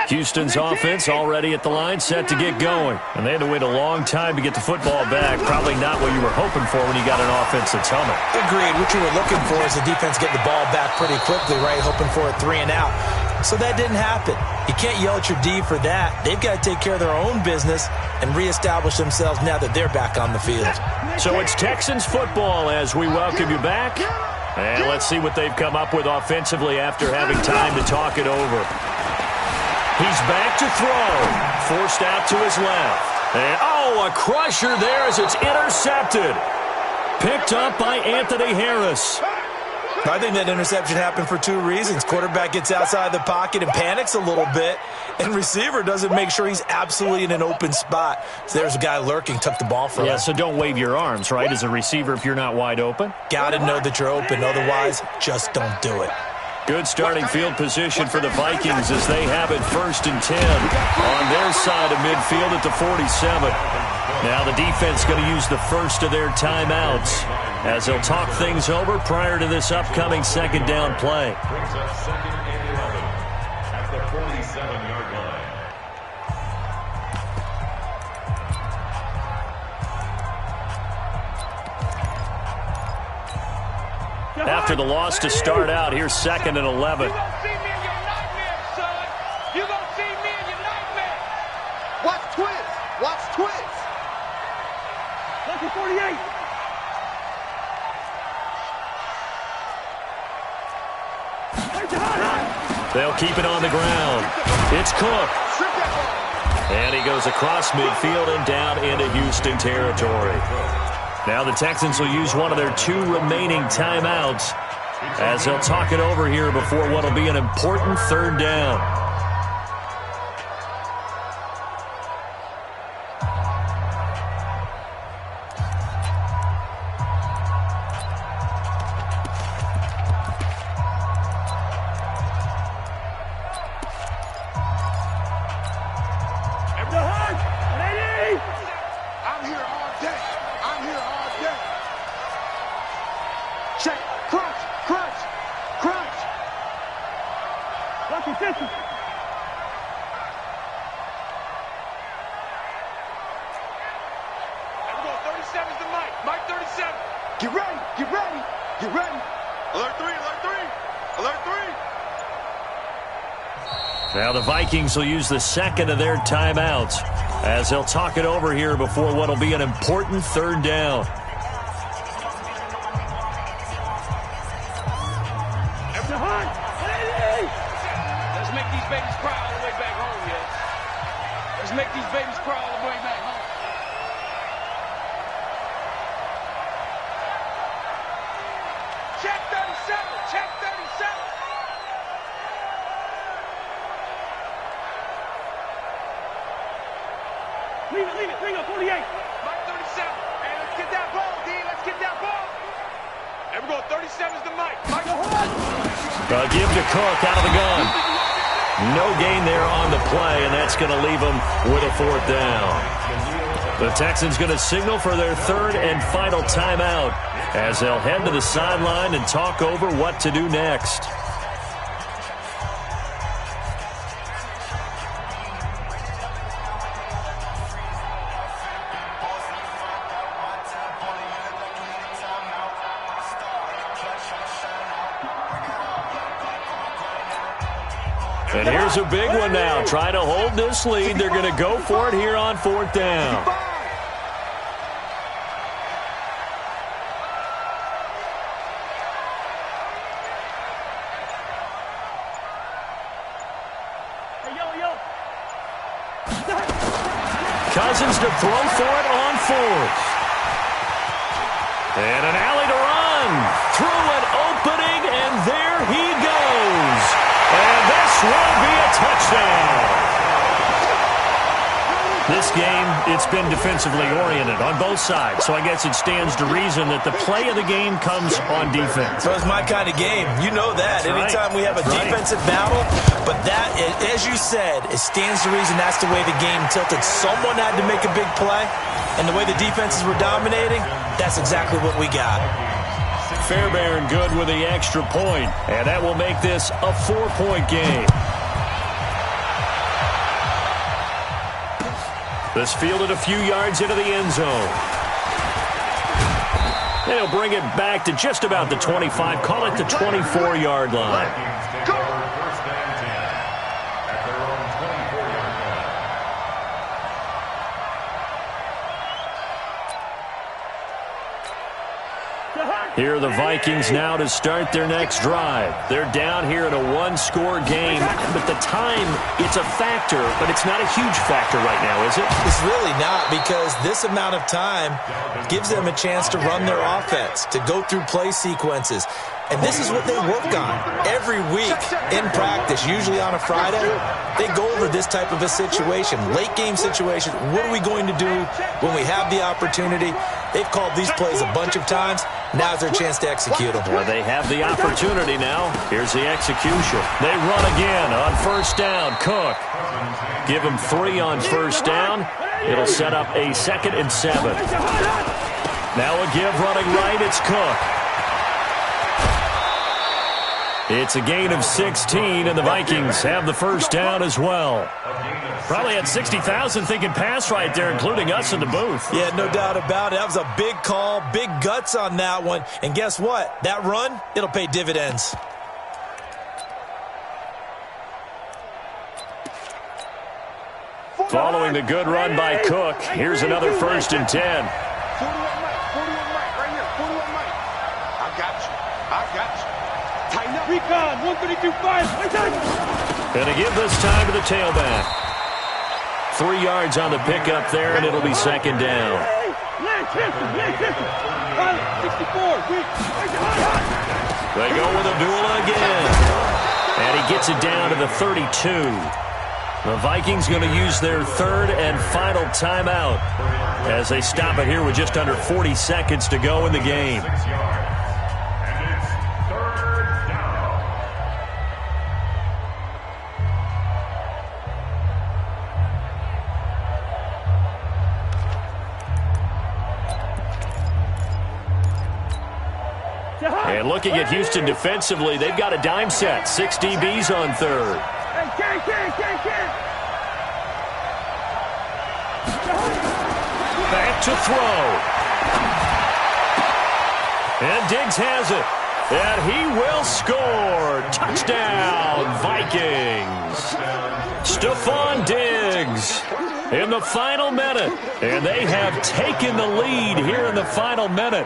Houston's offense already at the line, set to get going. And they had to wait a long time to get the football back. Probably not what you were hoping for when you got an offense that's humming. Agreed. What you were looking for is the defense getting the ball back pretty quickly, right? Hoping for a 3 and out. So that didn't happen. You can't yell at your D for that. They've got to take care of their own business and reestablish themselves now that they're back on the field. So it's Texans football as we welcome you back. And let's see what they've come up with offensively after having time to talk it over. He's back to throw. Forced out to his left. And, a crusher there as it's intercepted. Picked up by Anthony Harris. I think that interception happened for 2 reasons. Quarterback gets outside the pocket and panics a little bit, and receiver doesn't make sure he's absolutely in an open spot. So there's a guy lurking, took the ball from him. Yeah, so don't wave your arms, right, as a receiver if you're not wide open? Got to know that you're open. Otherwise, just don't do it. Good starting field position for the Vikings as they have it 1st and 10 on their side of midfield at the 47. Now the defense going to use the first of their timeouts as they'll talk things over prior to this upcoming 2nd down play. Brings up 2nd and 11 at the 47-yard line. After the loss to start out, here's 2nd and 11. You're going to see me in your nightmares, son. You're going to see me in your nightmares. Watch twins. Lucky 48. They'll keep it on the ground. It's Cook. And he goes across midfield and down into Houston territory. Now the Texans will use one of their 2 remaining timeouts as they'll talk it over here before what will be an important 3rd down. 37's the mic. Mike 37. Get ready. Get ready. Get ready. Alert 3. Alert 3. Alert 3. Now the Vikings will use the second of their timeouts as they'll talk it over here before what will be an important third down. Let's make these babies cry all the way back home, yeah. Let's make these babies cry all the way back home. Check 37. Check 37. Leave it. Bring up 48. Mike 37. Hey, let's get that ball, D. Let's get that ball. Hey, we're going 37's the mic. Mike. Give to Cook out of the gun. No gain there on the play, and that's going to leave them with a fourth down. The Texans going to signal for their third and final timeout as they'll head to the sideline and talk over what to do next. And here's a big one now. Trying to hold this lead. They're going to go for it here on fourth down. Cousins to throw for it on fourth. And an alley to run. Through an opening, and there he goes. And this will be a touchdown. This game, it's been defensively oriented on both sides, so I guess it stands to reason that the play of the game comes on defense. So it's my kind of game. You know that. Anytime we have a defensive battle, but that, as you said, it stands to reason that's the way the game tilted. Someone had to make a big play, and the way the defenses were dominating, that's exactly what we got. Fairbairn good with the extra point, and that will make this a 4-point game. This fielded a few yards into the end zone. And he'll bring it back to just about the 25, call it the 24-yard line. Here are the Vikings now to start their next drive. They're down here in a one-score game, but the time, it's a factor, but it's not a huge factor right now, is it? It's really not, because this amount of time gives them a chance to run their offense, to go through play sequences. And this is what they work on every week in practice, usually on a Friday. They go over this type of a situation, late-game situation. What are we going to do when we have the opportunity? They've called these plays a bunch of times. Now's their chance to execute them. Well, they have the opportunity now. Here's the execution. They run again on first down. Cook. Give them 3 on first down. It'll set up a 2nd and 7. Now a give running right. It's Cook. It's a gain of 16, and the Vikings have the first down as well. Probably had 60,000 thinking pass right there, including us in the booth. Yeah, no doubt about it. That was a big call, big guts on that one. And guess what? That run, it'll pay dividends. Following the good run by Cook, here's another 1st and 10. 41 Mike, right here, 41 Mike. I got you. Tighten up. Recon, 132-5. Going to give this time to the tailback. 3 yards on the pickup there, and it'll be 2nd down. They go with Abdullah again. And he gets it down to the 32. The Vikings going to use their 3rd and final timeout as they stop it here with just under 40 seconds to go in the game. And looking at Houston defensively, they've got a dime set. 6 DBs on 3rd. Back to throw. And Diggs has it. And he will score. Touchdown, Vikings. Stephon Diggs in the final minute. And they have taken the lead here in the final minute.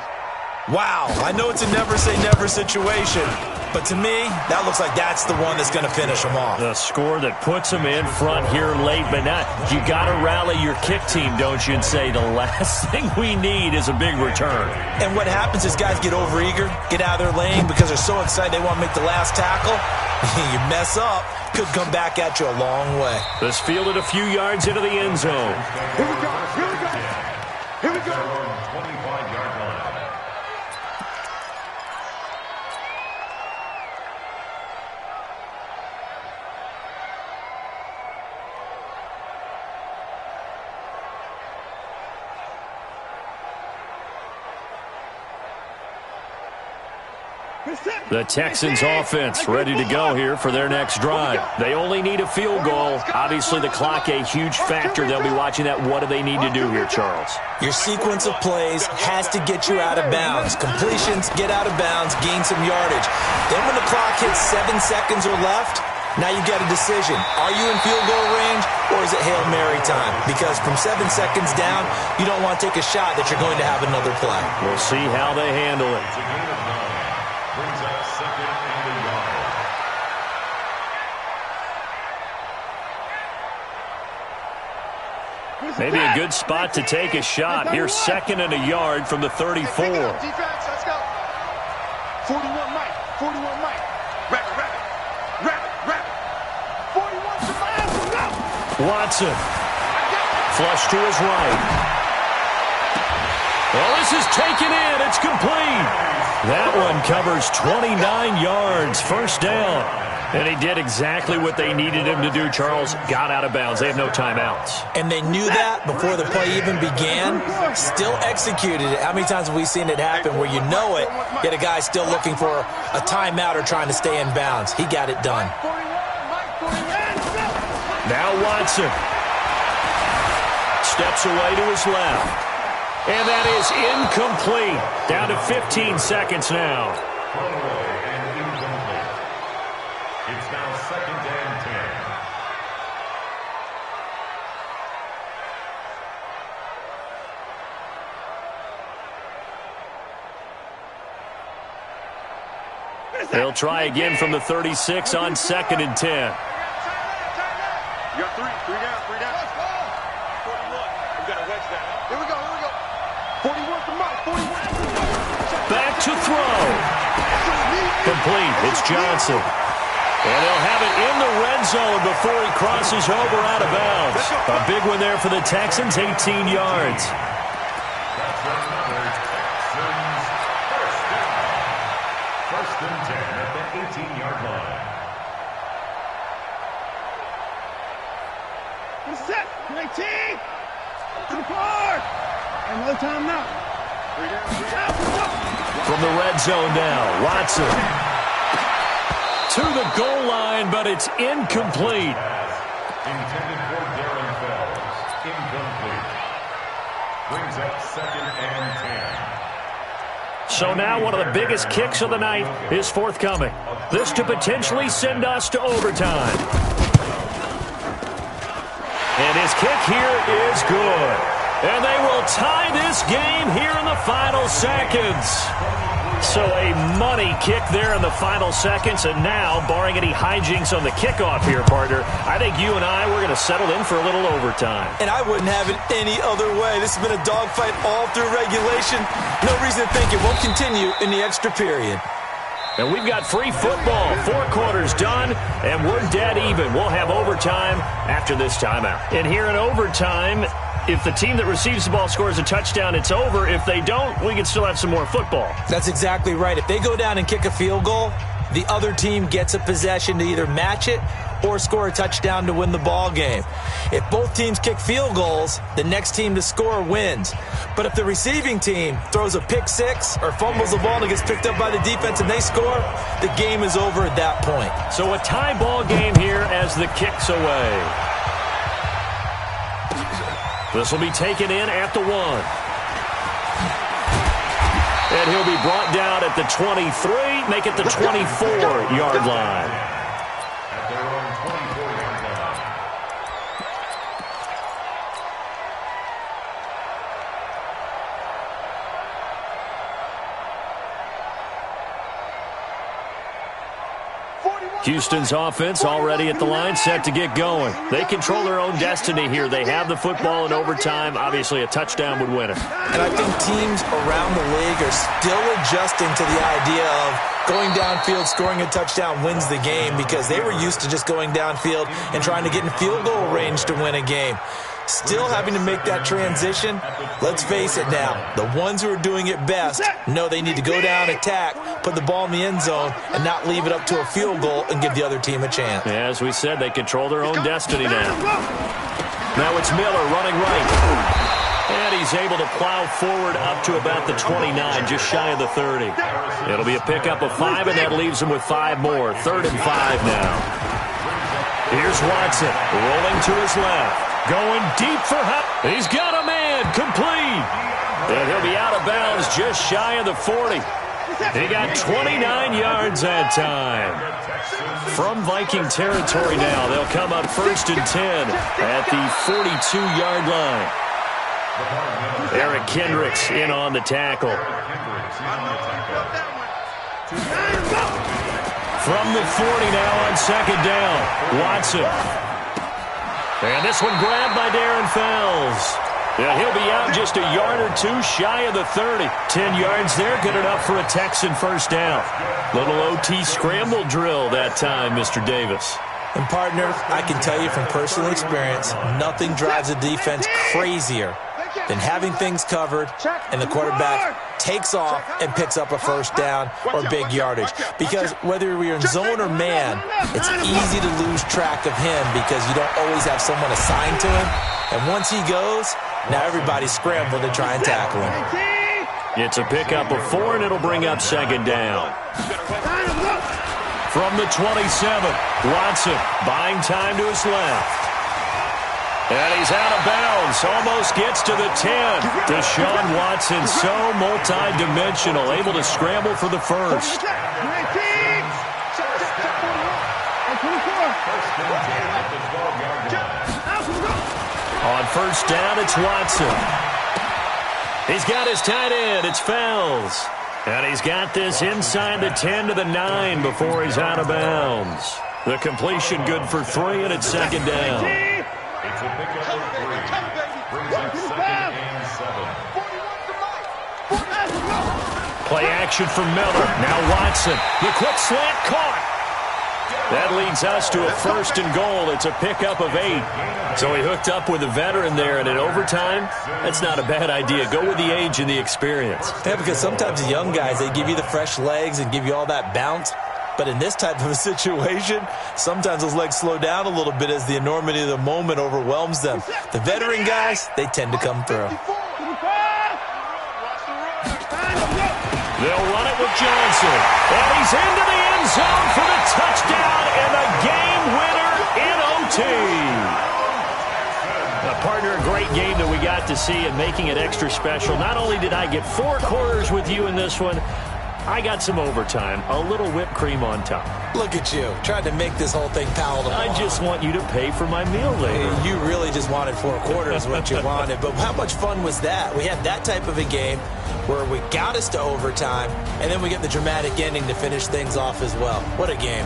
Wow, I know it's a never-say-never situation, but to me, that looks like that's the one that's going to finish them off. The score that puts them in front here late, but now you got to rally your kick team, don't you, and say the last thing we need is a big return. And what happens is guys get overeager, get out of their lane because they're so excited they want to make the last tackle. You mess up, could come back at you a long way. This fielded a few yards into the end zone. Here we go, here we go, here we go. 25-yard line. The Texans offense ready to go here for their next drive. They only need a field goal. Obviously, the clock a huge factor. They'll be watching that. What do they need to do here, Charles? Your sequence of plays has to get you out of bounds. Completions, get out of bounds, gain some yardage. Then when the clock hits 7 seconds or left, now you get a decision. Are you in field goal range or is it Hail Mary time? Because from 7 seconds down, you don't want to take a shot that you're going to have another play. We'll see how they handle it. Brings up second and a yard. Maybe a good spot to take a shot. Here's second and a yard from the 34. Defense, let's go. 41 Mike, 41 Mike. Rapid. 41 to Miles, let's go. Watson. Flush to his right. Well, this is taken in. It's complete. That one covers 29 yards. First down. And he did exactly what they needed him to do, Charles. Got out of bounds. They have no timeouts. And they knew that before the play even began. Still executed it. How many times have we seen it happen where you know it, yet a guy's still looking for a timeout or trying to stay in bounds? He got it done. Now Watson. Steps away to his left. And that is incomplete. Down to 15 seconds now. It's now second and 10. They'll try again from the 36 on second and 10. You got three down. 41. We got a wedge down. Here we go. 41 to Mike, 41. Back to throw. Complete. It's Johnson. And they'll have it in the red zone before he crosses over out of bounds. A big one there for the Texans, 18 yards. That's another Texans first down. First and 10 at the 18-yard line. Set, 19. To the park. Another time now. From the red zone now, Watson. To the goal line, but it's incomplete. Intended for Darren Fells. Incomplete. Brings up second and 10. So now one of the biggest kicks of the night is forthcoming. This to potentially send us to overtime. And his kick here is good. And they will tie this game here in the final seconds. So a money kick there in the final seconds. And now, barring any hijinks on the kickoff here, partner, I think you and I, we're going to settle in for a little overtime. And I wouldn't have it any other way. This has been a dogfight all through regulation. No reason to think it won't continue in the extra period. And we've got free football. 4 quarters done, and we're dead even. We'll have overtime after this timeout. And here in overtime, if the team that receives the ball scores a touchdown, it's over. If they don't, we can still have some more football. That's exactly right. If they go down and kick a field goal, the other team gets a possession to either match it or score a touchdown to win the ball game. If both teams kick field goals, the next team to score wins. But if the receiving team throws a pick six or fumbles the ball and it gets picked up by the defense and they score, the game is over at that point. So a tie ball game here as the kick's away. This will be taken in at the 1. And he'll be brought down at the 23, make it the 24-yard line. At their own 24-yard line. Houston's offense already at the line, set to get going. They control their own destiny here. They have the football in overtime. Obviously, a touchdown would win it. And I think teams around the league are still adjusting to the idea of going downfield, scoring a touchdown wins the game, because they were used to just going downfield and trying to get in field goal range to win a game. Still having to make that transition. Let's face it now, the ones who are doing it best know they need to go down, attack, put the ball in the end zone, and not leave it up to a field goal and give the other team a chance. Yeah, as we said, they control their own destiny now. Now it's Miller running right. And he's able to plow forward up to about the 29, just shy of the 30. It'll be a pickup of 5, and that leaves him with 5 more. 3rd and 5 now. Here's Watson rolling to his left. Going deep for Hunt. He's got a man, complete. And he'll be out of bounds just shy of the 40. He got 29 yards that time. From Viking territory now, they'll come up 1st and 10 at the 42-yard line. Eric Kendricks in on the tackle. From the 40 now on 2nd down, Watson. And this one grabbed by Darren Fells. Yeah, he'll be out just a yard or 2 shy of the 30. 10 yards there, good enough for a Texan 1st down. Little OT scramble drill that time, Mr. Davis. And partner, I can tell you from personal experience, nothing drives a defense crazier than having things covered and the quarterback takes off and picks up a 1st down or big yardage. Because whether you're in zone or man, it's easy to lose track of him because you don't always have someone assigned to him. And once he goes, now everybody's scrambling to try and tackle him. It's a pickup of 4, and it'll bring up 2nd down. From the 27, Watson buying time to his left. And he's out of bounds, almost gets to the 10. Deshaun Watson, so multi-dimensional, able to scramble for the 1st. On 1st down, it's Watson. He's got his tight end, it's Fells. And he's got this inside the 10 to the 9 before he's out of bounds. The completion good for 3, and it's 2nd down. It's a pickup of 3. Brings up 2nd and 7. Play action for Miller. Now Watson. The quick slant caught. That leads us to a 1st and goal. It's a pickup of 8. So he hooked up with a veteran there, and in overtime, that's not a bad idea. Go with the age and the experience. Yeah, because sometimes the young guys, they give you the fresh legs and give you all that bounce. But in this type of a situation, sometimes those legs slow down a little bit as the enormity of the moment overwhelms them. The veteran guys, they tend to come through. They'll run it with Johnson. And he's into the end zone for the touchdown and the game winner in OT. Partner, a great game that we got to see and making it extra special. Not only did I get 4 quarters with you in this one, I got some overtime, a little whipped cream on top. Look at you, trying to make this whole thing palatable. I just want you to pay for my meal later. You really just wanted 4 quarters, what you wanted. But how much fun was that? We had that type of a game where we got us to overtime, and then we get the dramatic ending to finish things off as well. What a game.